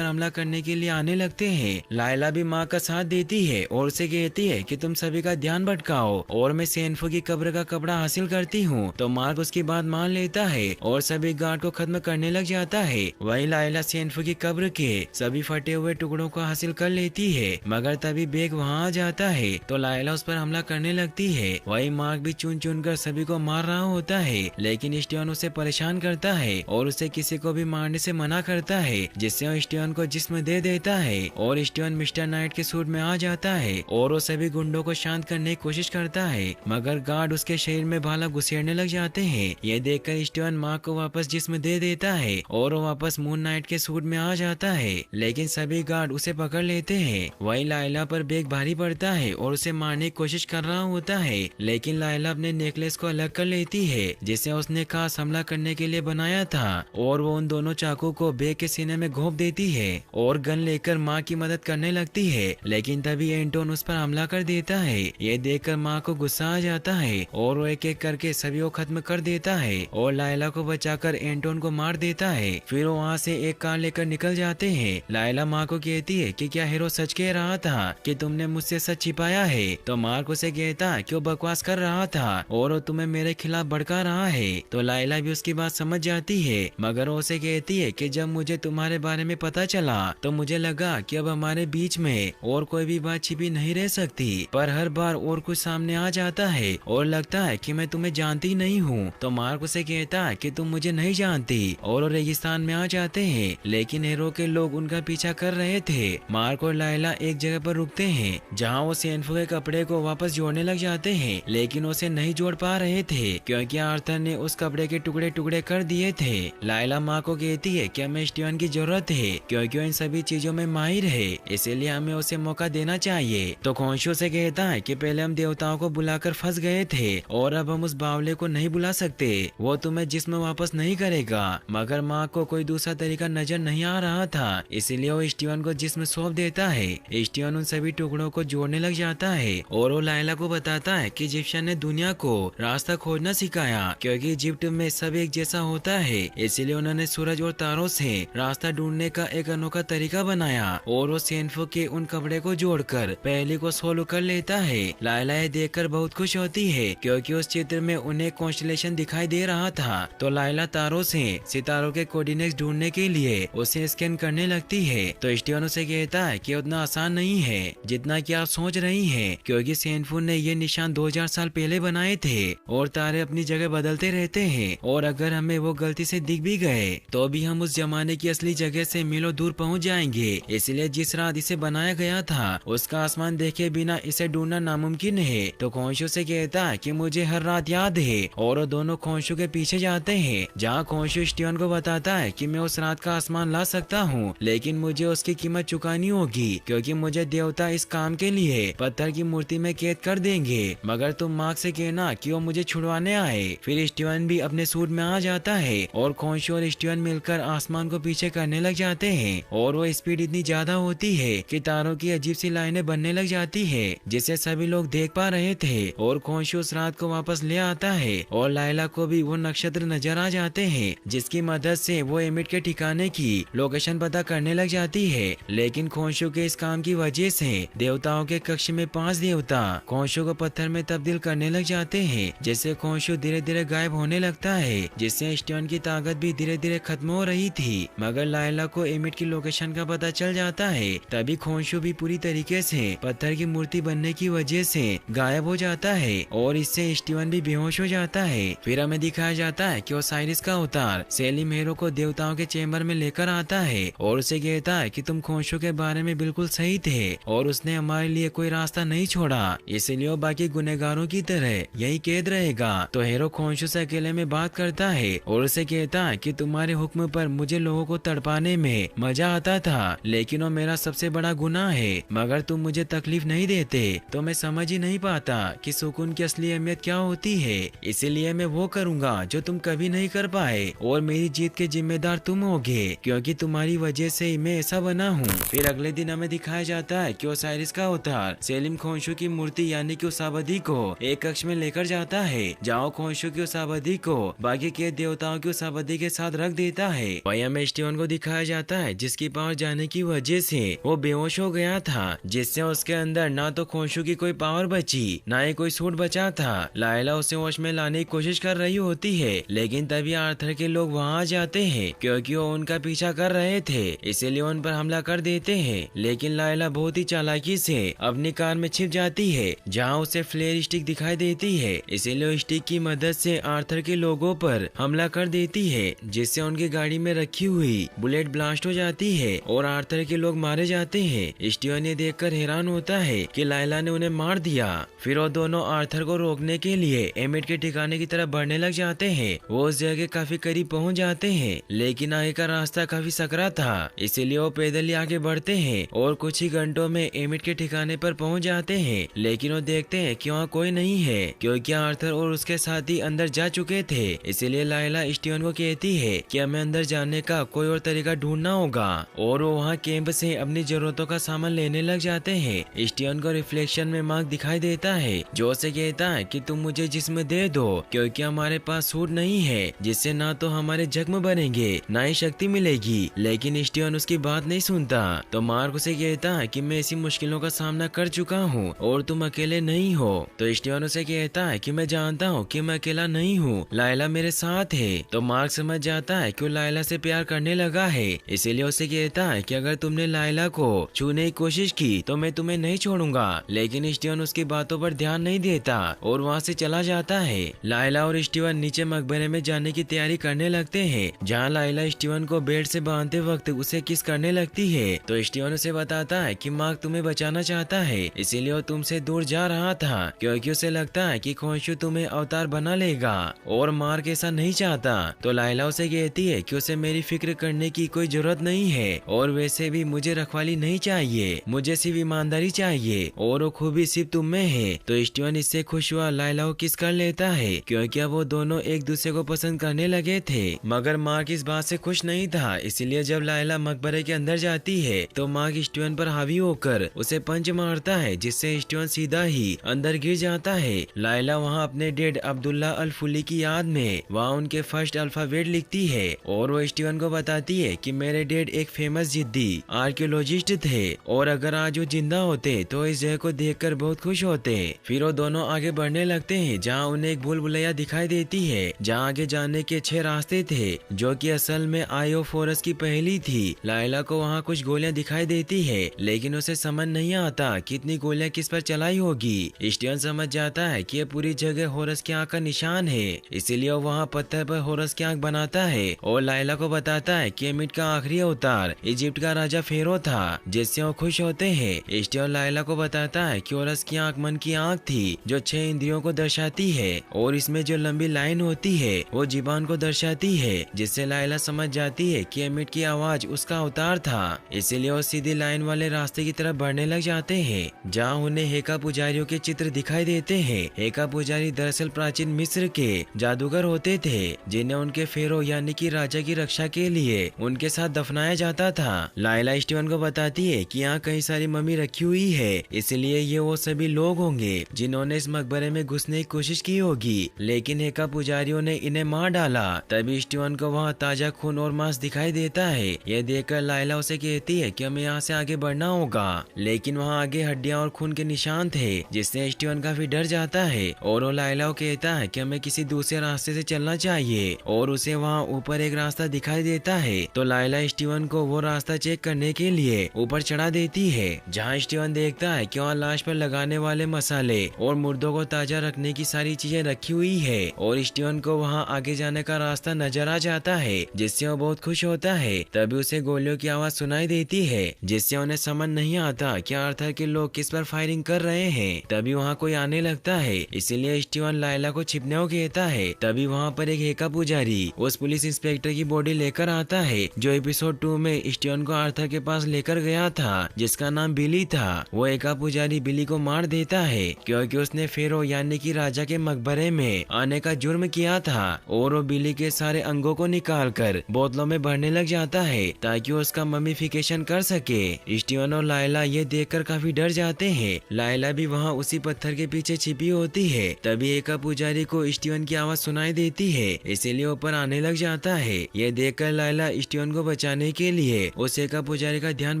हमला करने के लिए आने लगते हैं। लायला भी मार्क का साथ देती है और उसे कहती है कि तुम सभी का ध्यान भटकाओ और मैं सेनफू की कब्र का कपड़ा हासिल करती हूँ। तो मार्क उसकी बात मान लेता है और सभी गार्ड को खत्म करने लग जाता है। वही लायला सेनफू की कब्र के सभी फटे हुए टुकड़ों को हासिल कर लेती है, मगर तभी बेग वहाँ आ जाता है तो लायला उस पर हमला करने लगती है। वही मार्क भी चुन चुन कर सभी को मार रहा होता है, लेकिन स्टीवन उसे परेशान करता है और उसे किसी को भी मारने से मना करता है, जिससे वो स्टीवन को जिस्म दे देता है। और स्टीवन मिस्टर नाइट के सूट में आ जाता है और वो सभी गुंडों को शांत करने की कोशिश करता है, मगर गार्ड उसके शरीर में भाला घुसेड़ने लग जाते हैं। ये देखकर स्टीवन मार्क को वापस जिस्म दे देता है और वो वापस मून नाइट के सूट में आ जाता है, लेकिन सभी गार्ड उसे पकड़ लेते हैं। वही लायला पर बेग भारी पड़ता है और उसे मारने की कोशिश कर रहा होता है, लेकिन लायला अपने नेकलेस को अलग कर लेती है जिसे उसने खास हमला करने के लिए बनाया था और वो उन दोनों चाकू को बेग के सीने में घोंप देती है और गन लेकर माँ की मदद करने लगती है। लेकिन तभी एंटोन उस पर हमला कर देता है। ये देखकर माँ को गुस्सा आ जाता है और वो एक एक करके सभी को खत्म कर देता है और लायला को बचाकर एंटोन को मार देता है। फिर वो वहाँ से एक कार लेकर निकल जाते हैं। लायला माँ को कहती है कि क्या हीरो सच कह रहा था कि तुमने मुझसे सच छिपाया है? तो मार्क उसे कहता है कि वो बकवास कर रहा था और वो तुम्हें मेरे खिलाफ भड़का रहा है। तो लायला भी उसकी बात समझ जाती है, मगर वो उसे कहती है कि जब मुझे तुम्हारे बारे में पता चला तो मुझे लगा कि अब हमारे बीच में और कोई भी बात छिपी नहीं रह सकती, पर हर बार और कुछ सामने आ जाता है और लगता है कि मैं तुम्हें जानती नहीं हूँ। तो मार्क उसे कहता है कि तुम मुझे नहीं जानती और वो रेगिस्तान में आ जाते हैं, लेकिन हीरो के लोग उनका पीछा कर रहे थे। मार्क और लायला एक जगह पर रुकते हैं जहाँ वो सेनफू के कपड़े को वापस जोड़ने लग जाते हैं, लेकिन उसे नहीं जोड़ पा रहे थे क्योंकि आर्थर ने उस कपड़े के टुकड़े टुकड़े कर दिए थे। लायला माँ को कहती है कि हमें स्टीवन की जरूरत है क्योंकि वो इन सभी चीजों में माहिर है, इसीलिए हमें उसे मौका देना चाहिए। तो खोंशू से कहता है कि पहले हम देवताओं को बुलाकर फंस गए थे और अब हम उस बावले को नहीं बुला सकते, वो तुम्हें जिस्म वापस नहीं करेगा। मगर माँ को कोई दूसरा तरीका नजर नहीं आ रहा था, इसीलिए वो स्टीवन को जिस्म सौंप देता है। स्टीवन उन सभी टुकड़ों को जोड़ने लग जाता है और वो लायला को बताता है कि इजिप्शियन ने दुनिया को रास्ता खोजना सिखाया क्योंकि इजिप्ट में सब एक जैसा होता है, इसीलिए उन्होंने सूरज और तारों से रास्ता ढूंढने का एक अनोखा तरीका बनाया और वो सेनफू के उन कपड़े को जोड़कर पहली को सोल्व कर लेता है। लायला ये देखकर बहुत खुश होती है क्योंकि उस चित्र में उन्हें कॉन्स्टेलेशन दिखाई दे रहा था। तो लायला तारों से सितारों के कोऑर्डिनेट्स ढूंढने के लिए उसे स्कैन करने लगती है। तो स्टीवन उसे कहता है कि उतना आसान नहीं है जितना कि आप सोच रही हैं, क्योंकि सेनफू ने ये निशान 2000 साल पहले बनाए थे और तारे अपनी जगह बदलते रहते हैं और अगर हमें वो गलती से दिख भी गए तो भी हम उस जमाने की असली जगह से मीलों दूर पहुंच जाएंगे। इसलिए जिस रात इसे बनाया गया था उसका आसमान देखे बिना इसे ढूंढना नामुमकिन है। तो खोंशू से कहता है कि मुझे हर रात याद है और वो दोनों खोंशू के पीछे जाते हैं, जहाँ खोंशू स्टीवन को बताता है कि मैं उस रात का आसमान ला सकता हूँ, लेकिन मुझे उसकी कीमत चुकानी होगी क्योंकि मुझे देवता इस काम के लिए पत्थर की मूर्ति में कैद कर देंगे। मगर तुम मार्क से कहना कि वो मुझे छुड़वाने आए। फिर स्टीवन भी अपने सूट में आ जाता है और खोंशू और स्टीवन मिलकर आसमान को पीछे करने लग जाते हैं और वो स्पीड इतनी ज्यादा होती है कि तारों की अजीब सी लाइनें बनने लग जाती है जिसे सभी लोग देख पा रहे थे। और खोंशू उस रात को वापस ले आता है और लायला को भी वो नक्षत्र नजर आ जाते हैं जिसकी मदद से वो एमिट के ठिकाने की लोकेशन पता करने लग जाती है। लेकिन खोंशू के इस काम की वजह से देवताओं के कक्ष में 5 देवता खोंशू को पत्थर में तब्दील करने लग जाते हैं, जिससे खोंशू धीरे धीरे गायब होने लगता है, जिससे स्टीवन की ताकत भी धीरे धीरे खत्म हो रही थी। मगर लायला को एमिट की लोकेशन का पता चल जाता है। तभी खोंशू भी पूरी तरीके से पत्थर की मूर्ति बनने की वजह से गायब हो जाता है और इससे स्टीवन भी बेहोश हो जाता है। फिर हमें दिखाया जाता है कि ओसाइरिस का अवतार सेलिम हीरो को देवताओं के चेम्बर में लेकर आता है और उसे कहता है कि तुम खोंशू के बारे में बिल्कुल सही थे और उसने हमारे लिए कोई रास्ता नहीं छोड़ा, इसलिए वो बाकी गुनहगारों की तरह यही कैद रहेगा। तो हीरो खोंशू से अकेले में बात करता है और उसे कहता है कि तुम्हारे हुक्म पर मुझे लोगों को तड़पाने में मजा आता था, लेकिन वो मेरा सबसे बड़ा गुनाह है। मगर तुम मुझे तकलीफ नहीं देते तो मैं समझ ही नहीं पाता कि सुकून की असली अहमियत क्या होती है। इसीलिए मैं वो करूँगा जो तुम कभी नहीं कर पाए, और मेरी जीत के जिम्मेदार तुम होगे, क्योंकि तुम्हारी वजह से ही मैं ऐसा बना हूँ। फिर अगले दिन हमें दिखाया जाता है कि ओसाइरिस का अवतार सेलिम खोंशू की मूर्ति यानी कि उस आबादी को एक कक्ष में लेकर जाता है, जहाँ खोंशू की उस आबादी को बाकी के देवताओं की उस आबादी के साथ रख देता है। वही हमें स्टीवन को दिखाया जाता है जिसकी पावर जाने की वजह से वो बेहोश हो गया था, जिससे उसके अंदर ना तो खोंशू की कोई पावर बची ना ही कोई सूट बचा था। लायला उसे होश में लाने की कोशिश कर रही होती है, लेकिन तभी आर्थर के लोग वहाँ आ जाते हैं क्योंकि वो उनका पीछा कर रहे थे, इसीलिए उन पर हमला कर देते हैं। लेकिन लायला बहुत ही चालाकी से अपनी कार में छिप जाती है, जहाँ उसे फ्लेयर स्टिक दिखाई देती है, इसीलिए स्टिक की मदद से आर्थर के लोगों पर हमला कर देती है, जिससे उनकी गाड़ी में रखी हुई बुलेट ब्लास्ट हो जाती है और आर्थर के लोग मारे जाते हैं। स्टीवन ये देखकर हैरान होता है कि लायला ने उन्हें मार दिया। फिर वो दोनों आर्थर को रोकने के लिए एमिट के ठिकाने की तरफ बढ़ने लग जाते हैं। वो उस जगह काफी करीब पहुंच जाते हैं, लेकिन आगे का रास्ता काफी सकरा था, इसीलिए वो पैदल ही आगे बढ़ते हैं और कुछ ही घंटों में एमिट के ठिकाने पर पहुंच जाते हैं। लेकिन वो देखते हैं कि वहाँ कोई नहीं है, क्योंकि आर्थर और उसके साथी अंदर जा चुके थे। इसीलिए लायला स्टीवन को कहती है कि हमें अंदर जाने का कोई और तरीका ढूंढना होगा, और वो वहाँ कैंप से अपनी जरूरतों का सामान लेने लग जाते हैं। स्टीवन को रिफ्लेक्शन में मार्क दिखाई देता है जो उसे कहता है कि तुम मुझे जिस्म दे दो, क्योंकि हमारे पास सूट नहीं है, जिससे ना तो हमारे जख्म बनेंगे ना ही शक्ति मिलेगी। लेकिन स्टीवन उसकी बात नहीं सुनता, तो मार्क उसे कहता है कि मैं ऐसी मुश्किलों का सामना कर चुका हूँ और तुम अकेले नहीं हो। तो स्टीवन उसे कहता है कि मैं जानता हूँ कि मैं अकेला नहीं हूँ, लायला मेरे साथ है। तो मार्क समझ जाता है कि वो लायला से प्यार करने लगा है, इसीलिए उसे कहता है कि अगर तुमने लायला को छूने की कोशिश की तो मैं तुम्हें नहीं छोड़ूंगा। लेकिन स्टीवन उसकी बातों पर ध्यान नहीं देता और वहाँ से चला जाता है। लायला और स्टीवन नीचे मकबरे में जाने की तैयारी करने लगते हैं, जहाँ लायला स्टीवन को बेड से बांधते वक्त उसे किस करने लगती है। तो स्टीवन उसे बताता है कि मार्क तुम्हें बचाना चाहता है, इसीलिए वो तुमसे दूर जा रहा था, क्योंकि उसे लगता है कि खोंशू तुम्हें अवतार बना लेगा, और मार्क ऐसा नहीं चाहता। तो लायला उसे कहती है कि उसे मेरी फिक्र करने की कोई जरूरत नहीं है, और वैसे भी मुझे रखवाली नहीं चाहिए, मुझे सिर्फ ईमानदारी चाहिए, और वो खूबी सिर्फ तुम में है। तो स्टीवन इससे खुश हुआ लायला को किस कर लेता है, क्योंकि अब वो दोनों एक दूसरे को पसंद करने लगे थे। मगर मार्क इस बात से खुश नहीं था, इसलिए जब लायला मकबरे के अंदर जाती है तो मार्क स्टीवन पर हावी होकर उसे पंच मारता है, जिससे स्टीवन सीधा ही अंदर गिर जाता है। लायला वहाँ अपने डेड अब्दुल्ला अल फुली की याद में वहाँ उनके फर्स्ट अल्फाबेट लिखती है, और वो स्टीवन को बताती है कि मेरे डेड एक फेमस जिद्दी आर्कियोलॉजिस्ट थे, और अगर आज वो जिंदा होते तो इस जगह को देखकर बहुत खुश होते। फिर वो दोनों आगे बढ़ने लगते हैं, जहाँ उन्हें एक भूल भुलैया दिखाई देती है, जहाँ आगे जाने के 6 रास्ते थे, जो कि असल में आयोफोरस की पहेली थी। लायला को वहाँ कुछ गोलियां दिखाई देती है, लेकिन उसे समझ नहीं आता कितनी गोलियां किस पर चलाई होगी। स्टीवन समझ जाता है कि ये पूरी जगह होरस की आंख का निशान है, इसीलिए वो वहाँ पत्थर पर होरस की आंख बनाता है और लायला को बताता है कि एमिट का आखिरी अवतार इजिप्ट का राजा फेरो था, जिससे वो खुश होते हैं। स्टीवन लायला को बताता है कि होरस की आंख मन की आंख थी, जो 6 इंद्रियों को दर्शाती है, और इसमें जो लंबी लाइन होती है वो जीबान को दर्शाती है, जिससे लायला समझ जाती है कि एमिट की आवाज उसका अवतार था। इसीलिए वो सीधी लाइन वाले रास्ते की तरफ बढ़ने लग जाते हैं, जहाँ उन्हें हेका पुजारियों के चित्र दिखाई देते हैं। हेका पुजारी दरअसल प्राचीन मिस्र के जादूगर होते थे, जिन्हें उनके फेरो यानी कि राजा की रक्षा के लिए उनके साथ दफनाया जाता था। लायला स्टीवन को बताती है कि यहाँ कई सारी मम्मी रखी हुई है, इसलिए ये वो सभी लोग होंगे जिन्होंने इस मकबरे में घुसने की कोशिश की होगी, लेकिन हेका पुजारियों ने इन्हें मार डाला। तभी स्टीवन को वहाँ ताजा खून और मांस दिखाई देता है। यह देखकर लायला उसे कहती है कि हमें यहाँ से आगे बढ़ना होगा, लेकिन वहाँ आगे हड्डियाँ और खून के निशान थे, जिससे स्टीवन काफी डर जाता है, और वो लायला को कहता है कि हमें किसी दूसरे रास्ते से चलना चाहिए, और उसे वहाँ ऊपर एक रास्ता दिखाई देता है। तो लायला स्टीवन को वो रास्ता चेक करने के लिए ऊपर चढ़ा देती है, जहाँ स्टीवन देखता है कि वहाँ लाश पर लगाने वाले मसाले और मुर्दों को ताजा रखने की सारी चीजें रखी हुई है, और स्टीवन को वहाँ आगे जाने का रास्ता नजर आ जाता है, जिससे वो बहुत खुश होता है। तभी उसे गोलियों की आवाज सुनाई देती है, जिससे उन्हें समझ नहीं आता कि आर्थर के लोग किस पर फायरिंग कर रहे हैं। तभी वहाँ वहाँ कोई आने लगता है, इसीलिए स्टीवन लायला को छिपने को कहता है। तभी वहाँ पर एक हेका पुजारी उस पुलिस इंस्पेक्टर की बॉडी लेकर आता है जो एपिसोड 2 में स्टीवन को आर्थर के पास लेकर गया था, जिसका नाम बिली था। वो हेका पुजारी बिली को मार देता है क्योंकि उसने फेरो यानी कि राजा के मकबरे में आने का जुर्म किया था और वो बिली के सारे अंगों को निकालकर बोतलों में भरने लग जाता है ताकि वो उसका मम्मीफिकेशन कर सके। स्टीवन और लायला ये देखकर काफी डर जाते हैं। लायला भी वहाँ उसी पत्थर के पीछे छिपी होती है। तभी हेका पुजारी को स्टीवन की आवाज सुनाई देती है, इसीलिए ऊपर आने लग जाता है। ये देखकर लायला स्टीवन को बचाने के लिए उस हेका पुजारी का ध्यान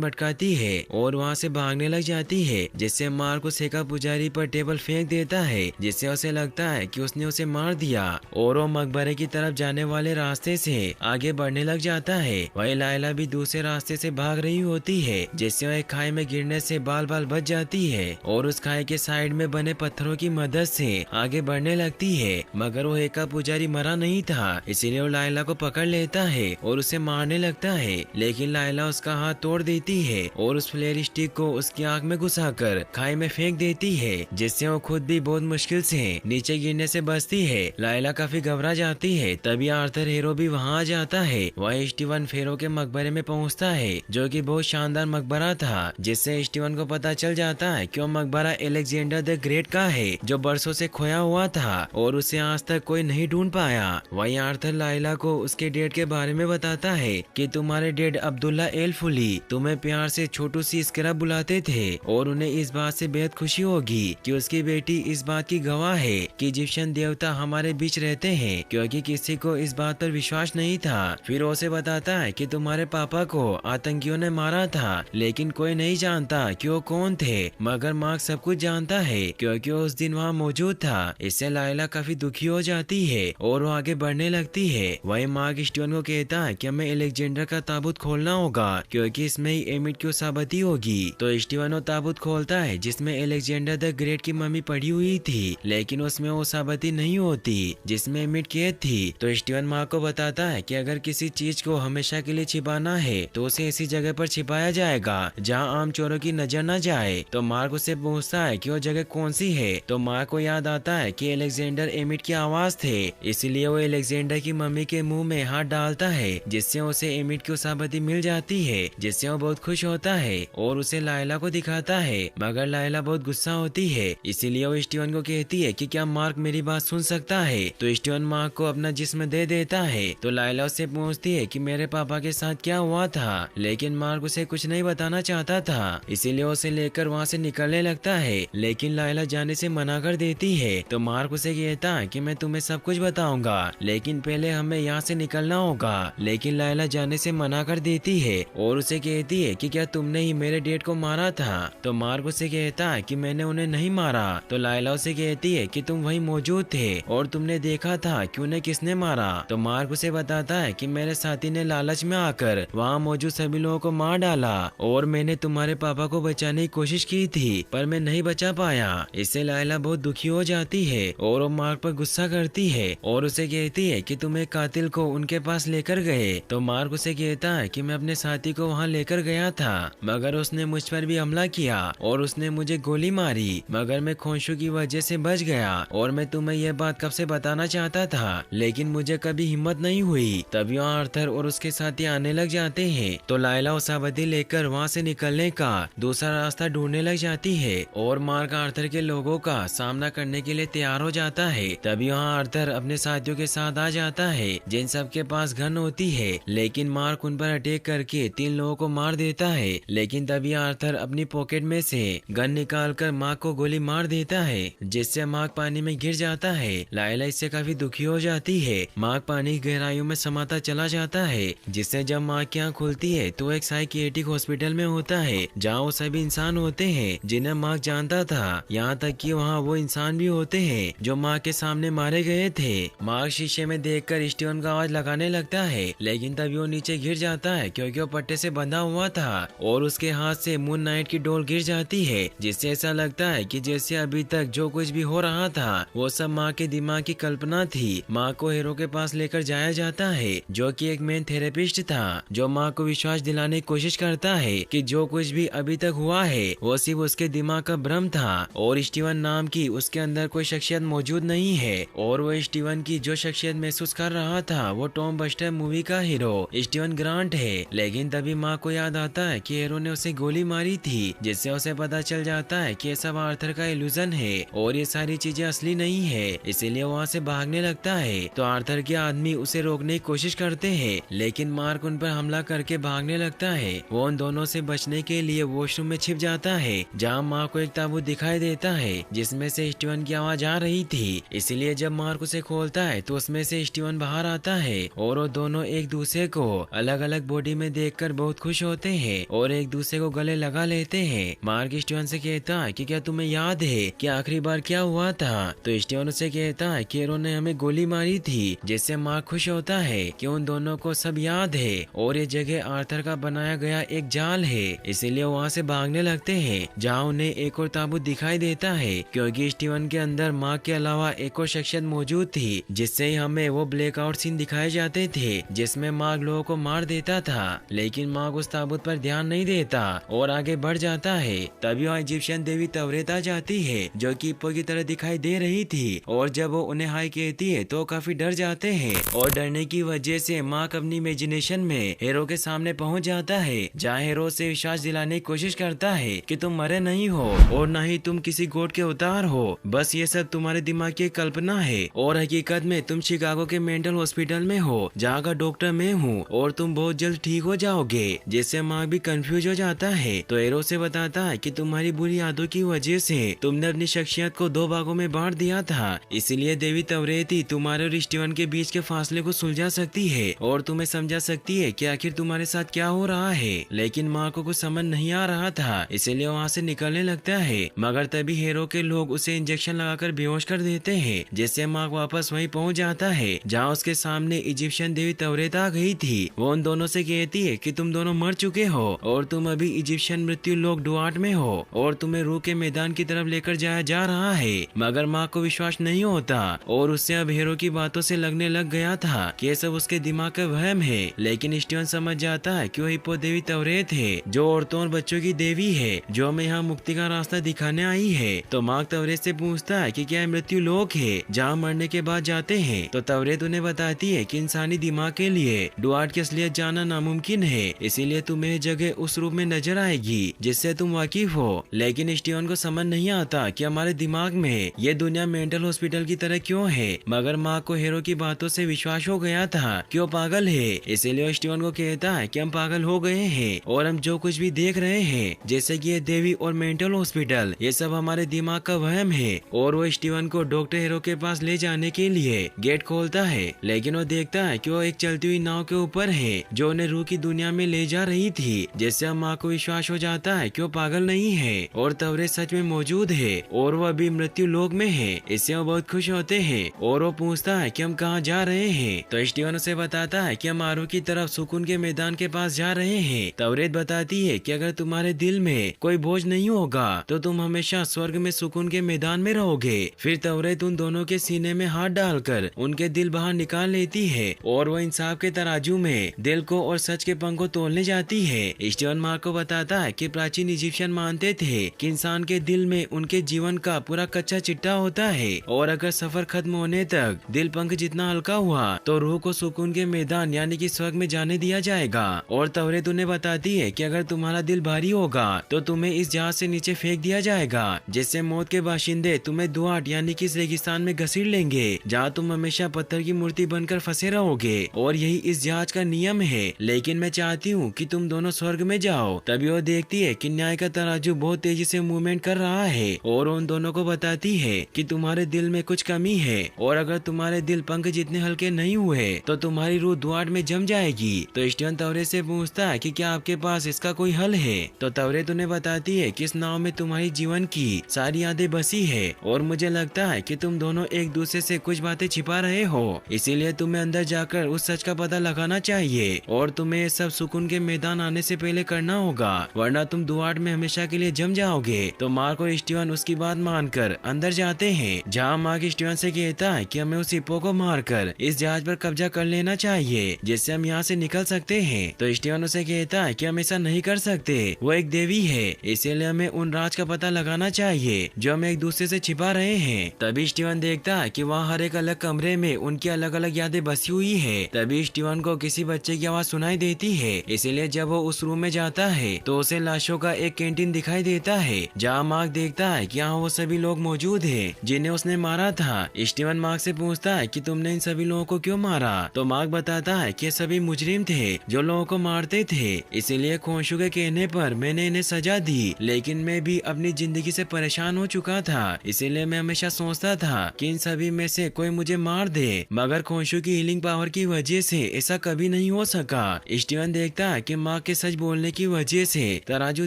भटकाती है और वहाँ से भागने लग जाती है, जिससे मार्क उस हेका पुजारी पर टेबल फेंक देता है, जिससे उसे लगता है कि उसने उसे मार दिया और वो मकबरे की तरफ जाने वाले रास्ते से आगे बढ़ने लग जाता है। वही लायला भी दूसरे रास्ते से भाग रही होती है, जिससे वह खाई में गिरने से बाल बाल बच जाती है और उस खाई के साइड में बने पत्थरों की मदद से आगे बढ़ने लगती है। मगर वो हेका पुजारी मरा नहीं था, इसीलिए वो लायला को पकड़ लेता है और उसे मारने लगता है, लेकिन लायला उसका हाथ तोड़ देती है और उस फ्लेयर स्टिक को उसकी आंख में घुसाकर खाई में फेंक देती है, जिससे वो खुद भी बहुत मुश्किल से नीचे गिरने से बचती है। लायला काफी घबरा जाती है। तभी आर्थर हेरो भी वहाँ आ जाता है। वह स्टीवन फेरो के मकबरे में पहुँचता है, जो कि बहुत शानदार मकबरा था, जिससे स्टीवन को पता चल जाता है कि वो मकबरा अलेक्जेंडर द ग्रेट का है, जो बरसों से खोया हुआ था और उसे आज तक कोई नहीं ढूंढ पाया। वहीं आर्थर लायला को उसके डेड के बारे में बताता है कि तुम्हारे डेड अब्दुल्ला एल फुली तुम्हें प्यार से छोटू सी स्क्रब बुलाते थे और उन्हें इस बात से बेहद खुशी होगी कि उसकी बेटी इस बात की गवाह है कि इजिप्शियन देवता हमारे बीच रहते हैं, क्योंकि किसी को इस बात पर विश्वास नहीं था। फिर उसे बताता है कि तुम्हारे पापा को आतंकियों ने मारा था, लेकिन कोई नहीं जानता कि वो कौन थे, मगर मार्क सब कुछ जानता है क्योंकि वो उस दिन वहाँ मौजूद था। इससे लायला काफी दुखी हो जाती है और वो आगे बढ़ने लगती है। वही मार्क स्टीवन को कहता है कि हमें अलेक्जेंडर का ताबूत खोलना होगा क्योंकि इसमें ही एमिट की उसाबती होगी। तो स्टीवन वो ताबूत खोलता है जिसमें अलेक्जेंडर द ग्रेट की मम्मी पड़ी हुई थी, लेकिन उसमें वो उसाबती नहीं होती जिसमें एमिट कैद थी। तो स्टीवन मार्क को बताता है कि अगर किसी चीज को हमेशा के लिए छिपाना है तो उसे ऐसी जगह पर छिपाया जाएगा जहाँ आम चोरों की नजर न जाए। तो मार्क उससे पूछता है कि वो जगह कौन सी है। तो मार्क को याद आता है कि अलेक्जेंडर एमिट की आवाज थे, इसलिए वो अलेक्जेंडर की मम्मी के मुंह में हाथ डालता है, जिससे उसे एमिट की उसाबती मिल जाती है, जिससे वो बहुत खुश होता है और उसे लायला को दिखाता है। मगर लायला बहुत गुस्सा होती है, इसीलिए वो स्टीवन को कहती है कि क्या मार्क मेरी बात सुन सकता है। तो स्टीवन मार्क को अपना जिस्म दे देता है। तो लायला उससे पूछती है कि मेरे पापा के साथ क्या हुआ था, लेकिन मार्क उसे कुछ नहीं बताना चाहता था, इसीलिए उसे लेकर वहाँ से निकलने लगता है, लेकिन लायला जाने से मना कर देती है। तो मार्क उसे कहता है कि मैं तुम्हें सब कुछ बताऊंगा, लेकिन पहले हमें यहाँ से निकलना होगा। लेकिन लायला जाने से मना कर देती है और उसे कहती है कि क्या तुमने ही मेरे डेड को मारा था। तो मार्क उसे कहता है कि मैंने उन्हें नहीं मारा। तो लायला उसे कहती है कि तुम वहीं मौजूद थे और तुमने देखा था कि उन्हें किसने मारा। तो मार्क उसे बताता है कि मेरे साथी ने लालच में आकर वहाँ मौजूद सभी लोगों को मार डाला और मैंने तुम्हारे पापा को बचाने की कोशिश की थी, पर मैं नहीं बचा पाया। इससे लायला बहुत दुखी हो जाती है और वो मार्क पर गुस्सा करती है और उसे कहती है कि तुम एक कातिल को उनके पास लेकर गए। तो मार्क उसे कहता है कि मैं अपने साथी को वहाँ लेकर गया था, मगर उसने मुझ पर भी हमला किया और उसने मुझे गोली मारी, मगर मैं खोंशू की वजह से बच गया और मैं तुम्हें यह बात कब से बताना चाहता था, लेकिन मुझे कभी हिम्मत नहीं हुई। तभी वहाँ आर्थर और उसके साथी आने लग जाते हैं। तो लायला उसाबती लेकर वहाँ से निकलने का दूसरा रास्ता ढूंढने लग जाती है और मार्क आर्थर के लोगों का सामना करने के लिए तैयार हो जाता है। तभी वहाँ आर्थर अपने साथियों के साथ आ जाता है जिन सब के पास गन होती है, लेकिन मार्क उन पर अटैक करके 3 लोगों को मार देता है। लेकिन तभी आर्थर अपनी पॉकेट में से गन निकालकर मार्क को गोली मार देता है, जिससे मार्क पानी में गिर जाता है। लायला इससे काफी दुखी हो जाती है। मार्क पानी की गहराइयों में समाता चला जाता है, जिससे जब मार्क की आँख खुलती है तो एक साइकियाट्रिक हॉस्पिटल में होता है जहाँ वो सभी इंसान होते हैं जिन्हें मार्क जानता था, यहाँ तक कि वहाँ वो इंसान भी होते हैं जो मार्क के सामने मारे गए थे। मार्क शीशे में देखकर स्टीवन का आवाज लगाने लगता है, लेकिन तभी वो नीचे गिर जाता है क्योंकि वो पट्टे से बंधा हुआ था और उसके हाथ से मून नाइट की डोल गिर जाती है, जिससे ऐसा लगता है कि जैसे अभी तक जो कुछ भी हो रहा था वो सब माँ के दिमाग की कल्पना थी। माँ को हीरो के पास लेकर जाया जाता है, जो कि एक मेन थेरेपिस्ट था, जो माँ को विश्वास दिलाने की कोशिश करता है कि जो कुछ भी अभी तक हुआ है वो सिर्फ उसके दिमाग का भ्रम था और स्टीवन नाम की उसके अंदर कोई शख्सियत मौजूद नहीं है और वो स्टीवन की जो शख्सियत महसूस कर रहा था वो टॉम बस्टर मूवी का हीरो स्टीवन ग्रांट है। लेकिन तभी माँ को याद आता है कि हीरो ने उसे गोली मारी थी, जिससे उसे पता चल जाता है कि ये सब आर्थर का इल्यूजन है और ये सारी चीजें असली नहीं है। इसीलिए वहाँ से भागने लगता है तो आर्थर के आदमी उसे रोकने की कोशिश करते हैं, लेकिन मार्क उन पर हमला करके भागने लगता है। वो उन दोनों से बचने के लिए वॉशरूम में छिप जाता है, जहाँ माँ को एक ताबूत दिखाई देता है जिसमें से स्टीवन की आवाज आ रही थी। इसलिए जब मार्क उसे खोलता है तो उसमें से स्टीवन बाहर आता है और वो दोनों एक दूसरे को अलग अलग बॉडी में देखकर बहुत खुश होते हैं और एक दूसरे को गले लगा लेते हैं। मार्क स्टीवन से कहता है कि क्या तुम्हें याद है कि आखिरी बार क्या हुआ था? तो स्टीवन उसे कहता है कि हीरो ने हमें गोली मारी थी, जिससे मार्क खुश होता है कि उन दोनों को सब याद है और ये जगह आर्थर का बनाया गया एक जाल है। इसीलिए वहाँ से भागने लगते हैं, जहाँ उन्हें एक और ताबूत दिखाई देता है, क्योंकि स्टीवन के अंदर मार्क के अलावा एक और शख्सियत मौजूद थी, जिससे हमें वो ब्लैकआउट सीन दिखाए जाते थे जिसमें मार्क लोगों को मार देता था। लेकिन मार्क उस ताबूत पर ध्यान नहीं देता और आगे बढ़ जाता है। तभी वहाँ इजिप्शियन देवी तवरेत आ जाती है, जो कि हिप्पो की तरह दिखाई दे रही थी, और जब वो उन्हें हाई कहती है तो काफी डर जाते हैं और डरने की वजह से मार्क अपनी इमेजिनेशन में हीरो के सामने पहुंच जाता है, जहाँ हीरो से विश्वास दिलाने की कोशिश करता है कि तुम मरे नहीं हो और न ही तुम किसी गोट के अवतार हो, बस ये सब तुम्हारे दिमाग की कल्पना है और हकीकत में तुम शिकागो के मेंटल हॉस्पिटल में हो, जहाँ का डॉक्टर मैं हूँ और तुम बहुत जल्द ठीक हो जाओगे। जिससे मार्क भी कंफ्यूज हो जाता है तो हीरो से बताता है कि तुम्हारी बुरी आदतों की वजह से तुमने अपनी शख्सियत को 2 भागों में बांट दिया था, इसीलिए देवी तवरेत ही तुम्हारे और स्टीवन के बीच के फासले को सुलझा सकती है और तुम्हें समझा सकती है कि आखिर तुम्हारे साथ क्या हो रहा है। लेकिन मार्क को कुछ समझ नहीं आ रहा था, इसलिए वहाँ से निकलने लगता है, मगर तभी हीरो के लोग उसे इंजेक्शन लगाकर बेहोश कर देते हैं, जिससे मार्क वापस वहीं पहुँच जाता है जहाँ उसके सामने इजिप्शियन देवी तवरेत आ गई थी। वो उन दोनों से कहती है कि तुम दोनों मर चुके हो और तुम अभी इजिप्शियन मृत्यु लोक डुआर्ट में हो और तुम्हें रूह के मैदान की तरफ लेकर जाया जा रहा है। मगर मार्क को विश्वास नहीं होता और उससे अब हीरो की बातों से लगने लग गया था कि ये सब उसके दिमाग का वहम है। लेकिन स्टीवन समझ जाता है कि वो हिप्पो देवी तवरेत है, जो औरतों और बच्चों की देवी है, जो हमें यहाँ मुक्ति का रास्ता दिखाने आई है। तो मार्क तवरेत से पूछता है कि क्या मृत्यु लोक है जहाँ मरने के बाद जाते हैं? तो तवरेत उन्हें बताती है कि इंसानी दिमाग के लिए डुआर्ट की असलियत जानना नामुमकिन है, इसीलिए तुम्हें जगह उस रूप में नजर आएगी जिससे तुम वाकिफ हो। लेकिन स्टीवन को समझ नहीं आता कि हमारे दिमाग में ये दुनिया मेंटल हॉस्पिटल की तरह क्यों है। मगर मार्क को हीरो की बातों से विश्वास हो गया था कि वो पागल है, इसीलिए स्टीवन को कहता है कि हम पागल हो गए हैं और हम जो कुछ भी देख रहे हैं, जैसे कि ये देवी और मेंटल हॉस्पिटल, ये सब हमारे दिमाग का वहम है। और वो स्टीवन को डॉक्टर हीरो के पास ले जाने के लिए गेट खोलता है, लेकिन वो देखता है कि वो एक चलती हुई नाव के ऊपर है जो उन्हें रूह की दुनिया में ले जा रही थी, जिससे माँ को विश्वास हो जाता है कि वो पागल नहीं है और तवरेत सच में मौजूद है और वो अभी मृत्यु लोक में है। इससे वो बहुत खुश होते हैं और वो पूछता है कि हम कहाँ जा रहे हैं। तो स्टीवन उसे बताता है कि हम आरू की तरफ सुकून के मैदान के पास जा रहे हैं। तवरेत बताती है कि अगर तुम्हारे दिल में कोई बोझ नहीं होगा तो तुम हमेशा स्वर्ग में सुकून के मैदान में रहोगे। फिर तवरेत उन दोनों के सीने में हाथ डालकर उनके दिल बाहर निकाल लेती है और वो इंसाफ के तराजू में दिल को और सच के पंख को तोलने जाती है। स्टीवन मार्क को बताता है कि प्राचीन इजिप्शियन मानते थे कि इंसान के दिल में उनके जीवन का पूरा कच्चा चिट्टा होता है और अगर सफर खत्म होने तक दिल पंख जितना हल्का हुआ तो रूह को सुकून के मैदान यानी कि स्वर्ग में जाने दिया जाएगा। और तवरेत उन्हें बताती है कि अगर तुम्हारा दिल भारी होगा तो तुम्हें इस जहाज से नीचे फेंक दिया जाएगा, जिससे मौत के बाशिंदे तुम्हें दुआट यानी कि इस रेगिस्तान में घसीट लेंगे, जहाँ तुम हमेशा पत्थर की मूर्ति बनकर फंसे रहोगे और यही इस जहाज का नियम है। लेकिन मैं चाहती हूँ कि तुम दोनों स्वर्ग में जाओ। तभी वो देखती है कि न्याय का तराजू बहुत तेजी से मूवमेंट कर रहा है और उन दोनों को बताती है कि तुम्हारे दिल में कुछ कमी है और अगर तुम्हारे दिल पंख जितने हल्के नहीं हुए तो तुम्हारी रूह दुआट में जम जाएगी। तो स्टीवन तवरेत से पूछता है कि क्या आपके पास इसका कोई हल है। तो तवरेत उन्हें बताती है कि इस नाव में तुम्हारी जीवन की सारी यादें बसी है और मुझे लगता है कि तुम दोनों एक दूसरे से कुछ बातें छिपा रहे हो, इसीलिए तुम्हें अंदर जाकर उस सच का पता लगाना चाहिए और तुम्हें ये सब सुकून के मैदान आने से पहले करना होगा, वरना तुम दुआट में हमेशा के लिए जम जाओगे। तो मार्क और स्टीवन उसकी बात मानकर अंदर जाते हैं, जहाँ मार्क स्टीवन से कहता है कि हमें उस हिप्पो को मारकर इस जहाज पर कब्जा कर लेना चाहिए, जिससे हम यहाँ से निकल सकते हैं। तो स्टीवन उसे कहता है कि हम ऐसा नहीं कर सकते, वो एक देवी है, इसीलिए हमें उन राज का पता लगाना जाना चाहिए जो हम एक दूसरे से छिपा रहे हैं। तभी स्टीवन देखता है कि वहाँ हर एक अलग कमरे में उनकी अलग अलग यादें बसी हुई है। तभी स्टीवन को किसी बच्चे की आवाज सुनाई देती है, इसीलिए जब वो उस रूम में जाता है तो उसे लाशों का एक कैंटीन दिखाई देता है जहाँ मार्क देखता है कि यहाँ वो सभी लोग मौजूद है जिन्हें उसने मारा था। स्टीवन मार्क से पूछता है कि तुमने इन सभी लोगों को क्यों मारा, तो मार्क बताता है कि ये सभी मुजरिम थे जो लोगों को मारते थे, इसीलिए खोशू के कहने पर मैंने इन्हें सजा दी। लेकिन मैं भी अपनी जिंदगी से परेशान हो चुका था, इसीलिए मैं हमेशा सोचता था कि इन सभी में से कोई मुझे मार दे, मगर खोशू की हीलिंग पावर की वजह से ऐसा कभी नहीं हो सका। स्टीवन देखता है कि मार्क के सच बोलने की वजह से तराजू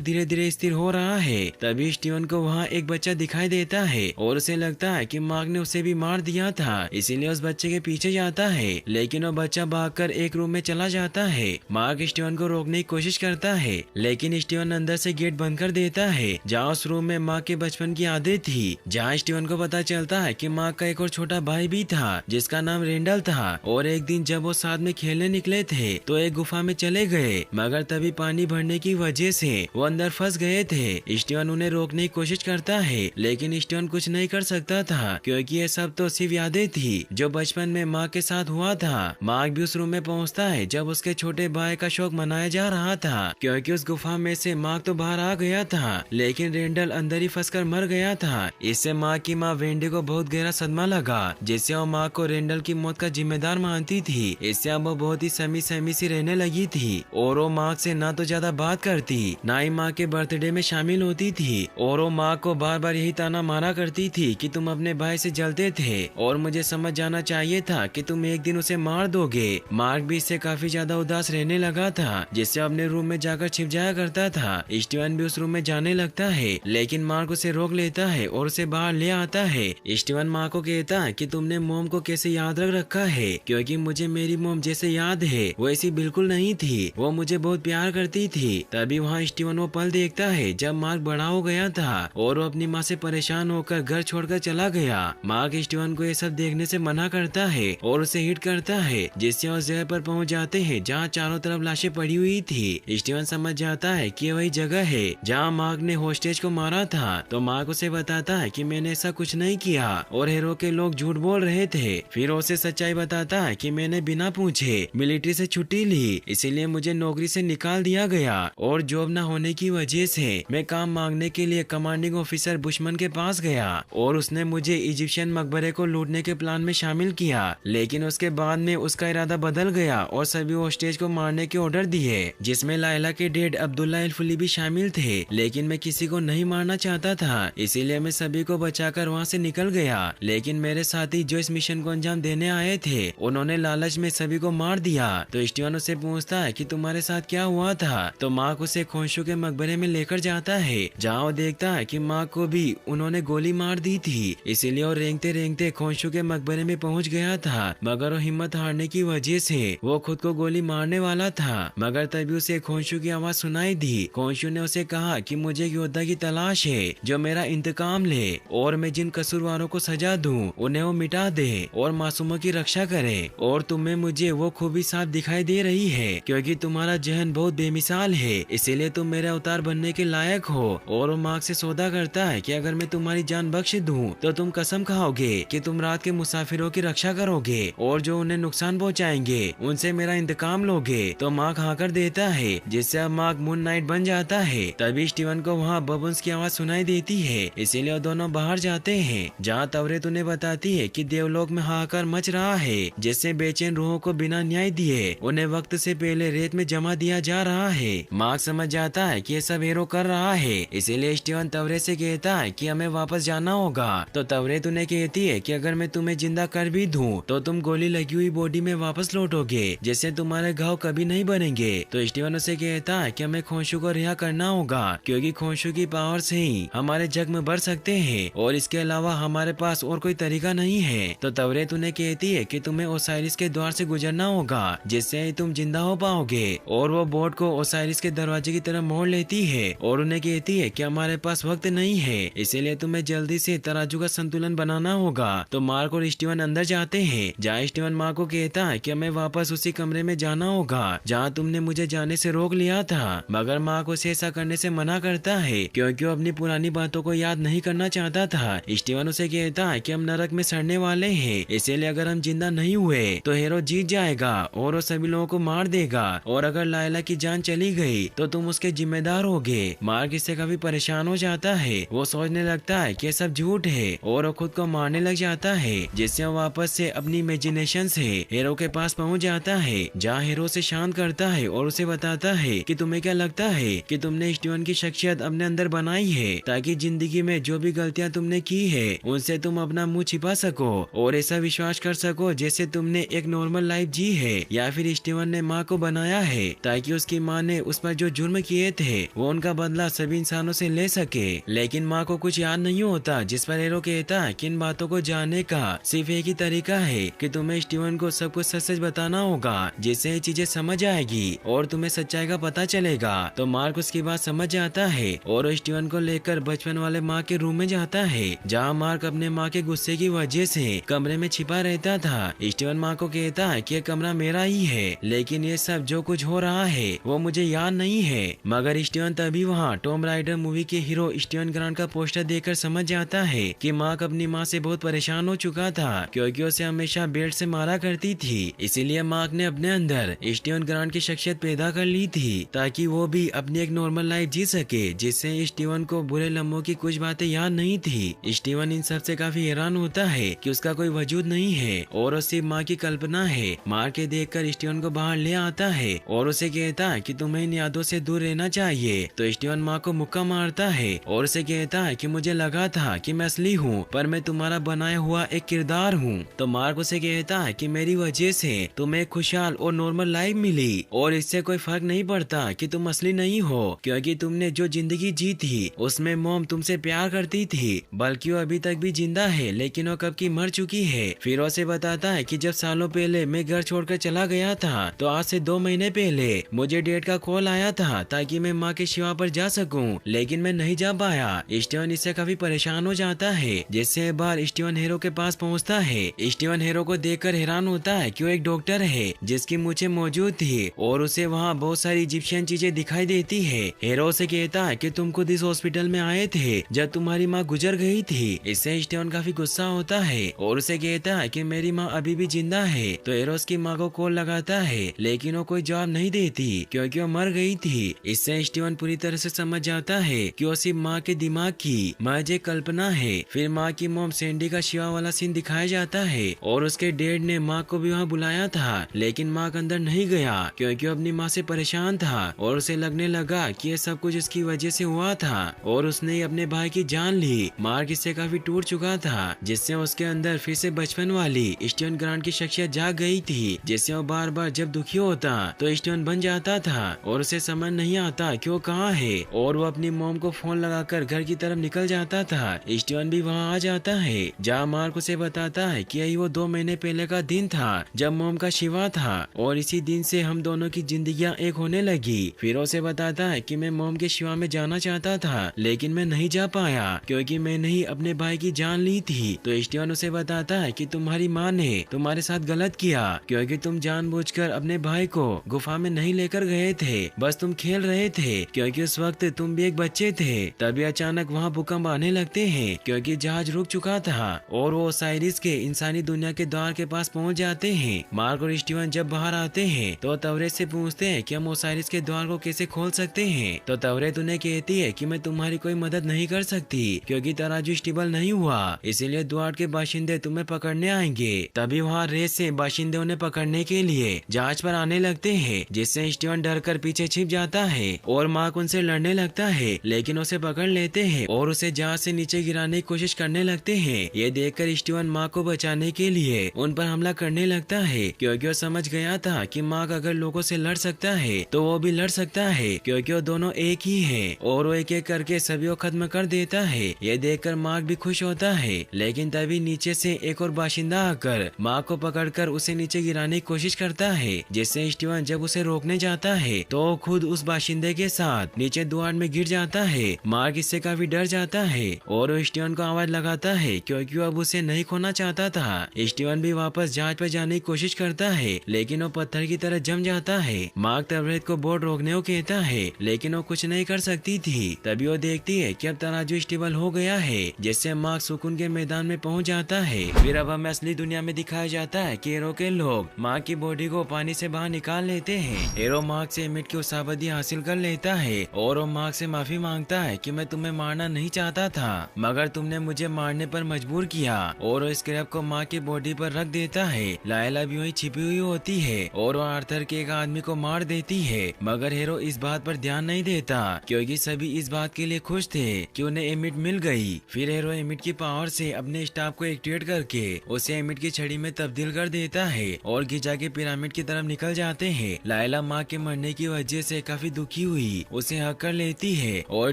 धीरे धीरे स्थिर हो रहा है। तभी स्टीवन को वहाँ एक बच्चा दिखाई देता है और उसे लगता है कि मार्क ने उसे भी मार दिया था, इसीलिए उस बच्चे के पीछे जाता है, लेकिन वो बच्चा भागकर एक रूम में चला जाता है। मार्क स्टीवन को रोकने की कोशिश करता है, लेकिन स्टीवन अंदर से गेट बंद कर देता है जहाँ उस रूम में मार्क के बचपन की यादें थी। जहाँ स्टीवन को पता चलता है कि मार्क का एक और छोटा भाई भी था जिसका नाम रेंडल था, और एक दिन जब वो साथ में खेलने निकले थे तो एक गुफा में चले गए, मगर तभी पानी भरने की वजह से वो अंदर फंस गए थे। स्टीवन उन्हें रोकने की कोशिश करता है, लेकिन स्टीवन कुछ नहीं कर सकता था क्योंकि ये सब तो सिर्फ यादें थी जो बचपन में मार्क के साथ हुआ था। मार्क भी उस रूम में पहुंचता है जब उसके छोटे भाई का शौक मनाया जा रहा था, क्योंकि उस गुफा में से मार्क तो बाहर आ गया था लेकिन रेंडल अंदर ही फंसकर मर गया था। इससे मार्क की माँ वेंडी को बहुत गहरा सदमा लगा, जिससे वो मार्क को रेंडल की मौत का जिम्मेदार मानती थी। इससे अब वो बहुत ही सहमी सहमी सी रहने लगी थी और वो मार्क से ना तो ज्यादा बात करती ना ही मार्क के बर्थडे में शामिल होती थी, और वो मार्क को बार बार यही ताना मारा करती थी कि तुम अपने भाई से जलते थे और मुझे समझ जाना चाहिए था कि तुम एक दिन उसे मार दोगे। मार्क भी इससे काफी ज्यादा उदास रहने लगा था, जिससे अपने रूम में जाकर छिप जाया करता था। स्टीवन भी उस रूम में जाने लगता है, लेकिन मार्क उसे रोक लेता है और उसे बाहर ले आता है। स्टीवन मार्क को कहता है कि तुमने मोम को कैसे याद रख रखा है, क्योंकि मुझे मेरी मोम जैसे याद है वो ऐसी बिल्कुल नहीं थी, वो मुझे बहुत प्यार करती थी। तभी वहाँ स्टीवन वो पल देखता है जब मार्क बड़ा हो गया था और वो अपनी माँ से परेशान होकर घर छोड़कर चला गया। मार्क स्टीवन को ये सब देखने से मना करता है और उसे हिट करता है, जिससे वो जगह पर पहुँच जाते हैं जहाँ चारों तरफ लाशें पड़ी हुई थी। स्टीवन समझ जाता है कि वही जगह है जहाँ मार्क ने होस्टेज को मारा था, तो मार्क उसे बताता है कि मैंने ऐसा कुछ नहीं किया और हीरो के लोग झूठ बोल रहे थे। फिर उसे सच्चाई बताता है कि मैंने बिना पूछे मिलिट्री से छुट्टी ली, इसीलिए मुझे नौकरी से निकाल दिया गया और जॉब न होने की वजह से मैं काम मांगने के लिए कमांडिंग ऑफिसर बुशमन के पास गया और उसने मुझे इजिप्शियन मकबरे को लूटने के प्लान में शामिल किया, लेकिन उसके बाद में उसका इरादा बदल गया और सभी होस्टेज को मारने के ऑर्डर दिए, जिसमें लायला के डैड अब्दुल्ला अल फुली भी शामिल थे। लेकिन मैं किसी को नहीं मारना चाहता था, इसीलिए मैं सभी को बचाकर वहाँ से निकल गया। लेकिन मेरे साथी जो इस मिशन को अंजाम देने आए थे उन्होंने लालच में सभी को मार दिया। तो स्टीवन उससे पूछता है कि तुम्हारे साथ क्या हुआ था, तो मार्क उसे खोशू के मकबरे में लेकर जाता है जहाँ वो देखता है कि मार्क को भी उन्होंने गोली मार दी थी, इसीलिए वो रेंगते रेंगते खोशू के मकबरे में पहुँच गया था, मगर वो हिम्मत हारने की वजह से वो खुद को गोली मारने वाला था। मगर तभी उसे खोशू की आवाज सुनाई दी। खोशू ने उसे कहा कि मुझे योद्धा की तलाश है जो मेरा इंतकाम ले और मैं जिन कसूरवारों को सजा दूं उन्हें वो मिटा दे और मासूमों की रक्षा करे, और तुम्हें मुझे वो खूबी साफ दिखाई दे रही है क्योंकि तुम्हारा जहन बहुत बेमिसाल है, इसीलिए तुम मेरे अवतार बनने के लायक हो। और वो मार्क से सौदा करता है कि अगर मैं तुम्हारी जान बख्श दूं तो तुम कसम खाओगे कि तुम रात के मुसाफिरों की रक्षा करोगे और जो उन्हें नुकसान पहुंचाएंगे उनसे मेरा इंतकाम लोगे। तो मार्क हाँ कर देता है, जिससे अब मार्क मून नाइट बन जाता है। तभी स्टीवन को वहाँ बबल्स की आवाज सुनाई देती है, इसीलिए वो दोनों बाहर जाते हैं जहाँ तवरेत उन्हें बताती है कि देवलोक में हाहाकार मच रहा है, जिससे बेचैन रूहों को बिना न्याय दिए उन्हें वक्त से पहले रेत में जमा दिया जा रहा है। मार्क समझ जाता है कि ये सब हीरो कर रहा है, इसीलिए स्टीवन तवरेत से कहता है कि हमें वापस जाना होगा। तो तवरेत उन्हें कहती है कि अगर मैं तुम्हें जिंदा कर भी दूं तो तुम गोली लगी हुई बॉडी में वापस लौटोगे, जिससे तुम्हारे घाव कभी नहीं बनेंगे। तो स्टीवन उसे कहता है कि हमें खोशू को रिहा करना होगा क्योंकि खोशू की पावर से ही हमारे जख्म बढ़ सकते हैं और इसके अलावा हमारे पास और कोई तरीका नहीं है। तो तवरेत उन्हें कहती है कि तुम्हें ओसाइरिस के द्वार से गुजरना होगा, जिससे ही तुम जिंदा हो पाओगे, और वो बोट को ओसाइरिस के दरवाजे की तरफ मोड़ लेती है और उन्हें कहती है कि हमारे पास वक्त नहीं है, इसीलिए तुम्हें जल्दी से तराजू का संतुलन बनाना होगा। तो मार्क और स्टीवन अंदर जाते हैं जहाँ स्टीवन मार्क को कहता है कि हमें वापस उसी कमरे में जाना होगा जहाँ तुमने मुझे जाने से रोक लिया था, मगर मार्क उसे ऐसा करने से मना करता है क्योंकि वो अपनी पुरानी बातों को याद नहीं करना चाहता था। स्टीवन उसे कहता है कि हम नरक में सड़ने वाले हैं, इसीलिए अगर हम जिंदा नहीं हुए तो हीरो जीत जाएगा और वो सभी लोगों को मार देगा, और अगर लायला की जान चली गई तो तुम उसके जिम्मेदार होगे। मार्क इससे काफी परेशान हो जाता है। वो सोचने लगता है कि ये सब झूठ है और वो खुद को मारने लग जाता है, जिससे वो वापस से अपनी इमेजिनेशन से हीरो के पास पहुंच जाता है, जहाँ हीरो से शांत करता है और उसे बताता है कि तुम्हें क्या लगता है कि तुमने स्टीवन की शख्सियत अपने अंदर बनाई है ताकि जिंदगी में जो भी गलतियां तुमने की है उनसे तुम अपना मुंह छिपा सको और ऐसा विश्वास कर सको जैसे तुमने एक नॉर्मल लाइफ जी है, या फिर स्टीवन ने माँ को बनाया है ताकि उसकी माँ ने उस पर जो जुर्म किए थे वो उनका बदला सभी इंसानों से ले सके। लेकिन माँ को कुछ याद नहीं होता, जिस पर हीरो कहता है कि इन बातों को जानने का सिर्फ एक ही तरीका है कि तुम्हें स्टीवन को सब कुछ सच सच बताना होगा, जिससे ये चीजें समझ आएगी और तुम्हें सच्चाई का पता चलेगा। तो मार्क उसकी बात समझ जाता है और वो स्टीवन को लेकर बचपन वाले माँ के रूम में जाता है, जहाँ मार्क अपने माँ के गुस्से की वजह से कमरे में छिपा रहता था। स्टीवन माँ को कहता है कि ये कमरा मेरा ही है, लेकिन ये सब जो कुछ हो रहा है वो मुझे याद नहीं है। मगर स्टीवन तभी वहाँ टॉम राइडर मूवी के हीरो स्टीवन ग्रांट का पोस्टर देखकर समझ जाता है कि मार्क अपनी माँ से बहुत परेशान हो चुका था, क्योंकि उसे हमेशा बेल्ट से मारा करती थी। इसीलिए मार्क ने अपने अंदर स्टीवन ग्रांट की शख्सियत पैदा कर ली थी ताकि वो भी अपनी एक नॉर्मल लाइफ जी सके, जिससे स्टीवन को बुरे लम्हों की कुछ बातें याद नहीं थी। स्टीवन इन सब से काफी हैरान होता है कि उसका कोई वजूद नहीं है और वो सिर्फ माँ की कल्पना है। मार्क के देखकर स्टीवन को बाहर ले आता है और उसे कहता है कि तुम्हें इन यादों से दूर रहना चाहिए। तो स्टीवन माँ को मुक्का मारता है और उसे कहता है कि मुझे लगा था कि मैं असली हूँ, पर मैं तुम्हारा बनाया हुआ एक किरदार हूँ। तो मार्क उसे कहता है कि मेरी वजह से तुम्हें खुशहाल और नॉर्मल लाइफ मिली और इससे कोई फर्क नहीं पड़ता कि तुम असली नहीं हो, क्योंकि तुमने जो जिंदगी जी थी उसमें मॉम तुमसे प्यार करती थी, बल्कि वो अभी तक भी जिंदा है, लेकिन वो कब की मर चुकी है। फिर उसे बताता है कि जब सालों पहले मैं घर छोड़कर चला गया था तो आज से 2 महीने पहले मुझे डेट का कॉल आया था ताकि मैं माँ के शिवा पर जा सकूं, लेकिन मैं नहीं जा पाया। स्टीवन इससे काफी परेशान हो जाता है, जिससे बार स्टीवन हीरो के पास पहुंचता है। स्टीवन हीरो को देखकर हैरान होता है कि वो एक डॉक्टर है जिसकी मूंछें मौजूद थी और उसे वहाँ बहुत सारी इजिप्शियन चीजें दिखाई देती है। हीरो से कहता है कि तुम खुद इस हॉस्पिटल में आए थे जब तुम्हारी माँ गुजर गई थी। इससे स्टीवन काफी गुस्सा होता है और उसे कहता है कि मेरी माँ अभी भी जिंदा है। तो हीरो उसकी माँ को कॉल लगाता है, लेकिन वो कोई जवाब नहीं देती क्योंकि वो मर गई थी। इससे स्टीवन पूरी तरह से समझ जाता है कि वो सिर्फ माँ के दिमाग की महज एक कल्पना है। फिर माँ की मॉम सैंडी का शिवा वाला सीन दिखाया जाता है और उसके डैड ने माँ को भी वहाँ बुलाया था, लेकिन मार्क अंदर नहीं गया क्योंकि वो अपनी माँ से परेशान था और उसे लगने लगा कि ये सब कुछ उसकी वजह से हुआ था और उसने अपने भाई की जान ली। मार्क इससे काफी टूट चुका था, जिससे उसके अंदर फिर से बचपन वाली स्टीवन ग्रांट की शख्सियत जाग गई थी, जिससे वो बार बार जब दुखी होता तो स्टीवन बन जाता था और उसे समझ नहीं आता कि वो कहाँ है, और वो अपनी मॉम को फोन लगाकर घर की तरफ निकल जाता था। स्टीवन भी वहाँ आ जाता है, जहाँ मार्क उसे बताता है कि यही वो 2 महीने पहले का दिन था जब मॉम का शिवा था और इसी दिन से हम दोनों की जिंदगियां एक होने लगी। फिर उसे बताता है कि मैं मॉम के शिवा में जाना चाहता था, लेकिन मैं नहीं जा पाया क्योंकि मैंने ही अपने भाई की जान ली थी। तो स्टीवन उसे बताता है कि तुम्हारी माँ ने तुम्हारे साथ गलत किया क्योंकि तुम जानबूझकर अपने भाई को गुफा में नहीं लेकर गए थे, बस तुम खेल रहे थे क्योंकि उस वक्त तुम भी एक बच्चे थे। तभी अचानक वहाँ भूकंप आने लगते हैं क्योंकि जहाज रुक चुका था और वो ओसाइरिस के इंसानी दुनिया के द्वार के पास पहुँच जाते हैं। मार्क और स्टीवन जब बाहर आते हैं तो तवरेत से पूछते हैं कि हम ओसाइरिस के द्वार को कैसे खोल सकते हैं। तो तवरेत उन्हें कहती है कि मैं तुम्हारी कोई मदद नहीं कर सकती क्योंकि तराजू स्टेबल नहीं हुआ, इसीलिए द्वार के बाशिंदे तुम्हें पकड़ने आएंगे। तभी वहाँ रेस से बाशिंदे उन्हें पकड़ने के लिए जहाज पर आने लगते हैं, जिससे स्टीवन डर कर पीछे छिप जाता है और मार्क उनसे लड़ने लगता है, लेकिन उसे पकड़ लेते हैं और उसे जहाज से नीचे गिराने की कोशिश करने लगते हैं। ये देखकर स्टीवन मार्क को बचाने के लिए उन पर हमला करने लगता है क्योंकि वो समझ गया था कि मार्क अगर लोगों से लड़ सकता है तो वो भी लड़ सकता है क्योंकि वो दोनों एक ही हैं और वो एक एक करके सभी को खत्म कर देता है। ये देखकर मार्क भी खुश होता है, लेकिन तभी नीचे से एक और बाशिंदा आकर मार्क को पकड़कर उसे नीचे गिराने की कोशिश करता है, जिससे स्टीवन जब उसे रोकने जाता है तो खुद उस बाशिंदे के साथ नीचे द्वार में गिर जाता है। मार्क इससे काफी डर जाता है और वो स्टीवन को आवाज लगाता है क्योंकि वो अब उसे नहीं खोना चाहता था। स्टीवन भी वापस जहाज पर जाने की कोशिश करता है, लेकिन वो पत्थर की तरह जम जाता है। मार्क तवरेत को बोट रोकने को कहता है, लेकिन वो कुछ नहीं कर सकती थी। तभी वो देखती है कि अब तराजू स्टेबल हो गया है, जिससे मार्क सुकून के मैदान में पहुंच जाता है। फिर अब हमें असली दुनिया में दिखाया जाता है कि हीरो के लोग मार्क की बॉडी को पानी से बाहर निकाल लेते हैं। हीरो मार्क से एमिट की उसाबदी हासिल कर लेता है और वो मार्क से माफी मांगता है कि मैं तुम्हें मारना नहीं चाहता था, मगर तुमने मुझे मारने पर मजबूर किया, और वो स्क्रैप को मार्क की बॉडी पर रख देता है। लायला भी वहीं छिपी हुई होती है और वो आर्थर के एक आदमी को मार देती है, मगर हीरो इस बात पर ध्यान नहीं देता क्योंकि सभी इस बात के लिए खुश थे कि उन्हें एमिट मिल गई। फिर हीरो एमिट की पावर से अपने स्टाफ को एक्टिवेट करके उसे एमिट की छड़ी में तब्दील कर देता है और गिजा के पिरामिड की तरफ निकल जाते हैं। लायला माँ के मरने की वजह से काफी दुखी हुई उसे हक कर लेती है और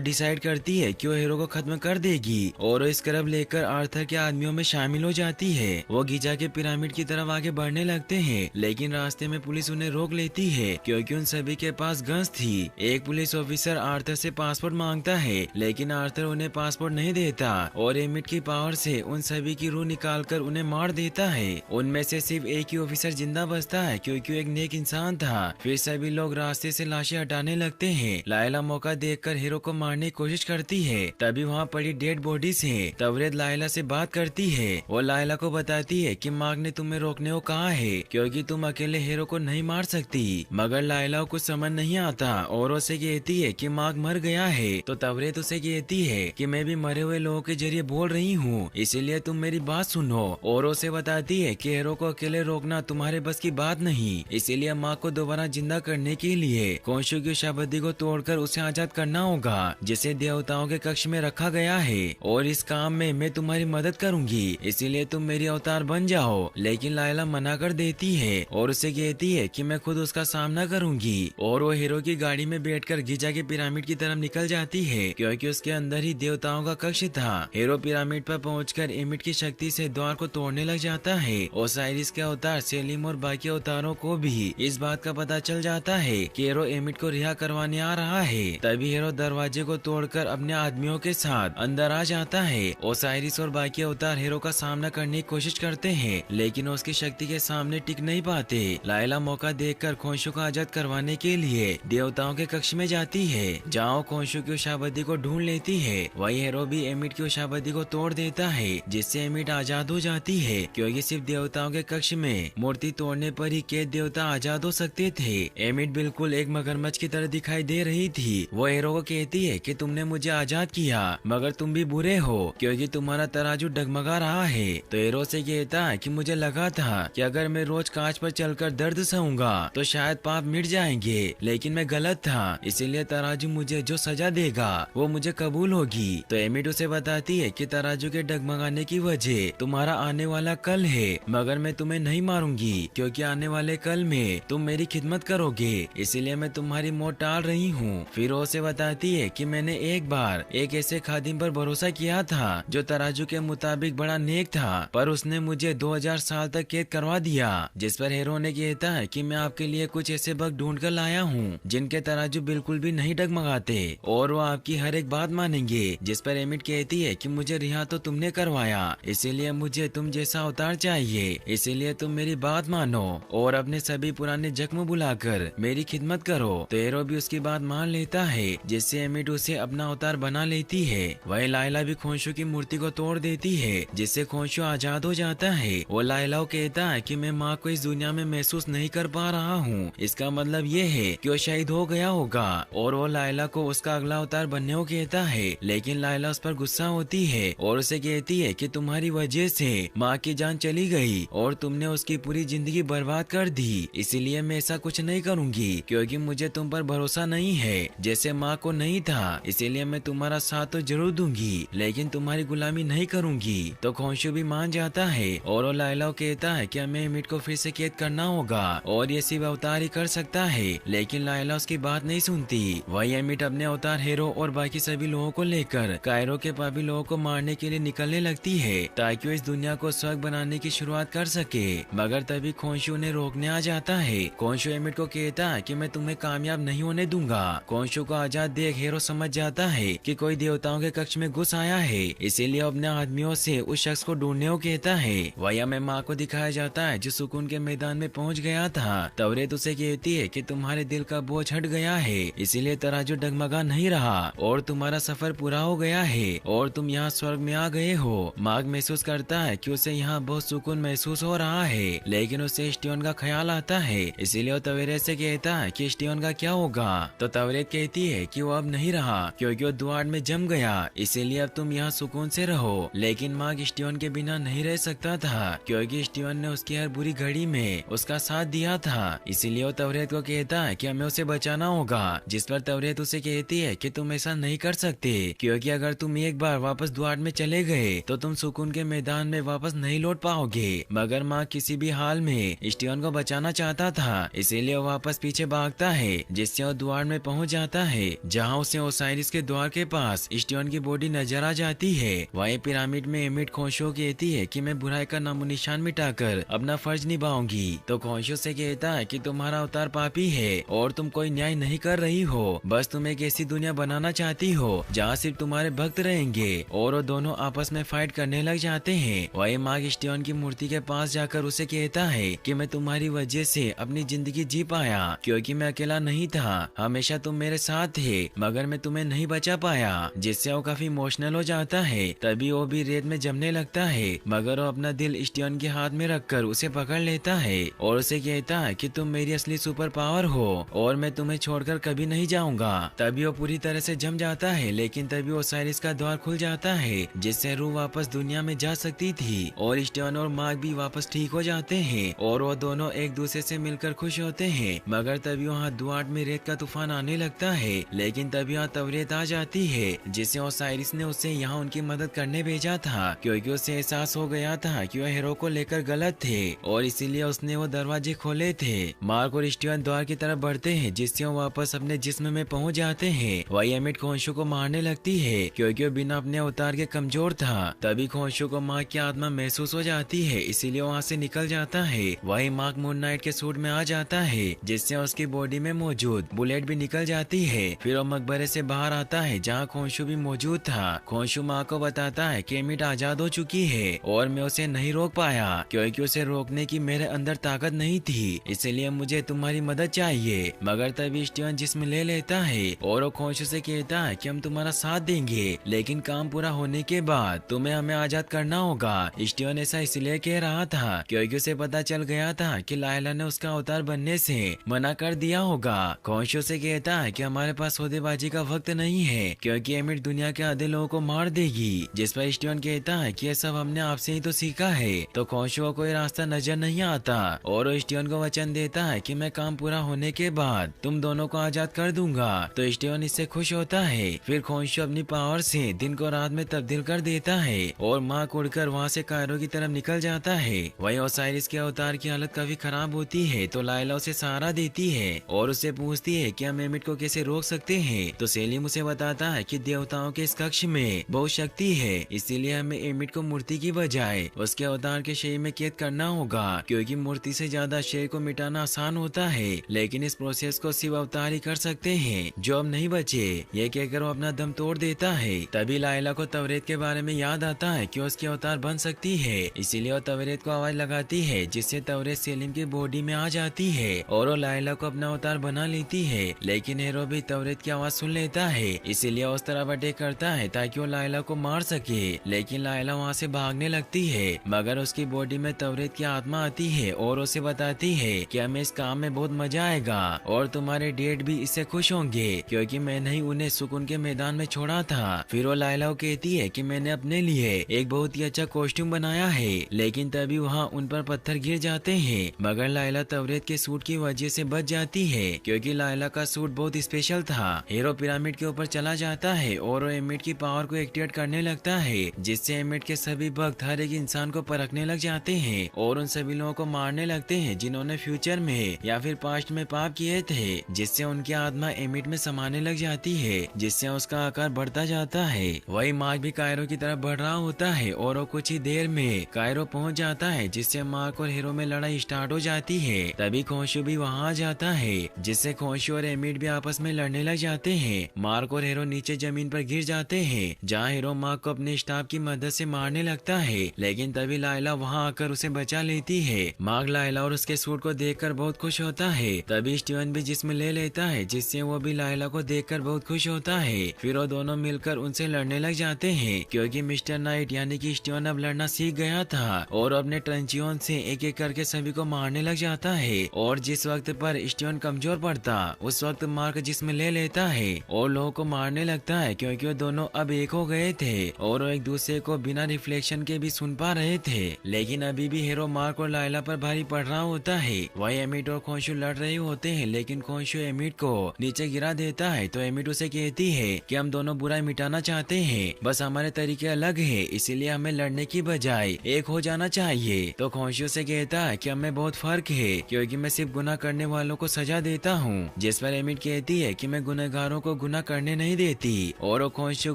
डिसाइड करती है कि वो हीरो को खत्म कर देगी और वो स्क्रब लेकर आर्थर के आदमियों में शामिल हो जाती है। वो गिजा के पिरामिड की तरफ आगे बढ़ने लगते हैं, लेकिन रास्ते में पुलिस उन्हें रोक लेती है क्योंकि उन सभी के पास गन्स थी। एक पुलिस ऑफिसर आर्थर से पासपोर्ट मांगता है, लेकिन आर्थर उन्हें पासपोर्ट नहीं देता और एमिट की पावर से उन सभी की रूह निकालकर उन्हें मार देता है। उनमें से सिर्फ एक ही ऑफिसर जिंदा बचता है क्योंकि वो एक नेक इंसान था। फिर सभी लोग रास्ते से लाशें हटाने लगते हैं। लायला मौका देखकर हीरो को मारने की कोशिश करती है, तभी वहाँ पड़ी डेड बॉडी से तवरेद लायला से बात करती है। वो लायला को बताती है कि मार्क ने तुम्हें रोकने को कहा है क्योंकि तुम अकेले हीरो को नहीं मार सकती, मगर लायला को कुछ समझ नहीं आता और उसे कहती है कि मार्क मर गया है। तो तवरेद उसे कहती है कि मैं भी मरे हुए लोगों के जरिए बोल रही हूँ, इसीलिए तुम मेरी बात सुनो, और उसे बताती है कि हीरो को अकेले रोकना तुम्हारे बस की बात नहीं, इसीलिए मार्क को दोबारा जिंदा करने के लिए खोंशू की शबद्दी को तोड़कर उसे आजाद करना होगा, जिसे देवताओं के कक्ष में रखा गया है, और इस काम में मैं तुम्हारी मदद करूंगी, इसीलिए तुम मेरी अवतार बन जाओ। लेकिन लायला मना कर देती है और उसे कहती है कि मैं खुद उसका सामना करूंगी, और वो हीरो की गाड़ी में बैठकर गिजा के पिरामिड की तरफ निकल जाती है क्योंकि उसके अंदर ही देवताओं का कक्ष था। हीरो पिरामिड पर पहुंचकर एमिट की शक्ति से द्वार को तोड़ने लग जाता है। ओसाइरिस के अवतार सेलिम और बाकी अवतारों को भी इस बात का पता चल जाता है कि हीरो एमिट को रिहा करवाने आ रहा है। तभी हीरो दरवाजे को तोड़कर अपने आदमियों के साथ अंदर आ जाता है। ओसाइरिस और बाकी अवतार हीरो का सामना करने की कोशिश करते हैं, लेकिन उसकी शक्ति के सामने टिक नहीं पाते। लायला मौका देखकर खोंशू को आजाद करवाने के लिए देवताओं के कक्ष में जाती है, जहाँ खोंशू की उषाबद्दी को ढूंढ लेती है। वही हीरो भी एमिट की उषाबद्दी को तोड़ देता है, जिससे एमिट आजाद हो जाती है क्योंकि सिर्फ देवताओं के कक्ष में मूर्ति तोड़ने पर ही कैद देवता आजाद हो सकते थे। एमिट बिल्कुल एक मगरमच्छ की तरह दिखाई दे रही थी। वो हीरो को कहती है कि तुमने मुझे आजाद किया, मगर तुम भी बुरे हो क्योंकि तुम्हारा तराजू डगमगा रहा है। तो हीरो से कहता है कि मुझे लगा था कि अगर मैं रोज कांच पर चलकर दर्द सहूंगा तो शायद पाप मिट जाएंगे, लेकिन मैं गलत था, इसीलिए तराजू मुझे जो सजा देगा वो मुझे कबूल होगी। तो एमिट उसे बताती है कि तराजू के डगमगाने की वजह तुम्हारा आने वाला कल है, मगर मैं तुम्हें नहीं मारूंगी क्योंकि आने वाले कल में तुम मेरी खिदमत करोगे, इसीलिए मैं तुम्हारी मौत टाल रही हूँ। फिर वो उसे बताती है कि मैंने एक बार एक ऐसे खादिम पर भरोसा किया था जो तराजू के मुताबिक बड़ा नेक था, पर उसने मुझे 2000 साल तक कैद करवा दिया। जिस पर हीरो ने कहता है कि मैं आपके लिए कुछ ऐसे वक्त ढूंढ कर लाया हूँ जिनके तराजू बिल्कुल भी नहीं डगमगाते और वो आपकी हर एक बात मानेंगे। जिस पर एमिट कहती है कि मुझे रिहा तो तुमने करवाया, इसीलिए मुझे तुम जैसा अवतार चाहिए, इसीलिए तुम मेरी बात मानो और अपने सभी पुराने जख्म बुलाकर मेरी खिदमत करो। तो हीरो भी उसकी बात मान लेता है, जिससे एमिट उसे अपना अवतार बना लेती है। वही लायला भी खोंशू की मूर्ति को तोड़ देती है, जिससे खोंशू आजाद हो जाता है। वो लायला को कहता है कि मैं माँ को इस दुनिया में महसूस नहीं कर पा रहा हूँ, इसका मतलब ये है कि वो शहीद हो गया होगा, और वो लायला को उसका अगला अवतार बनने को कहता है। लेकिन लायला उस पर गुस्सा होती है और उसे कहती है कि तुम्हारी वजह से माँ की जान चली गई और तुमने उसकी पूरी जिंदगी बर्बाद कर दी, इसीलिए मैं ऐसा कुछ नहीं करूँगी क्योंकि मुझे तुम पर भरोसा नहीं है, जैसे माँ को नहीं था, इसीलिए मैं तुम्हारा साथ तो जरूर दूंगी लेकिन तुम्हारी गुलामी नहीं करूँगी। तो खोंशू भी मान जाता है और वो लायला को कहता है कि हमें एमिट को फिर से कैद करना होगा और ये सिर्फ अवतार ही कर सकता है, लेकिन लायला उसकी बात नहीं सुनती। वही एमिट अपने अवतार हीरो और बाकी सभी लोगों को लेकर कायरो के पापी लोगों को मारने के लिए निकलने लगती है ताकि वो इस दुनिया को स्वर्ग बनाने की शुरुआत कर सके, मगर तभी खोंशू उन्हें रोकने आ जाता है। खोंशू एमिट को कहता है कि मैं तुम्हें कामयाब नहीं होने दूंगा। खोंशू को आजाद देख हीरो समझ जाता है कि कोई देवताओं के कक्ष में घुस आया है, इसीलिए अपने आदमियों से उस शख्स को ढूंढने को कहता है। वही हमें माँ को दिखाया जाता है जो सुकून के मैदान में पहुँच गया था। तवरेत उसे कहती है कि तुम्हारे दिल का बोझ हट गया है, इसीलिए तराजू डगमगा नहीं रहा और तुम्हारा सफर पूरा हो गया है और तुम यहाँ स्वर्ग में आ गए हो। मार्क महसूस करता है कि उसे यहाँ बहुत सुकून महसूस हो रहा है, लेकिन उसे स्टीवन का ख्याल आता है, इसीलिए वो तवेरेत से कहता है कि स्टीवन का क्या होगा। तो तवेरेत कहती है कि वो अब नहीं रहा क्योंकि वो द्वार में जम गया, इसीलिए अब तुम यहाँ सुकून से रहो। लेकिन मार्क स्टीवन के बिना नहीं रह सकता था क्योंकि स्टीवन ने उसकी हर बुरी घड़ी में उसका साथ दिया था, इसीलिए वो तवेरेत को कहता है कि हमें उसे बचाना होगा। जिस पर तवेरेत उसे कहती है कि तुम ऐसा नहीं कर सकते क्योंकि अगर तुम एक बार वापस द्वार में चले गए तो तुम सुकून के मैदान में वापस नहीं लौट पाओगे। मगर माँ किसी भी हाल में स्टीवन को बचाना चाहता था, इसीलिए वो वापस पीछे भागता है, जिससे वो द्वार में पहुंच जाता है जहां उसे ओसाइरिस के द्वार के पास स्टीवन की बॉडी नजर आ जाती है। वहीं पिरामिड में एमिट खोंशो कहती है कि मैं बुराई का नामो निशान मिटाकर अपना फर्ज निभाऊंगी। तो खोंशो से कहता है कि तुम्हारा अवतार पापी है और तुम कोई न्याय नहीं कर रही हो, बस तुम एक ऐसी दुनिया बनाना चाहती हो जहाँ सिर्फ तुम्हारे भक्त रहेंगे। और वो दोनों आपस में फाइट करने लग जाते हैं। वही मार्क स्टीवन की मूर्ति के पास जाकर उसे कहता है कि मैं तुम्हारी वजह से अपनी जिंदगी जी पाया क्योंकि मैं अकेला नहीं था, हमेशा तुम मेरे साथ थे, मगर मैं तुम्हें नहीं बचा पाया। जिससे वो काफी इमोशनल हो जाता है। तभी वो भी रेत में जमने लगता है, मगर वो अपना दिल स्टीवन के हाथ में रखकर उसे पकड़ लेता है और उसे कहता है कि तुम मेरी असली सुपर पावर हो और मैं तुम्हें छोड़कर कभी नहीं जाऊंगा। तभी वो पूरी तरह से जम जाता है, लेकिन तभी ओसाइरिस का द्वार खुल जाता है जिससे रूह वापस दुनिया में जा सकती थी और स्टीवन और मार्क भी वापस ठीक हो जाते हैं और वो दोनों एक दूसरे से मिलकर खुश होते हैं। मगर तभी वहाँ द्वार में रेत का तूफान आने लगता है, लेकिन तभी वहाँ तवेरेत आ जाती है जिससे ओसाइरिस ने उसे यहाँ उनकी मदद करने भेजा था क्योंकि उसे एहसास हो गया था कि वह हीरो को लेकर गलत थे और इसीलिए उसने वो दरवाजे खोले थे। मार्क और स्टीवन द्वार की तरफ बढ़ते हैं जिससे वो वापस अपने जिस्म में पहुंच जाते हैं। वही एमिट खोंशो को मारने लगती है क्योंकि वो बिना अपने अवतार के कमजोर था। तभी खोंशो को मार्क की आत्मा महसूस हो जाती है, इसीलिए वहाँ से निकल जाता है। वही मार्क मून नाइट के सूट में आ जाता है जिससे उसकी बॉडी में मौजूद बुलेट भी निकल जाती है। फिर वो मकबरे से बाहर आता है जहाँ खोंशो भी मौजूद था। खोंशो माँ को बताता है कि एमिट आजाद हो चुकी है और मैं उसे नहीं रोक पाया क्योंकि उसे रोकने की मेरे अंदर ताकत नहीं थी, इसलिए मुझे तुम्हारी मदद चाहिए। मगर तभी स्टीवन जिस्म ले लेता है और वो खोंशो से कहता है कि हम तुम्हारा साथ देंगे, लेकिन काम पूरा होने के बाद तुम्हें हमें आजाद करना होगा। स्टीवन ऐसा इसलिए कह रहा था क्योंकि उसे पता चल गया था कि लायला ने उसका अवतार बनने से मना कर दिया होगा। खोंशो से कहता है कि हमारे पास सौदेबाजी का वक्त नहीं है क्योंकि एमिट दुनिया के आधे लोगों को मार देगी। जिस पर स्टीवन कहता है कि ये सब हमने आपसे ही तो सीखा है। तो खोंशो को कोई रास्ता नजर नहीं आता और वो स्टीवन को वचन देता है कि मैं काम पूरा होने के बाद तुम दोनों को आजाद कर दूंगा। तो स्टीवन इससे खुश होता है। फिर खोंशो अपनी पावर से दिन को रात में तब्दील कर देता है और मार्क उड़कर वहाँ से कायरो की तरफ निकल जाता है। वहीं ओसाइरिस के अवतार की हालत काफी खराब होती है तो लायला उसे सहारा देती है और उससे पूछती है कि हम एमिट को कैसे रोक सकते हैं। तो सेलिम उसे बताता है कि देवताओं के इस कक्ष में बहुत शक्ति है, इसीलिए हमें एमिट को मूर्ति की बजाय उसके अवतार के शरीर में कैद करना होगा क्योंकि मूर्ति से ज्यादा शरीर को मिटाना आसान होता है, लेकिन इस प्रोसेस को शिव अवतार ही कर सकते हैं जो अब नहीं बचे। ये कहकर वो अपना दम तोड़ देता है। तभी लायला को तवरेत के बारे में याद आता है कि उसकी अवतार बन सकती है, इसीलिए वो तवरेत को आवाज लगाती है जिससे तवरेत सेलिम की बॉडी में आ जाती है और वो लायला को अपना अवतार बना लेती है। लेकिन हीरो भी तवरेत की आवाज सुन लेता है, इसीलिए उस तरफ अटैक करता है ताकि वो लायला को मार सके। लेकिन लायला वहाँ से भागने लगती है, मगर उसकी बॉडी में तवरेत की आत्मा आती है और उसे बताती है कि हमें इस काम में बहुत मजा आएगा और तुम्हारे डेड भी इससे खुश होंगे क्योंकि मैंने ही उन्हें सुकून के मैदान में छोड़ा था। फिर वो लायला को कहती है कि मैंने अपने लिए एक बहुत ही अच्छा कॉस्ट्यूम बनाया है, लेकिन तभी वहाँ उन पर पत्थर गिर जाते हैं। मगर लायला तवरेत के सूट की वजह से बच जाती है क्योंकि लायला का सूट बहुत स्पेशल था। हीरो पिरामिड के ऊपर चला जाता है और वो एमिट की पावर को एक्टिवेट करने लगता है जिससे एमिट के सभी भक्त हर एक इंसान को परखने लग जाते हैं और उन सभी लोगों को मारने लगते हैं जिन्होंने फ्यूचर में या फिर पास्ट में पाप किए थे, जिससे उनकी आत्मा एमिट में समाने लग जाती है जिससे उसका आकार बढ़ता जाता है। वही मार्क भी कायरो की तरफ बढ़ रहा होता है और वो कुछ ही देर में कायरो पहुंच जाता है जिससे मार्क और हीरो में लड़ाई स्टार्ट हो जाती है। तभी खोंशो भी वहाँ आ जाता है जिससे खोंशो और एमिट भी आपस में लड़ने लग जाते हैं। मार्क और हीरो नीचे जमीन पर गिर जाते हैं जहाँ हीरो मार्क को अपने स्टाफ की मदद से मारने लगता है, लेकिन तभी लायला वहाँ आकर उसे बचा लेती है। मार्क लायला और उसके सूट को देखकर बहुत खुश होता है। तभी स्टीवन भी जिस्म ले लेता है जिससे वो भी लायला को देखकर बहुत खुश होता है। फिर वो दोनों मिलकर उनसे लड़ने लग जाते हैं, क्योंकि मिस्टर नाइट यानी कि स्टीवन अब लड़ना सीख गया था और अपने ट्रंचियन से एक एक करके सभी को मारने लग जाता है। और जिस वक्त पर स्टीवन कमजोर पड़ता उस वक्त मार्क जिसमें ले लेता है और लोगों को मारने लगता है, क्योंकि वो दोनों अब एक हो गए थे और वो एक दूसरे को बिना रिफ्लेक्शन के भी सुन पा रहे थे। लेकिन अभी भी हीरो मार्क और लाइला पर भारी पड़ रहा होता है। वही एमिट और खोंशू लड़ रहे होते हैं, लेकिन खोंशू एमिट को नीचे गिरा देता है। तो एमिट उसे कहती है कि हम दोनों बुराई मिटाना चाहते हैं, बस हमारे तरीके अलग है, इसीलिए हमें लड़ने की बजाय एक हो जाना चाहिए। तो खोंशू से कहता है कि हमें बहुत फर्क है, क्योंकि मैं सिर्फ गुनाह करने वालों को सजा देता हूँ। जिस पर एमिट कहती है कि मैं गुनहगारों को गुनाह करने नहीं देती और वो खोंशू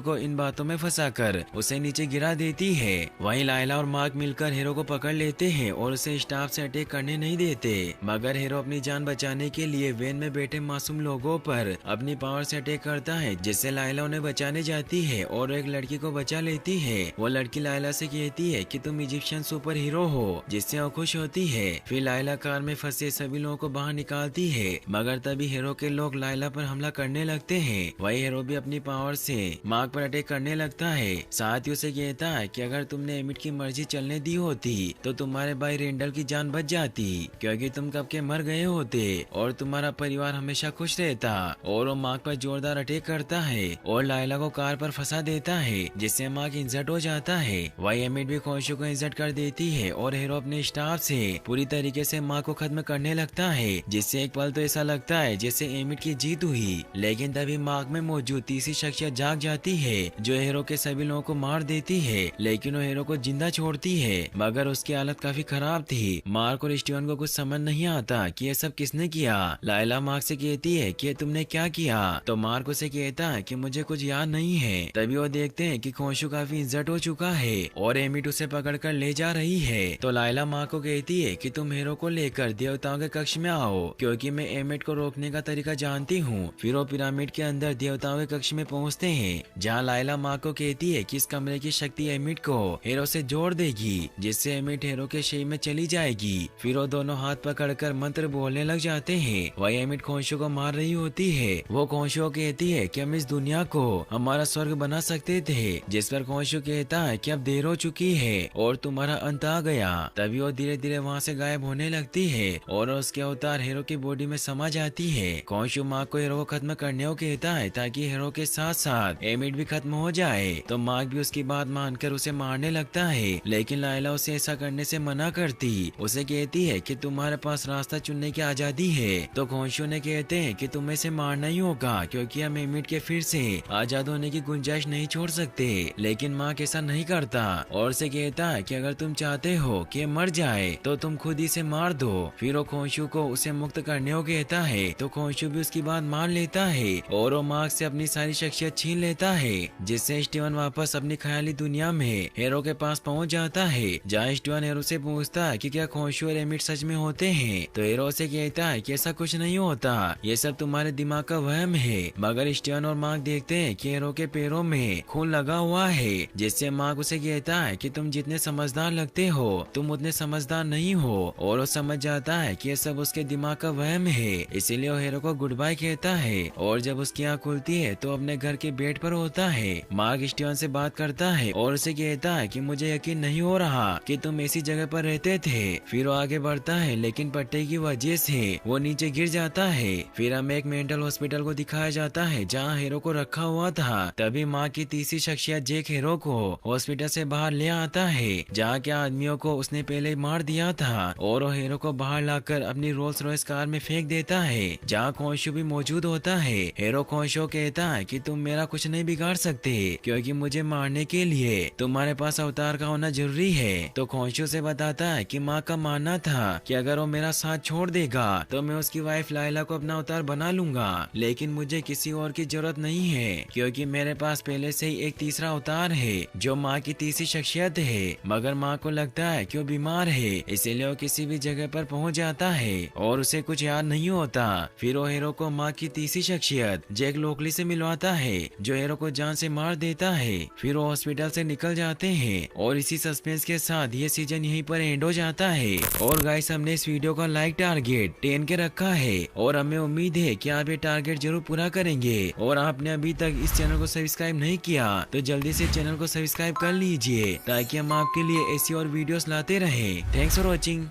को इन बातों में फंसाकर उसे नीचे गिरा देती है। वहीं लाइला और मार्क मिलकर हीरो को पकड़ लेते हैं और उसे स्टाफ से अटैक करने नहीं देते, मगर हीरो अपनी जान बचाने के लिए वैन में बैठे मासूम लोगों पर अपनी पावर से अटैक करता है, जिससे लाइला उन्हें बचाने जाती है और एक लड़की को बचा लेती है। वो लड़की लाइला से कहती है कि तुम इजिप्शियन सुपर हीरो हो, जिससे वो खुश होती है। फिर लाइला कार में फंसे सभी लोगों को बाहर निकालती है, मगर तभी हीरो के लोग लाइला पर हमला करने लगते हैं। वही हीरो भी अपनी पावर से मार्क पर अटैक करने लगता है। साथ ही उसे कहता है कि अगर तुमने एमिट की मर्जी चलने दी होती तो तुम्हारे भाई रेंडल की जान बच जाती, क्योंकि तुम कब के मर गए होते और तुम्हारा परिवार हमेशा खुश रहता। और वो मार्क पर जोरदार अटैक करता है और लाइला को कार पर फंसा देता है, जिससे मार्क इंजर्ड हो जाता है। वही एमिट भी खोंशू को इंजर्ड कर देती है और हीरो अपने स्टाफ से पूरी तरीके से मार्क को खत्म करने लगता है, जिससे एक पल तो ऐसा लगता है जैसे एमिट की जीत हुई। लेकिन तभी मार्क में मौजूद तीसरी शख्सियत जाग जाती है, जो हीरो के सभी लोगों को मार देती है, लेकिन वो हीरो को जिंदा छोड़ती है, मगर उसकी हालत काफी खराब थी। मार्क और स्टीवन को कुछ समझ नहीं आता कि ये सब किसने किया। लाइला मार्क से कहती है कि तुमने क्या किया, तो मार्क उसे कहता है कि मुझे कुछ याद नहीं है। तभी वो देखते हैं कि खोंशू काफी इंजर्ड हो चुका है और एमिट उसे पकड़कर ले जा रही है। तो लाइला मार्क को कहती है कि तुम हीरो को लेकर देवताओं के कक्ष में आओ, क्योंकि मैं एमिट को रोकने का तरीका जानती हूँ। फिर वो पिरामिड के अंदर देवताओं के कक्ष में पहुँचते हैं, जहाँ लाइला मार्क को कहती है कि इस कमरे की शक्ति एमिट को हीरो से जोड़ देगी, जिससे एमिट हीरो के शरीर में चली जाएगी। फिर वो दोनों हाथ पकड़कर मंत्र बोलने लग जाते हैं। वही एमिट खोंशू को मार रही होती है। वो खोंशू कहती है कि हम इस दुनिया को हमारा स्वर्ग बना सकते थे, जिस पर खोंशू कहता है कि अब देर हो चुकी है और तुम्हारा अंत आ गया। तभी वो धीरे धीरे वहाँ से गायब होने लगती है और उसके अवतार हीरो की बॉडी में समा जाती है। खोंशू मार्क को हीरो को खत्म करने को कहता है, ताकि हीरो के साथ साथ एमिट भी खत्म हो जाए। तो मार्क भी उसकी बात मानकर उसे मारने लगता है, लेकिन लाइला उसे ऐसा करने से मना करती। उसे कहती है कि तुम्हारे पास रास्ता चुनने की आजादी है। तो खोंशू ने कहते हैं कि तुम्हें इसे मारना ही होगा, क्योंकि हम एमिट के फिर से आजाद होने की गुंजाइश नहीं छोड़ सकते। लेकिन मार्क ऐसा नहीं करता और उसे कहता है कि अगर तुम चाहते हो कि मर जाए तो तुम खुद ही से मार दो। फिर वो खोंशू को उसे मुक्त करने को कहता है, तो खोंशू भी उसकी बात मान लेता है और वो मार्क से अपनी सारी शख्सियत छीन लेता है, जिससे स्टीवन वापस अपनी ख्याली दुनिया में हीरो के पास पहुंच जाता है। जहाँ स्टीवन हीरो से पूछता है कि क्या खोंशू और एमिट सच में होते हैं, तो हीरो से कहता है कि ऐसा कुछ नहीं होता, ये सब तुम्हारे दिमाग का वहम है। मगर स्टीवन और मार्क देखते हैं कि हीरो के पैरों में खून लगा हुआ है, जिससे मार्क उसे कहता है कि तुम जितने समझदार लगते हो तुम उतने समझदार नहीं हो। और वो समझ जाता है कि ये सब उसके दिमाग का वहम है, इसीलिए वो हीरो को गुड बाय कहता है। और जब उसकी आँख खुलती है तो अपने घर के बेड पर होता है। मार्क स्टीवन से बात करता है और उसे कहता है कि मुझे यकीन नहीं हो रहा कि तुम ऐसी जगह पर रहते थे। फिर वो आगे बढ़ता है, लेकिन पट्टे की वजह से वो नीचे गिर जाता है। फिर हमें एक मेंटल हॉस्पिटल को दिखाया जाता है, जहाँ हीरो को रखा हुआ था। तभी माँ की तीसरी शख्सियत जेक हीरो को हॉस्पिटल से बाहर ले आता है, जहाँ के आदमियों को उसने पहले मार दिया था। और वो हीरो को बाहर लाकर अपनी रोल्स रॉयस कार में फेंक देता है, जहाँ खोंशू भी मौजूद होता है। हीरो खोंशू कहता है कि तुम मेरा कुछ नहीं बिगाड़ सकते, क्योंकि मुझे मारने के लिए तुम्हारे पास अवतार का होना जरूरी है। तो खोंशू से बताता है कि माँ का मानना था कि अगर वो मेरा साथ छोड़ देगा तो मैं उसकी वाइफ लाइला को अपना अवतार बना लूंगा, लेकिन मुझे किसी और की जरूरत नहीं है, क्योंकि मेरे पास पहले से ही एक तीसरा अवतार है जो माँ की तीसरी शख्सियत है। मगर माँ को लगता है कि वो बीमार है, इसीलिए वो किसी भी जगह पर पहुँच जाता है और उसे कुछ याद नहीं होता। फिर वो हीरो को माँ की तीसरी शख्सियत जैक लोकली से मिलवाता है, जो हीरो को जान से मार देता है। फिर वो हॉस्पिटल से निकल जाते हैं और इसी सस्पेंस के साथ ये सीजन यहीं पर एंड हो जाता है। और गाइस, हमने इस वीडियो का लाइक टारगेट 10 के रखा है और हमें उम्मीद है कि आप ये टारगेट जरूर पूरा करेंगे। और आपने अभी तक इस चैनल को सब्सक्राइब नहीं किया तो जल्दी से चैनल को सब्सक्राइब कर लीजिए ताकि हम आपके लिए ऐसी और वीडियोस लाते रहे। Thanks for watching.